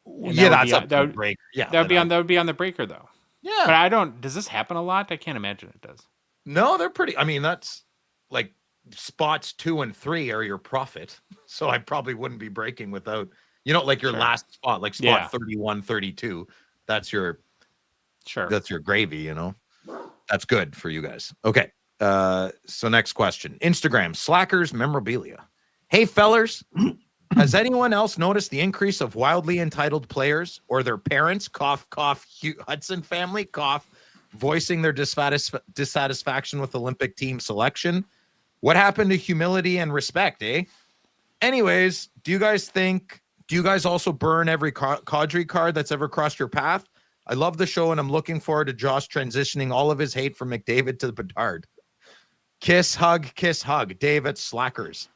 And That's up to the breaker. Yeah, that would be on the breaker though. Yeah, but does this happen a lot? I can't imagine it does. No, they're pretty. That's like spots 2 and 3 are your profit. So I probably wouldn't be breaking without, like your last spot, like spot 31, 32. That's your gravy, That's good for you guys. Okay. So next question. Instagram, Slackers Memorabilia. Hey, fellers. Has anyone else noticed the increase of wildly entitled players or their parents, cough, cough, Hutson family, cough, voicing their dissatisfaction with Olympic team selection? What happened to humility and respect, eh? Anyways, do you guys also burn every Kadri card that's ever crossed your path? I love the show, and I'm looking forward to Josh transitioning all of his hate from McDavid to Bedard. Kiss, hug, David Slackers.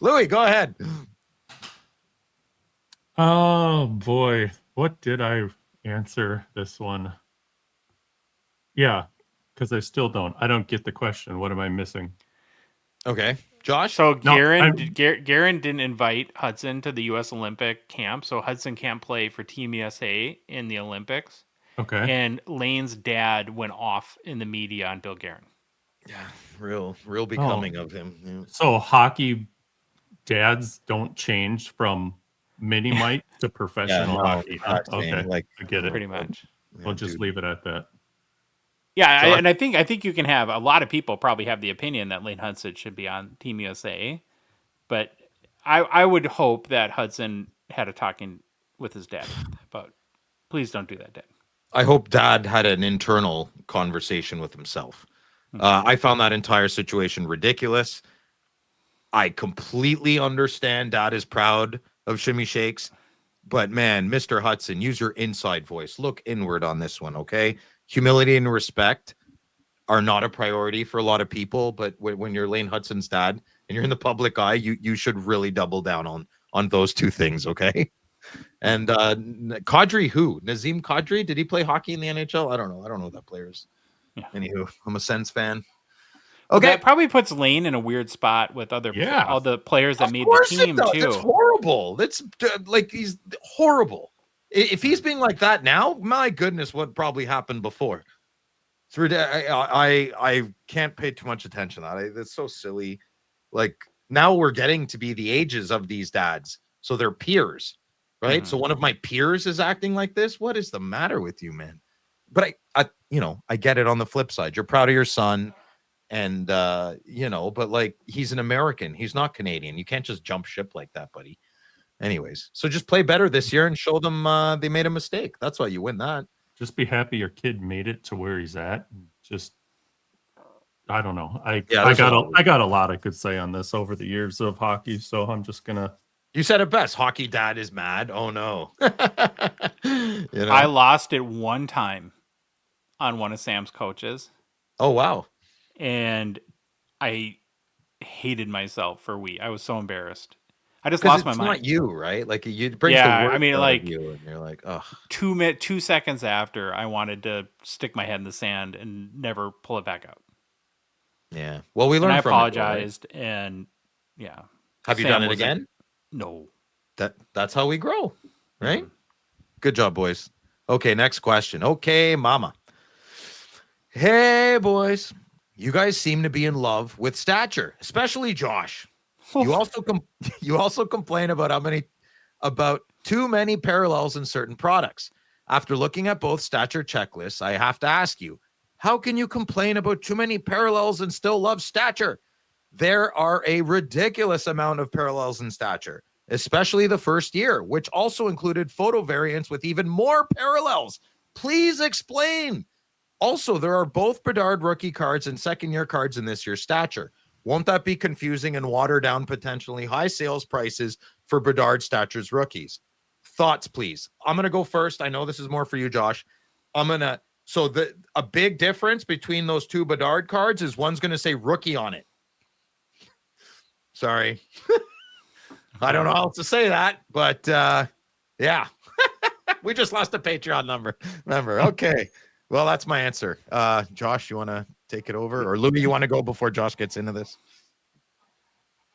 Louis, go ahead. Oh, boy. What did I answer this one? Yeah, because I still don't. I don't get the question. What am I missing? Okay. Josh? So Garen didn't invite Hutson to the U.S. Olympic camp, so Hutson can't play for Team USA in the Olympics. Okay. And Lane's dad went off in the media on Bill Guerin. Yeah, real becoming of him. Yeah. So hockey dads don't change from mini-mite to professional hockey. Huh? Okay, like I get it. Pretty much. We'll just leave it at that. Yeah, Josh? and I think you can have a lot of people probably have the opinion that Lane Hutson should be on Team USA, but I would hope that Hutson had a talking with his dad about, please don't do that, Dad. I hope Dad had an internal conversation with himself. I found that entire situation ridiculous. I completely understand Dad is proud of Shimmy Shakes, but man, Mr. Hutson, use your inside voice. Look inward on this one, okay? Humility and respect are not a priority for a lot of people, but when you're Lane Hutson's dad and you're in the public eye, you should really double down on those two things, okay? And Kadri, who? Nazim Kadri? Did he play hockey in the NHL? I don't know. I don't know who that player is. Yeah. Anywho, I'm a Sens fan. Well, Okay. that probably puts Lane in a weird spot with all the players that Of made the course it team does. too. It's horrible. That's like he's horrible. If he's being like that now, my goodness, what probably happened before? It's I can't pay too much attention to that. It's so silly. Like now we're getting to be the ages of these dads, so they're peers, right? So one of my peers is acting like this. What is the matter with you, man? But I get it on the flip side. You're proud of your son. And but like he's an American, he's not Canadian. You can't just jump ship like that, buddy. Anyways, so just play better this year and show them they made a mistake. That's why you win that. Just be happy your kid made it to where he's at. Just, I don't know. I got a lot I could say on this over the years of hockey, so I'm just gonna. You said it best. Hockey dad is mad. Oh no. I lost it one time on one of Sam's coaches. Oh wow. And I hated myself for a week. I was so embarrassed. I just lost my mind. It's not you, right? Like you brings the yeah, word I mean, out like of you, and you're like, oh. 2 seconds after, I wanted to stick my head in the sand and never pull it back out. Yeah. Well, we learned. And I from apologized, it, right? and yeah. Have you done it again? No. That's how we grow, right? Good job, boys. Okay, next question. Okay, mama. Hey, boys. You guys seem to be in love with stature, especially Josh. You also complain about too many parallels in certain products. After looking at both stature checklists, I have to ask you, how can you complain about too many parallels and still love stature? There are a ridiculous amount of parallels in stature, especially the first year, which also included photo variants with even more parallels. Please explain. Also, there are both Bedard rookie cards and second-year cards in this year's stature. Won't that be confusing and water down potentially high sales prices for Bedard stature's rookies? Thoughts, please. I'm going to go first. I know this is more for you, Josh. A big difference between those two Bedard cards is one's going to say rookie on it. Sorry. I don't know how else to say that, but yeah. We just lost a Patreon member. Okay. Well, that's my answer. Josh, you want to take it over? Or Louis, you want to go before Josh gets into this?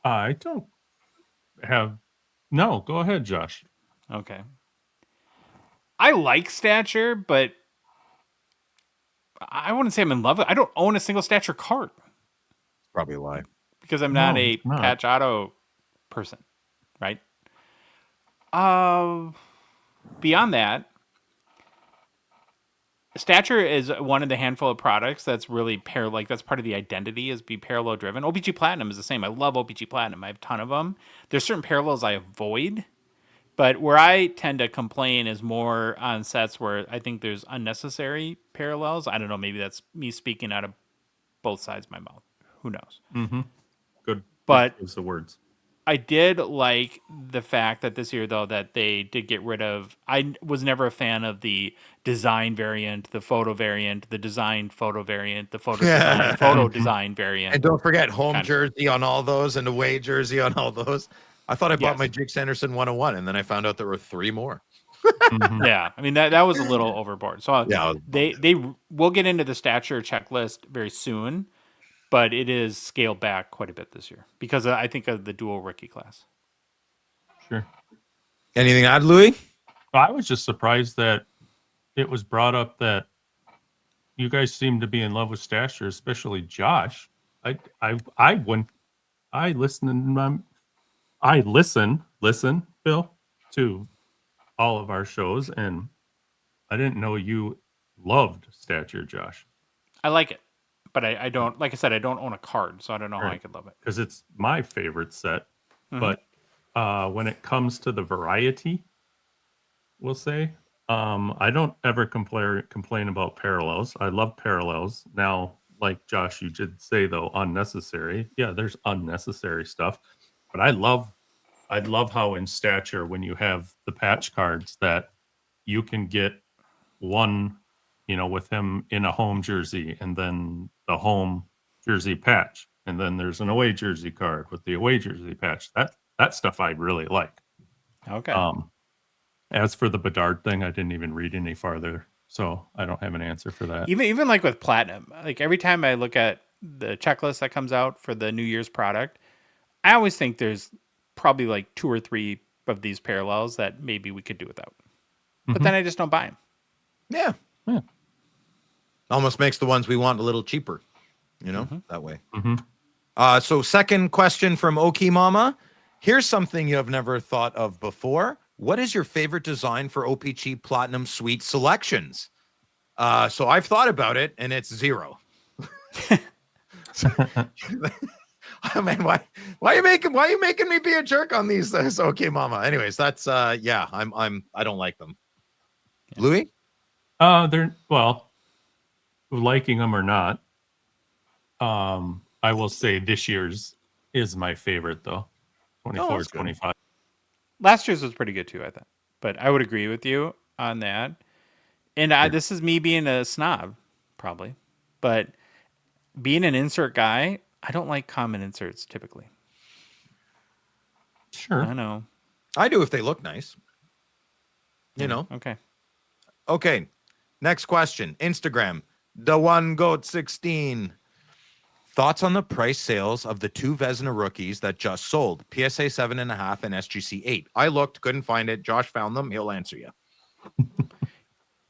I don't have... No, go ahead, Josh. Okay. I like stature, but I wouldn't say I'm in love with it. I don't own a single stature card. Probably why. Because I'm not a patch auto person, right? Beyond that, stature is one of the handful of products that's really that's part of the identity is be parallel driven. O-Pee-Chee Platinum is the same. I love O-Pee-Chee Platinum. I have a ton of them. There's certain parallels I avoid, but where I tend to complain is more on sets where I think there's unnecessary parallels. I don't know. Maybe that's me speaking out of both sides of my mouth. Who knows? Mm-hmm. Good. But is the words. I did like the fact that this year, though, that they did get rid of... I was never a fan of the design variant, the photo variant, the design photo variant, the photo design, photo design variant. And don't forget home jersey on all those and away jersey on all those. I thought I bought my Jake Sanderson 101, and then I found out there were 3 more. Yeah, I mean, that was a little overboard. So yeah, we'll get into the stature checklist very soon. But it is scaled back quite a bit this year because I think of the dual rookie class. Sure. Anything to add, Louis? I was just surprised that it was brought up that you guys seem to be in love with stature, especially Josh. I listen, Bill, to all of our shows, and I didn't know you loved Stature, Josh. I like it, but I don't. Like I said, I don't own a card, so I don't know how I Right. could love it. Because it's my favorite set. Mhm. But when it comes to the variety, we'll say, I don't ever complain about parallels. I love parallels. Now, like Josh, you did say though, unnecessary. Yeah, there's unnecessary stuff, but I love how in Stature when you have the patch cards that you can get one, with him in a home jersey and then the home jersey patch, and then there's an away jersey card with the away jersey patch. That stuff I really like. Okay. As for the Bedard thing, I didn't even read any farther, so I don't have an answer for that. Even like with platinum, like every time I look at the checklist that comes out for the New Year's product, I always think there's probably like 2 or 3 of these parallels that maybe we could do without. But then I just don't buy them. Yeah. Yeah. Almost makes the ones we want a little cheaper, that way. Mm-hmm. So second question from Oki Mama. Here's something you have never thought of before. What is your favorite design for O-Pee-Chee Platinum Suite selections? So I've thought about it, and it's 0. Oh, man, why are you making me be a jerk on these? Okay, Mama. Anyways, that's I don't like them. Yeah. Louis? They're liking them or not. I will say this year's is my favorite though. 24, 25. Last year's was pretty good too, I thought. But I would agree with you on that. And this is me being a snob, probably. But being an insert guy, I don't like common inserts typically. Sure. I know. I do if they look nice. Okay. Okay. Next question. Instagram. The one goat 16. Thoughts on the price sales of the 2 Vezina rookies that just sold, PSA 7.5 and SGC 8. I looked, couldn't find it. Josh found them. He'll answer you.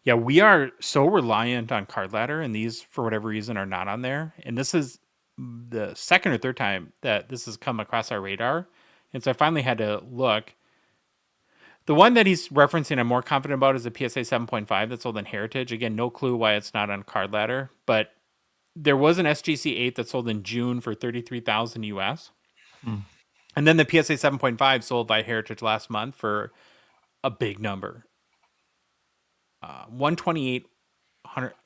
Yeah, we are so reliant on Card Ladder, and these, for whatever reason, are not on there. And this is the second or third time that this has come across our radar. And so I finally had to look. The one that he's referencing I'm more confident about is the PSA 7.5 that's sold in Heritage. Again, no clue why it's not on Card Ladder, but there was an SGC 8 that sold in June for $33,000 US. And then the PSA 7.5 sold by Heritage last month for a big number. 128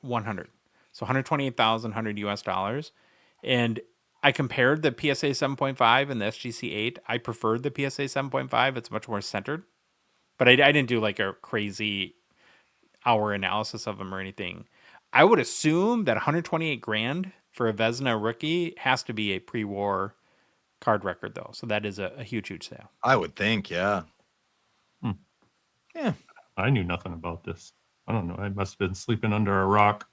100. So 128,100 US dollars. And I compared the PSA 7.5 and the SGC 8. I preferred the PSA 7.5. It's much more centered. But I didn't do like a crazy hour analysis of them or anything. I would assume that 128 grand for a Vezina rookie has to be a pre-war card record, though. So that is a huge, huge sale. I would think, yeah. Yeah. I knew nothing about this. I don't know. I must have been sleeping under a rock.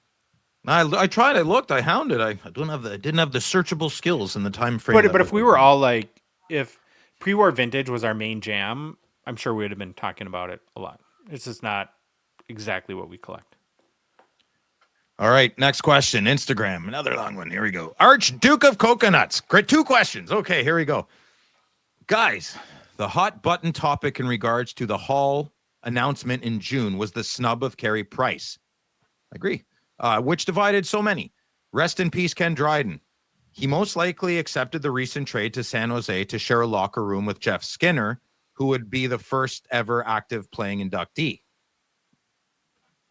I tried. I looked. I hounded. I didn't have the searchable skills in the time frame. But if we were all like, if pre-war vintage was our main jam, I'm sure we would have been talking about it a lot. It's just not exactly what we collect. All right, next question. Instagram, another long one. Here we go. Archduke of Coconuts. Great, 2 questions. Okay, here we go. Guys, the hot button topic in regards to the Hall announcement in June was the snub of Carey Price. I agree. Which divided so many. Rest in peace, Ken Dryden. He most likely accepted the recent trade to San Jose to share a locker room with Jeff Skinner, who would be the first ever active playing inductee.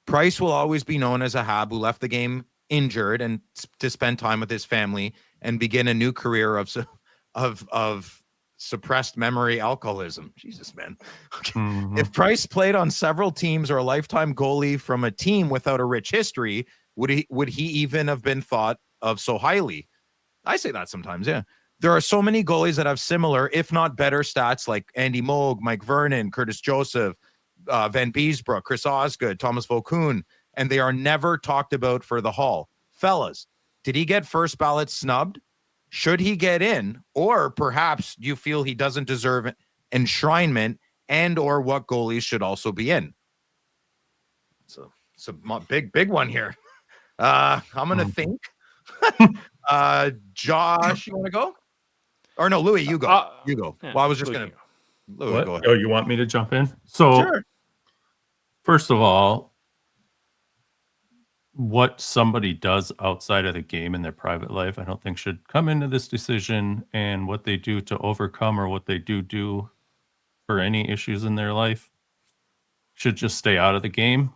Price will always be known as a Hab who left the game injured and to spend time with his family and begin a new career of suppressed memory alcoholism. Jesus, man. Okay. Mm-hmm. If Price played on several teams or a lifetime goalie from a team without a rich history, would he even have been thought of so highly? I say that sometimes, yeah. There are so many goalies that have similar, if not better stats like Andy Moog, Mike Vernon, Curtis Joseph, Van Beesbrook, Chris Osgood, Thomas Vokoun, and they are never talked about for the Hall. Fellas, did he get first ballot snubbed? Should he get in? Or perhaps you feel he doesn't deserve enshrinement, and or what goalies should also be in? So it's a big one here. I'm going to think. Josh, you want to go? Or no, Louis, you go. You go. Yeah, well, I was just going to. Louis, what? Go ahead. Oh, you want me to jump in? So, sure. First of all, what somebody does outside of the game in their private life, I don't think should come into this decision, and what they do to overcome or what they do for any issues in their life should just stay out of the game.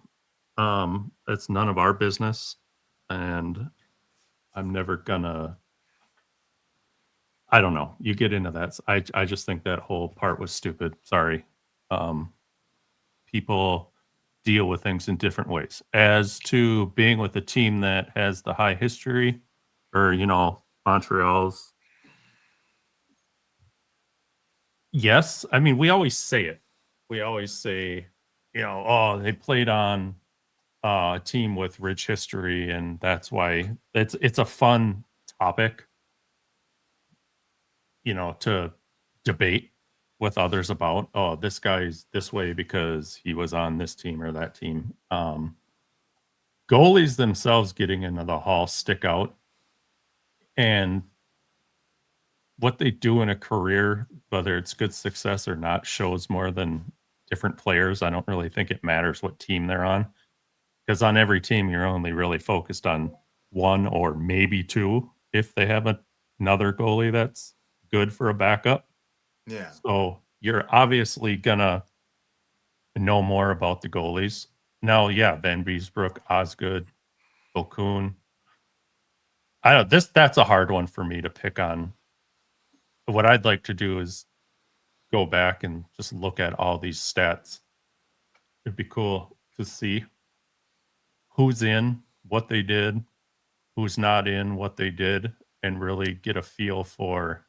It's none of our business, and I'm never gonna. I don't know. You get into that. I just think that whole part was stupid. Sorry. Um, People deal with things in different ways. As to being with a team that has the high history, or Montreal's. Yes, I mean we always say it. We always say, oh, they played on a team with rich history, and that's why it's a fun topic, to debate with others about. Oh, this guy's this way because he was on this team or that team. Goalies themselves getting into the hall stick out, and what they do in a career, whether it's good success or not, shows more than different players. I don't really think it matters what team they're on, because on every team you're only really focused on one or maybe two if they have another goalie that's good for a backup. Yeah. So you're obviously gonna know more about the goalies. Now, yeah, Van Beesbrook, Osgood, Okun. I don't that's a hard one for me to pick on. But what I'd like to do is go back and just look at all these stats. It'd be cool to see who's in, what they did, who's not in, what they did, and really get a feel for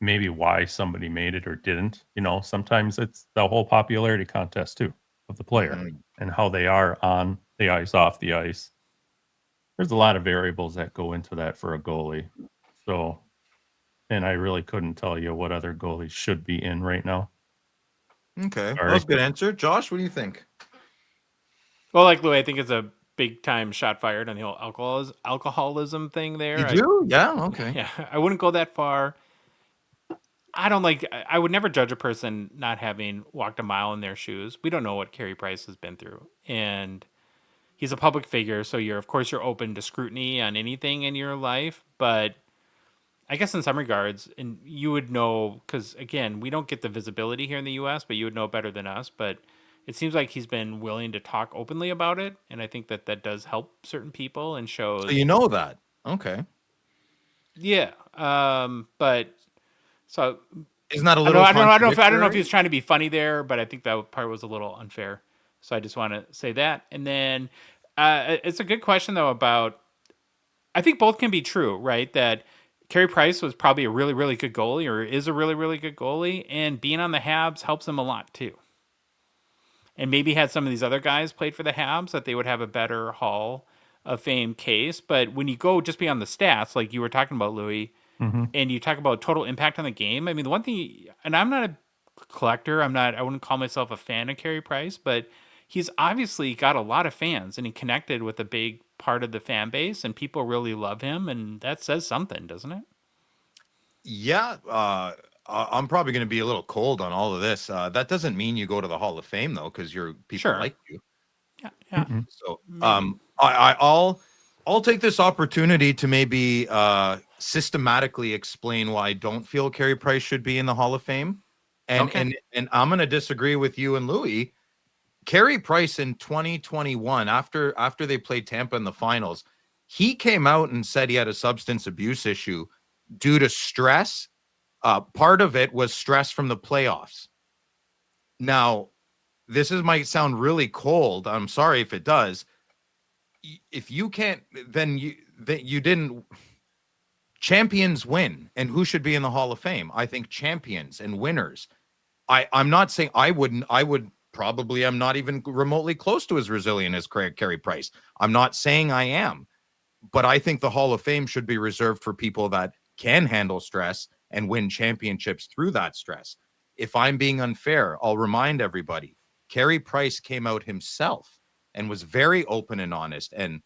maybe why somebody made it or didn't. Sometimes it's the whole popularity contest too of the player and how they are on the ice, off the ice. There's a lot of variables that go into that for a goalie. So, and I really couldn't tell you what other goalies should be in right now. Okay. Sorry. That was a good answer. Josh, what do you think? Well, like Lou, I think it's a big time shot fired on the whole alcoholism thing there. You do? Yeah. Okay. Yeah, I wouldn't go that far. I would never judge a person not having walked a mile in their shoes. We don't know what Carey Price has been through. And he's a public figure, so of course you're open to scrutiny on anything in your life, but I guess in some regards, and you would know, because again, we don't get the visibility here in the US, but you would know better than us, but it seems like he's been willing to talk openly about it, and I think that does help certain people and shows. So you know that. Okay. Yeah. But so Isn't that a I little don't know if he contradictory? was trying to be funny there, but I think that part was a little unfair. So I just want to say that. And then it's a good question though about, I think both can be true, right? That Carey Price was probably a really, really good goalie, or is a really, really good goalie, and being on the Habs helps him a lot too. And maybe had some of these other guys played for the Habs, that they would have a better Hall of Fame case. But when you go just beyond the stats, like you were talking about, Louis, and you talk about total impact on the game. I mean, the one thing, and I'm not a collector, I wouldn't call myself a fan of Carey Price, but he's obviously got a lot of fans and he connected with a big part of the fan base and people really love him. And that says something, doesn't it? Yeah. I'm probably going to be a little cold on all of this. That doesn't mean you go to the Hall of Fame though, because people Sure. like you. Yeah. So, Maybe. I'll take this opportunity to maybe systematically explain why I don't feel Carey Price should be in the Hall of Fame, and Okay. and I'm going to disagree with you and Louis. Carey Price in 2021, after they played Tampa in the finals, he came out and said he had a substance abuse issue due to stress. Part of it was stress from the playoffs. Now, might sound really cold. I'm sorry if it does. If you can't, then you didn't. Champions win, and who should be in the Hall of Fame? I think champions and winners. I'm not saying I wouldn't. I would probably. I'm not even remotely close to as resilient as Carey Price. I'm not saying I am, but I think the Hall of Fame should be reserved for people that can handle stress and win championships through that stress. If I'm being unfair, I'll remind everybody, Carey Price came out himself and was very open and honest and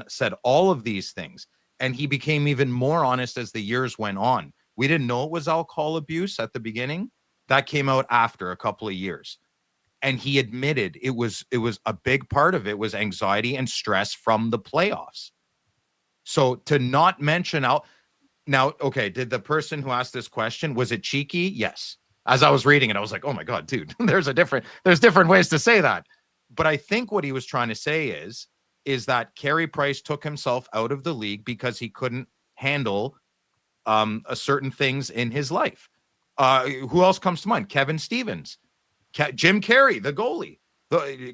said all of these things. And he became even more honest as the years went on. We didn't know it was alcohol abuse at the beginning. That came out after a couple of years. And he admitted it was a big part of it was anxiety and stress from the playoffs. So to not mention out now, okay, did the person who asked this question, was it cheeky? Yes. As I was reading it, I was like, oh my God, dude, there's different ways to say that. But I think what he was trying to say is that Carey Price took himself out of the league because he couldn't handle certain things in his life. Who else comes to mind? Kevin Stevens, Jim Carey, the goalie.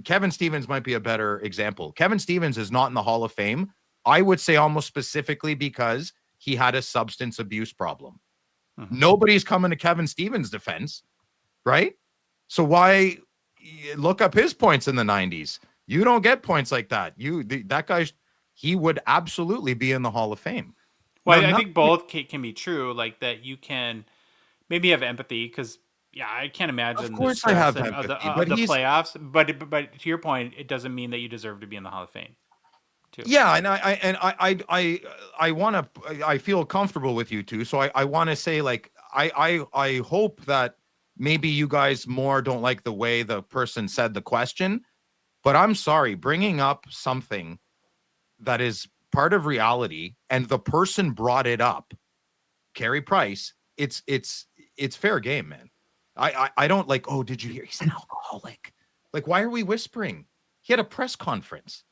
Kevin Stevens might be a better example. Kevin Stevens is not in the Hall of Fame, I would say almost specifically because he had a substance abuse problem. Mm-hmm. Nobody's coming to Kevin Stevens' defense, right? So why look up his points in the 90s? You don't get points like that. That guy, he would absolutely be in the Hall of Fame. Well, I think both can be true. Like that, you can maybe have empathy because, yeah, I can't imagine. Of course, I have empathy, but the playoffs. But to your point, it doesn't mean that you deserve to be in the Hall of Fame. Too. Yeah, and I want to. I feel comfortable with you too. So I want to say, like, I hope that maybe you guys more don't like the way the person said the question, but I'm sorry, bringing up something that is part of reality and the person brought it up, Carey Price, it's fair game, man. I don't like, oh, did you hear he's an alcoholic? Like, why are we whispering? He had a press conference.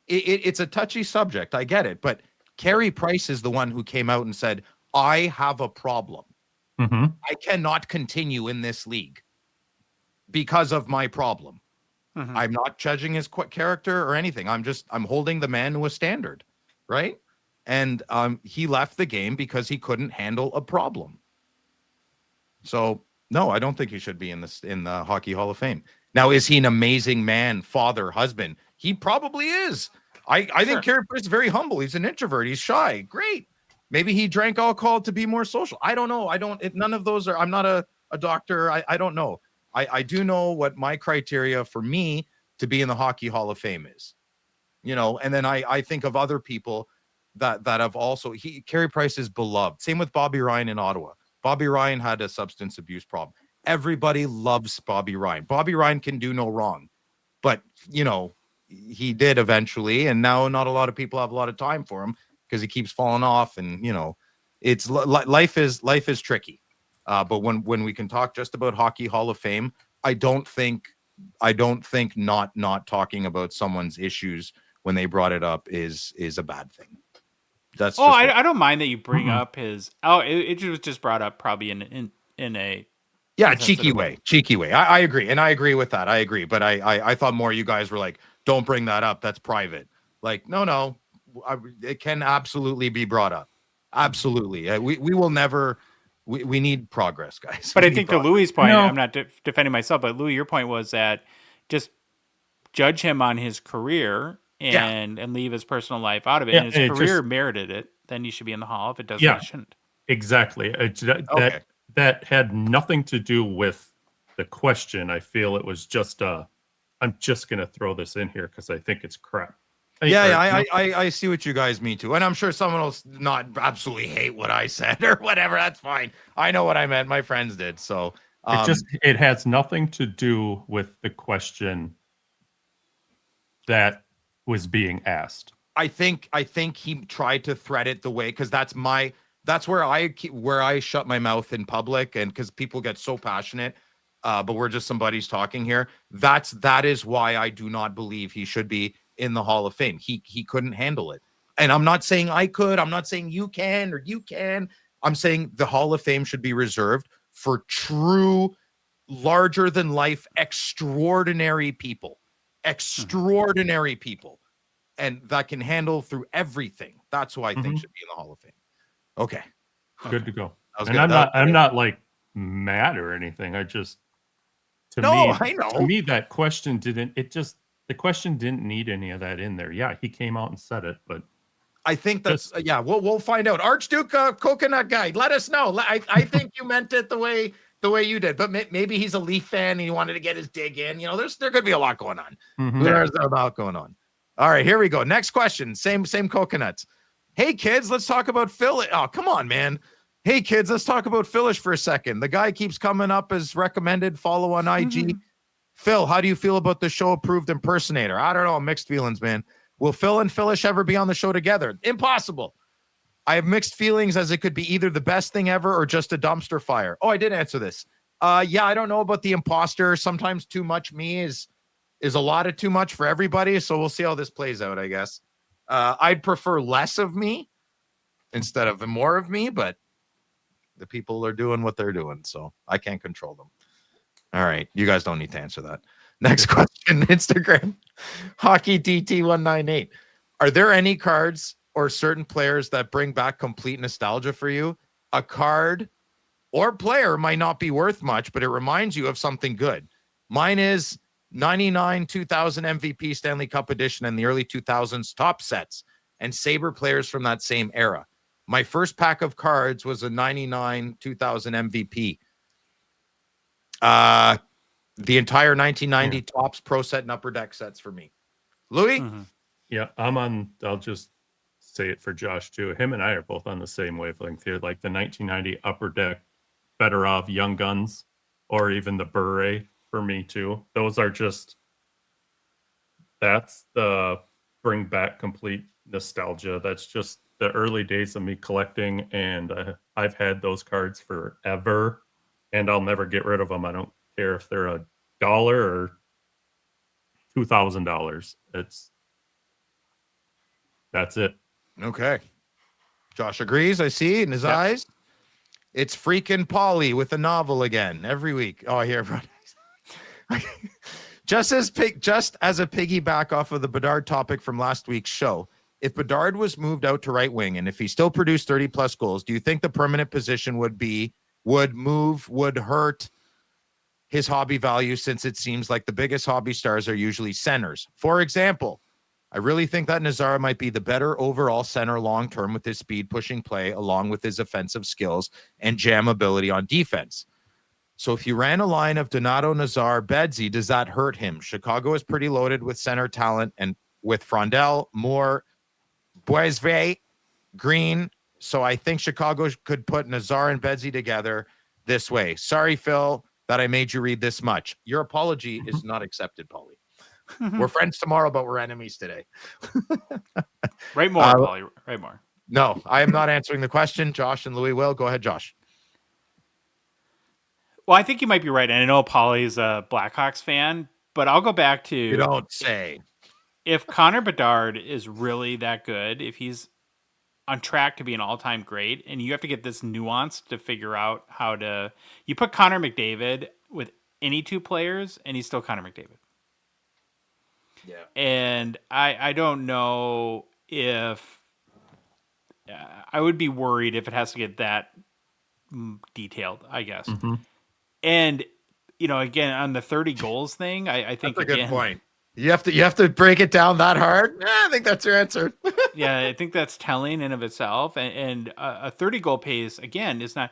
It's a touchy subject. I get it. But Carey Price is the one who came out and said, I have a problem. Mm-hmm. I cannot continue in this league because of my problem. Mm-hmm. I'm not judging his character or anything. I'm holding the man to a standard, right? And he left the game because he couldn't handle a problem. So, no, I don't think he should be in the Hockey Hall of Fame. Now, is he an amazing man, father, husband? He probably is. I think Carey Price is very humble. He's an introvert. He's shy. Great. Maybe he drank alcohol to be more social. I don't know. None of those are. I'm not a doctor. I don't know. I do know what my criteria for me to be in the Hockey Hall of Fame is. And then I think of other people that have also. Carey Price is beloved. Same with Bobby Ryan in Ottawa. Bobby Ryan had a substance abuse problem. Everybody loves Bobby Ryan. Bobby Ryan can do no wrong, but he did eventually, and now not a lot of people have a lot of time for him because he keeps falling off, and it's life is tricky. But when we can talk just about Hockey Hall of Fame, I don't think not talking about someone's issues when they brought it up is a bad thing. That's I don't mind that you bring up his. It was just brought up probably in a. Yeah, cheeky way. I agree. And I agree with that. I agree. But I thought more you guys were like, don't bring that up. That's private. Like, no. It can absolutely be brought up. Absolutely. We will never. We need progress, guys. But I think to Louis' point, I'm not defending myself, but Louis, your point was that just judge him on his career and leave his personal life out of it. Yeah, and his career merited it. Then he should be in the Hall. If it doesn't, he shouldn't. Exactly. That had nothing to do with the question. I feel it was just I'm just going to throw this in here because I think it's crap. I see what you guys mean too. And I'm sure someone will not absolutely hate what I said or whatever. That's fine. I know what I meant. My friends did. So it has nothing to do with the question that was being asked. I think he tried to thread it the way, because that's where I shut my mouth in public, and because people get so passionate, but we're just some buddies talking here. That is why I do not believe he should be in the Hall of Fame. He couldn't handle it. And I'm not saying I could. I'm not saying you can or you can. I'm saying the Hall of Fame should be reserved for true, larger than life, extraordinary people. Extraordinary people. And that can handle through everything. That's who I think should be in the Hall of Fame. Okay. Good to go. And I'm not like mad or anything. I just to me that question the question didn't need any of that in there. Yeah, he came out and said it, but I think that's we'll find out. Archduke Coconut Guy, let us know. I think you meant it the way you did, but maybe he's a Leaf fan and he wanted to get his dig in. There could be a lot going on. Mm-hmm. There's a lot going on. All right, here we go. Next question. Same coconuts. Hey kids, let's talk about Phil. Oh, come on, man. Hey kids, let's talk about Philish for a second. The guy keeps coming up as recommended. Follow on IG. Phil, how do you feel about the show approved impersonator? I don't know. Mixed feelings, man. Will Phil and Phyllis ever be on the show together? Impossible. I have mixed feelings as it could be either the best thing ever or just a dumpster fire. Oh, I did answer this. Yeah, I don't know about the imposter. Sometimes too much me is a lot of too much for everybody. So we'll see how this plays out, I guess. I'd prefer less of me instead of more of me, but the people are doing what they're doing, so I can't control them. All right. You guys don't need to answer that. Next question, Instagram. Hockey DT198. Are there any cards or certain players that bring back complete nostalgia for you? A card or player might not be worth much, but it reminds you of something good. Mine is 99 2000 MVP Stanley Cup edition and the early 2000s top sets and Sabre players from that same era. My first pack of cards was a 99 2000 MVP. The entire 1990 tops pro set and upper deck sets for me. Louis? Mm-hmm. Yeah, I'll just say it for Josh too. Him and I are both on the same wavelength here. Like the 1990 upper deck, better off Young Guns, or even the Bure for me too. Those are just, that's the bring back complete nostalgia. That's just the early days of me collecting, and I've had those cards forever, and I'll never get rid of them. I don't care if they're $1 or $2,000. That's it. Okay. Josh agrees, I see in his eyes. It's freaking Polly with a novel again every week. Oh, I hear everybody. Just as a piggyback off of the Bedard topic from last week's show, if Bedard was moved out to right wing and if he still produced 30 plus goals, do you think the permanent position would hurt his hobby value, since it seems like the biggest hobby stars are usually centers? For example, I really think that Nazar might be the better overall center long-term with his speed pushing play along with his offensive skills and jam ability on defense. So if you ran a line of Donato, Nazar, Bedsy, does that hurt him? Chicago is pretty loaded with center talent and with Frondel, Moore, Boisvert, Green. So I think Chicago could put Nazar and Bedsy together this way. Sorry, Phil, that I made you read this much. Your apology is not accepted, Paulie. We're friends tomorrow, but we're enemies today. Write more, Paulie. Write more. No, I am not answering the question. Josh and Louis will. Go ahead, Josh. Well, I think you might be right. And I know Paulie's a Blackhawks fan, but I'll go back to... You don't say. If Connor Bedard is really that good, if he's on track to be an all-time great, and you have to get this nuance to figure out how to... You put Connor McDavid with any two players, and he's still Connor McDavid. Yeah. And I don't know if... I would be worried if it has to get that detailed, I guess. Mm-hmm. And, again, on the 30 goals thing, I think... That's a good point. You have to break it down that hard? I think that's your answer. Yeah, I think that's telling in of itself. And a 30 goal pace, again, is not...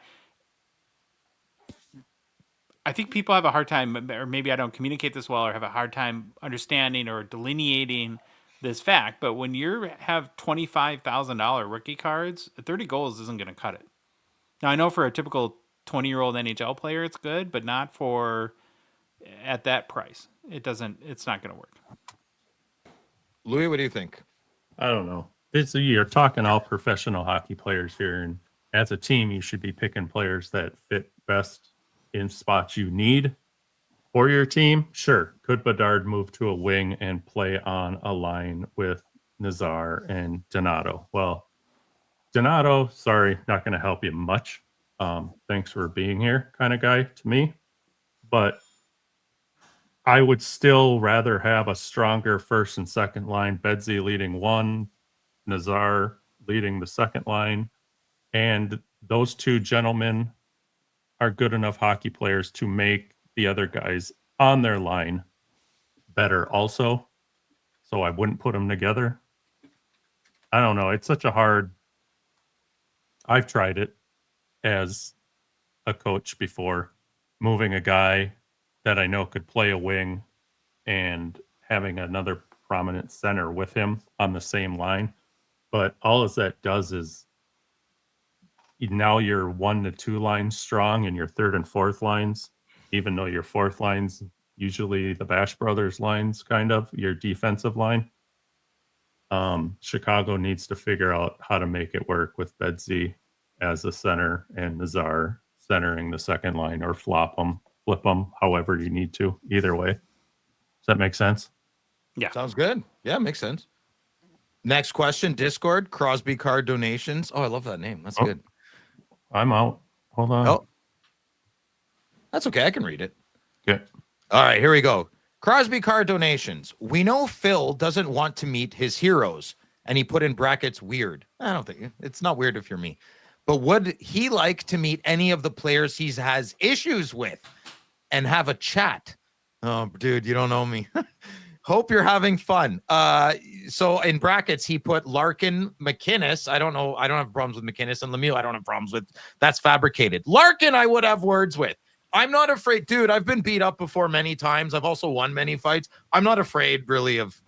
I think people have a hard time, or maybe I don't communicate this well, or have a hard time understanding or delineating this fact. But when you have $25,000 rookie cards, 30 goals isn't going to cut it. Now, I know for a typical 20-year-old NHL player, it's good, but not for at that price. It's not going to work. Louis, what do you think? I don't know. You're talking all professional hockey players here, and as a team, you should be picking players that fit best in spots you need for your team. Sure, could Bedard move to a wing and play on a line with Nazar and Donato? Well, Donato, sorry, not going to help you much. Thanks for being here kind of guy to me. But I would still rather have a stronger first and second line, Bedsy leading one, Nazar leading the second line. And those two gentlemen are good enough hockey players to make the other guys on their line better also. So I wouldn't put them together. I don't know. It's such a hard... I've tried it as a coach before, moving a guy that I know could play a wing and having another prominent center with him on the same line. But all that does is now you're 1 to 2 lines strong and your third and fourth lines, even though your fourth line's usually the Bash Brothers lines, kind of your defensive line. Chicago needs to figure out how to make it work with Bedsy as the center and Nazar centering the second line, or flip them, however you need to. Either way. Does that make sense? Yeah. Sounds good. Yeah, makes sense. Next question, Discord, Crosby card donations. Oh, I love that name. That's good. I'm out. Hold on. Oh, that's okay. I can read it. Okay. All right, here we go. Crosby card donations. We know Phil doesn't want to meet his heroes, and he put in brackets weird. I don't think it's not weird if you're me, but would he like to meet any of the players he has issues with and have a chat? Oh, dude, you don't know me. Hope you're having fun. So in brackets, he put Larkin, McInnes. I don't know. I don't have problems with McInnes, and Lemieux I don't have problems with. That's fabricated. Larkin, I would have words with. I'm not afraid, dude. I've been beat up before many times. I've also won many fights. I'm not afraid really of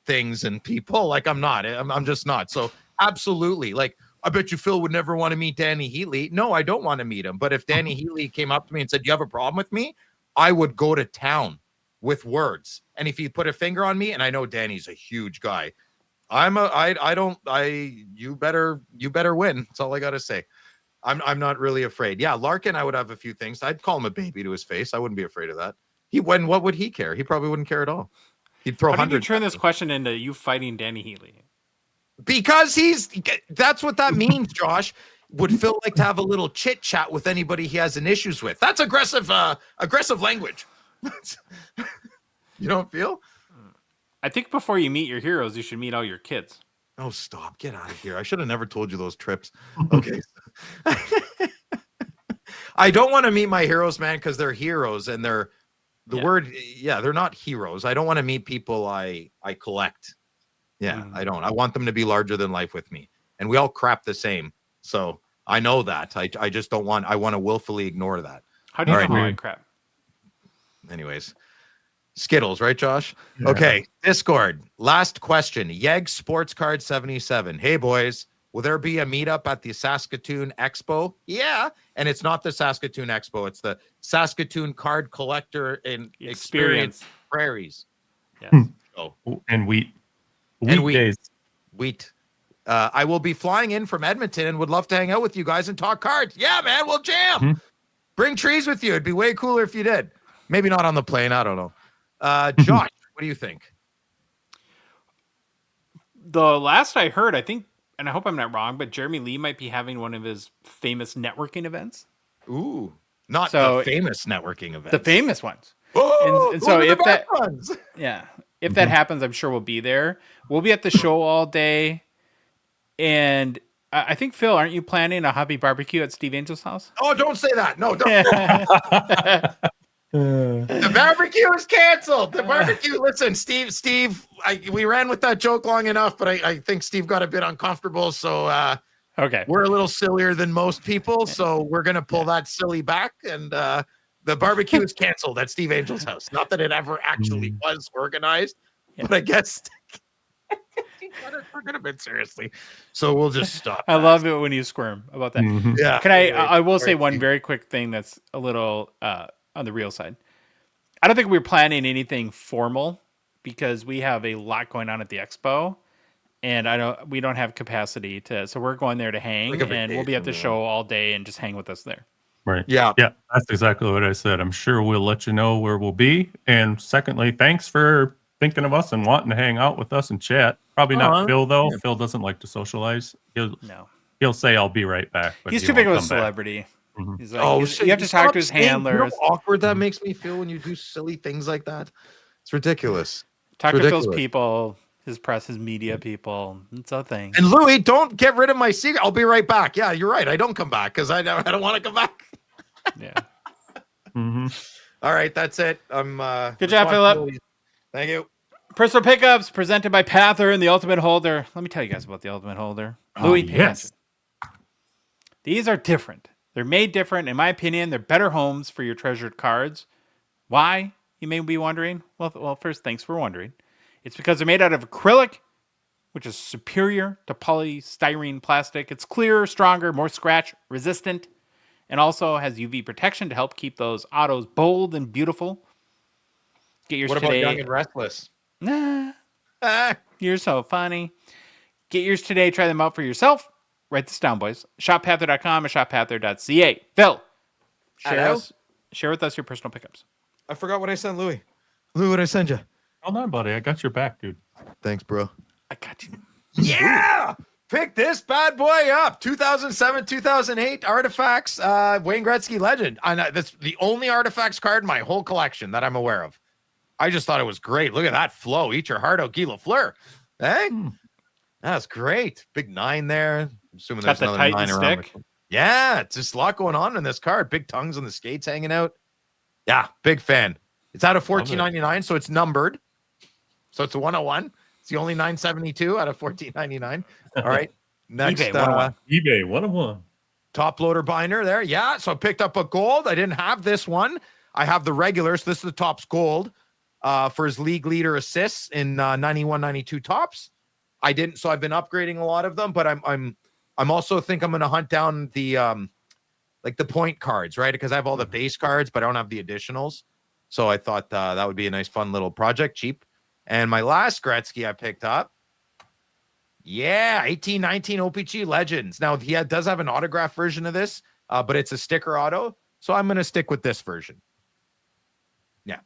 things and people. Like I'm not. I'm just not. So absolutely. Like I bet you Phil would never want to meet Danny Heatley. No, I don't want to meet him. But if Danny Heatley came up to me and said, "You have a problem with me?" I would go to town with words. And if you put a finger on me, and I know Danny's a huge guy, you better win. That's all I gotta say. I'm not really afraid. Yeah, Larkin, I would have a few things. I'd call him a baby to his face. I wouldn't be afraid of that. What would he care? He probably wouldn't care at all. He'd throw How did you hundreds. turn this question into you fighting Danny Heatley? Because that's what that means, Josh. Would Phil like to have a little chit chat with anybody he has an issues with? That's aggressive language. You don't feel? I think before you meet your heroes, you should meet all your kids. Oh, stop. Get out of here. I should have never told you those trips. Okay. I don't want to meet my heroes, man, because they're heroes and they're they're not heroes. I don't want to meet people I collect. Yeah, I don't. I want them to be larger than life with me. And we all crap the same. So I know that. I just don't want, I want to willfully ignore that. How do you know how I crap? Anyways. Skittles, right, Josh? Yeah. Okay, Discord. Last question. Yeg Sports Card 77. Hey, boys, will there be a meetup at the Saskatoon Expo? Yeah, and it's not the Saskatoon Expo. It's the Saskatoon Card Collector and Experience Prairies. Yes. Oh, And wheat And wheat. days. Wheat. I will be flying in from Edmonton and would love to hang out with you guys and talk cards. Yeah, man, we'll jam. Mhm. Bring trees with you. It'd be way cooler if you did. Maybe not on the plane. I don't know. Josh, what do you think? The last I heard, I think, and I hope I'm not wrong, but Jeremy Lee might be having one of his famous networking events. Ooh, not So- the famous networking event. The famous ones. Oh, and so those are if the that- best ones. Yeah. If that happens, I'm sure we'll be there. We'll be at the show all day. And I think, Phil, aren't you planning a hobby barbecue at Steve Angel's house? Oh, don't say that. No, don't. The barbecue is canceled. The barbecue. Listen, Steve. We ran with that joke long enough, but I think Steve got a bit uncomfortable. So Okay. we're a little sillier than most people. So we're gonna pull that silly back, and the barbecue is canceled at Steve Angel's house. Not that it ever actually was organized, but I guess we're gonna bit seriously. So we'll just stop. I love it when you squirm about that. Mhm. Yeah. Can I will say Sorry, one Steve. very quick thing that's a little on the real side. I don't think we're planning anything formal because we have a lot going on at the expo, and we don't have capacity to. So we're going there to hang, Like a and we'll be at the vacation, show all day and just hang with us there. Right. Yeah. Yeah, that's exactly what I said. I'm sure we'll let you know where we'll be. And secondly, thanks for thinking of us and wanting to hang out with us and chat. Probably not Phil, though. Yeah. Phil doesn't like to socialize. No, He'll say, I'll be right back. But he's he too big of won't a come back. celebrity. Mhm. He's like, you have to talk to his handlers. You know how awkward that makes me feel when you do silly things like that. It's ridiculous. Talk It's to Phil's ridiculous. people, his press, his media people. It's a thing. And Louis, don't get rid of my secret. I'll be right back. Yeah, you're right. I don't come back because I don't want to come back. Yeah. Mhm. All right, that's it. I'm Good job, Philip. Thank you. Personal pickups presented by Pather and the Ultimate Holder. Let me tell you guys about the Ultimate Holder. Louis, pay yes. attention. These are different. They're made different. In my opinion, they're better homes for your treasured cards. Why? You may be wondering. Well, first, thanks for wondering. It's because they're made out of acrylic, which is superior to polystyrene plastic. It's clearer, stronger, more scratch resistant, and also has UV protection to help keep those autos bold and beautiful. Get yours What about today. Young and Restless? Nah, Ah, you're so funny. Get yours today. Try them out for yourself. Write this down, boys. ShopPanther.com or ShopPanther.ca. Phil, Hello? share with us your personal pickups. I forgot what I sent Louis. Louis, what I send you? Hold on, buddy. I got your back, dude. Thanks, bro. I got you. Yeah! Pick this bad boy up. 2007, 2008 Artifacts, Wayne Gretzky Legend. I know that's the only Artifacts card in my whole collection that I'm aware of. I just thought it was great. Look at that flow. Eat your heart out, Guy Lafleur. Hey? That's great. Big 9 there. I'm assuming Got there's the another Titan 9 around. stick. Yeah, it's just a lot going on in this card. Big tongues on the skates hanging out. Yeah, big fan. It's out of $14.99, so it's numbered. So it's a 101. It's the only 972 out of $14.99. All right. Next, eBay 101. eBay 101. top loader binder there. Yeah. So I picked up a gold. I didn't have this one. I have the regular. So this is the Topps gold for his league leader assists in 91, 92 Topps. I didn't. So I've been upgrading a lot of them, but I'm also think I'm going to hunt down the like the point cards, right? Because I have all the base cards, but I don't have the additionals. So I thought that would be a nice, fun little project, cheap. And my last Gretzky I picked up. Yeah, 1819 O-Pee-Chee Legends. Now, he does have an autograph version of this, but it's a sticker auto. So I'm going to stick with this version. Yeah.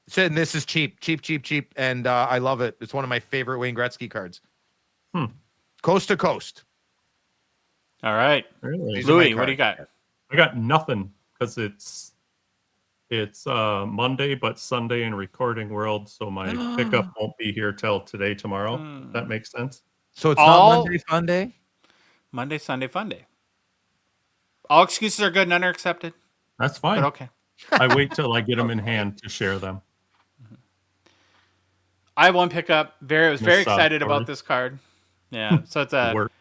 So, and this is cheap. And I love it. It's one of my favorite Wayne Gretzky cards. Coast to coast. All right. Really? These are my Louis, what do you got? I got nothing because it's Monday, but Sunday in recording world, so my pickup won't be here till today, tomorrow. That makes sense. So it's All- not Monday Fun Day? Monday, Sunday, fun day. All excuses are good, none are accepted. That's fine. But okay. I wait till I get them in hand to share them. I have one pickup. Was very excited about sorry. this card. Yeah. So it's a Work.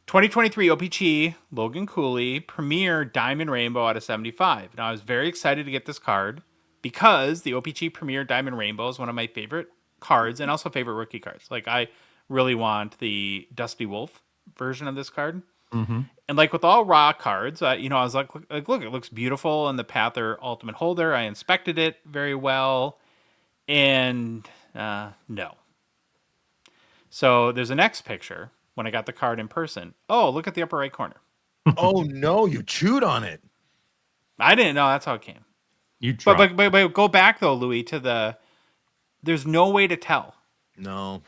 2023 O-Pee-Chee Logan Cooley Premier Diamond Rainbow out of 75. Now I was very excited to get this card because the O-Pee-Chee Premier Diamond Rainbow is one of my favorite cards and also favorite rookie cards. Like I really want the Dusty Wolf version of this card. Mm-hmm. And like with all raw cards, I was like, look, it looks beautiful in the Panther Ultimate Holder. I inspected it very well, and no. So there's a next picture when I got the card in person. Oh, look at the upper right corner. Oh, no. You chewed on it. I didn't know that's how it came. You dropped. But go back though, Louis, to there's no way to tell. No.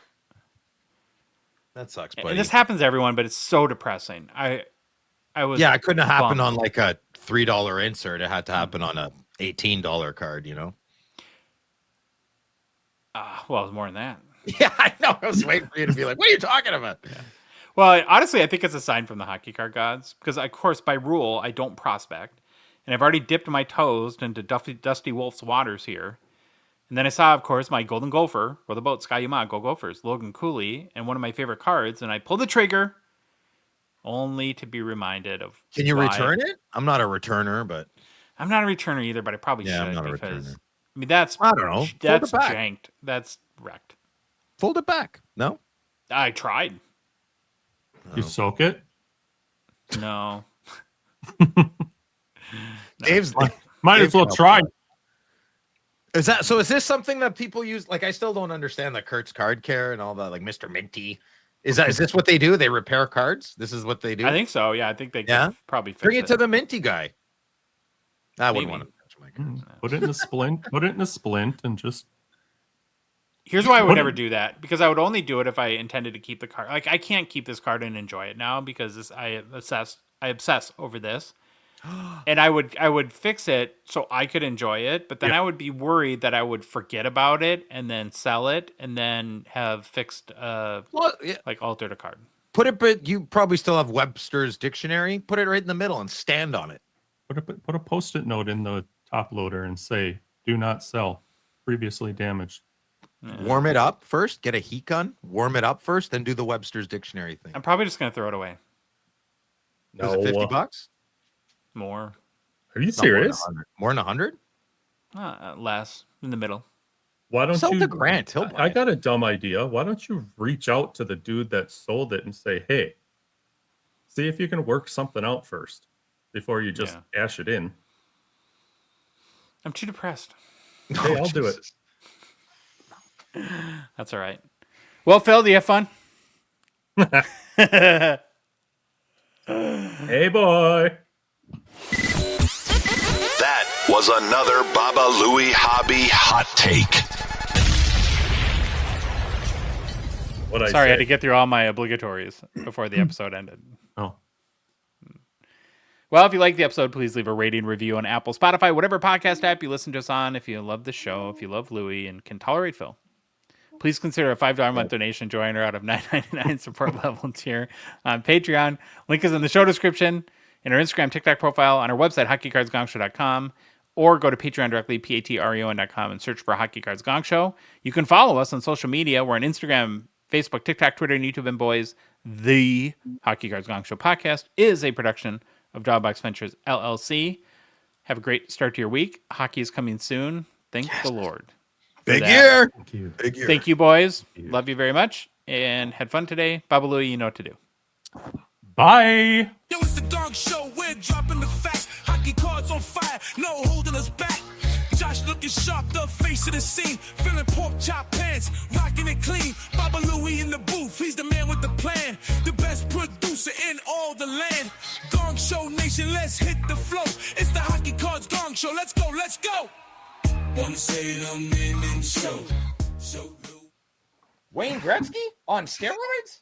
That sucks, buddy. And this happens to everyone, but it's so depressing. I was Yeah, it couldn't have happened bummed. on like a $3 insert. It had to happen on a $18 card, you know? Well, it was more than that. Yeah, I know. I was waiting for you to be like, what are you talking about? Well, honestly, I think it's a sign from the Hockey Card Gods because, of course, by rule, I don't prospect, and I've already dipped my toes into Dusty Wolf's waters here. And then I saw, of course, my Golden Gopher, row the boat, Sky Yuma, go Gophers, Logan Cooley, and one of my favorite cards, and I pulled the trigger, only to be reminded of. Can you why- return it? I'm not a returner, but I'm not a returner either, but I probably Yeah, I'm should not a because returner. I mean that's I don't know. Fold that's it back. janked. That's wrecked. Fold it back. No? I tried. You soak it. No. Dave's Might as well try. Is this something that people use? Like, I still don't understand the Kurt's Card Care and all that, like Mr. Minty. Is this what they do? They repair cards? This is what they do? I think so. Yeah, I think they Yeah? could probably fix Bring it to the Minty guy. I wouldn't Maybe. want to touch my cards. Put it in a splint. Put it in a splint and just. Here's why I would What- never do that, because I would only do it if I intended to keep the card. Like I can't keep this card and enjoy it now because I obsess over this. And I would fix it so I could enjoy it, but then I would be worried that I would forget about it and then sell it and then have fixed Well, yeah, like altered a card. put it, but you probably still have Webster's dictionary. Put it right in the middle and stand on it. Put a post-it note in the top loader and say, "Do not sell. Previously damaged." Warm it up first. Get a heat gun. Warm it up first, then do the Webster's dictionary thing. I'm probably just gonna throw it away. Was it $50? More, Are you Not more than serious? 100. More than 100? less in the middle. Why don't Sell you? to Grant. He'll buy I it. got a dumb idea. Why don't you reach out to the dude that sold it and say, "Hey, see if you can work something out first before you just cash it in." I'm too depressed. Hey, I'll do it. That's all right. Well, Phil, do you have fun? Hey, boy. That was another Baba Louie Hobby hot take. Sorry, I had to get through all my obligatories before the episode ended. Oh. Well, if you like the episode, please leave a rating review on Apple, Spotify, whatever podcast app you listen to us on. If you love the show, if you love Louie and can tolerate Phil, please consider a $5 a month donation. Join her out of $9.99 support level tier on Patreon. Link is in the show description, in our Instagram, TikTok profile, on our website, hockeycardsgongshow.com, or go to Patreon directly, patreon.com, and search for Hockey Cards Gongshow. You can follow us on social media. We're on Instagram, Facebook, TikTok, Twitter, and YouTube. And boys, the Hockey Cards Gongshow podcast is a production of Dogbox Ventures LLC. Have a great start to your week. Hockey is coming soon. Thank the Lord. Big year. Thank you. Big year. Thank you, boys. Love you very much. And had fun today. Baba Louie, you know what to do. Bye. Yo, it's the Gong Show. We're dropping the facts. Hockey cards on fire. No holding us back. Josh looking sharp, the face of the scene. Feeling pork chop pants, rocking it clean. Baba Louie in the booth, he's the man with the plan. The best producer in all the land. Gong Show Nation, let's hit the flow. It's the Hockey Cards Gong Show. Let's go, let's go. Wanna say the men in show. Wayne Gretzky on steroids?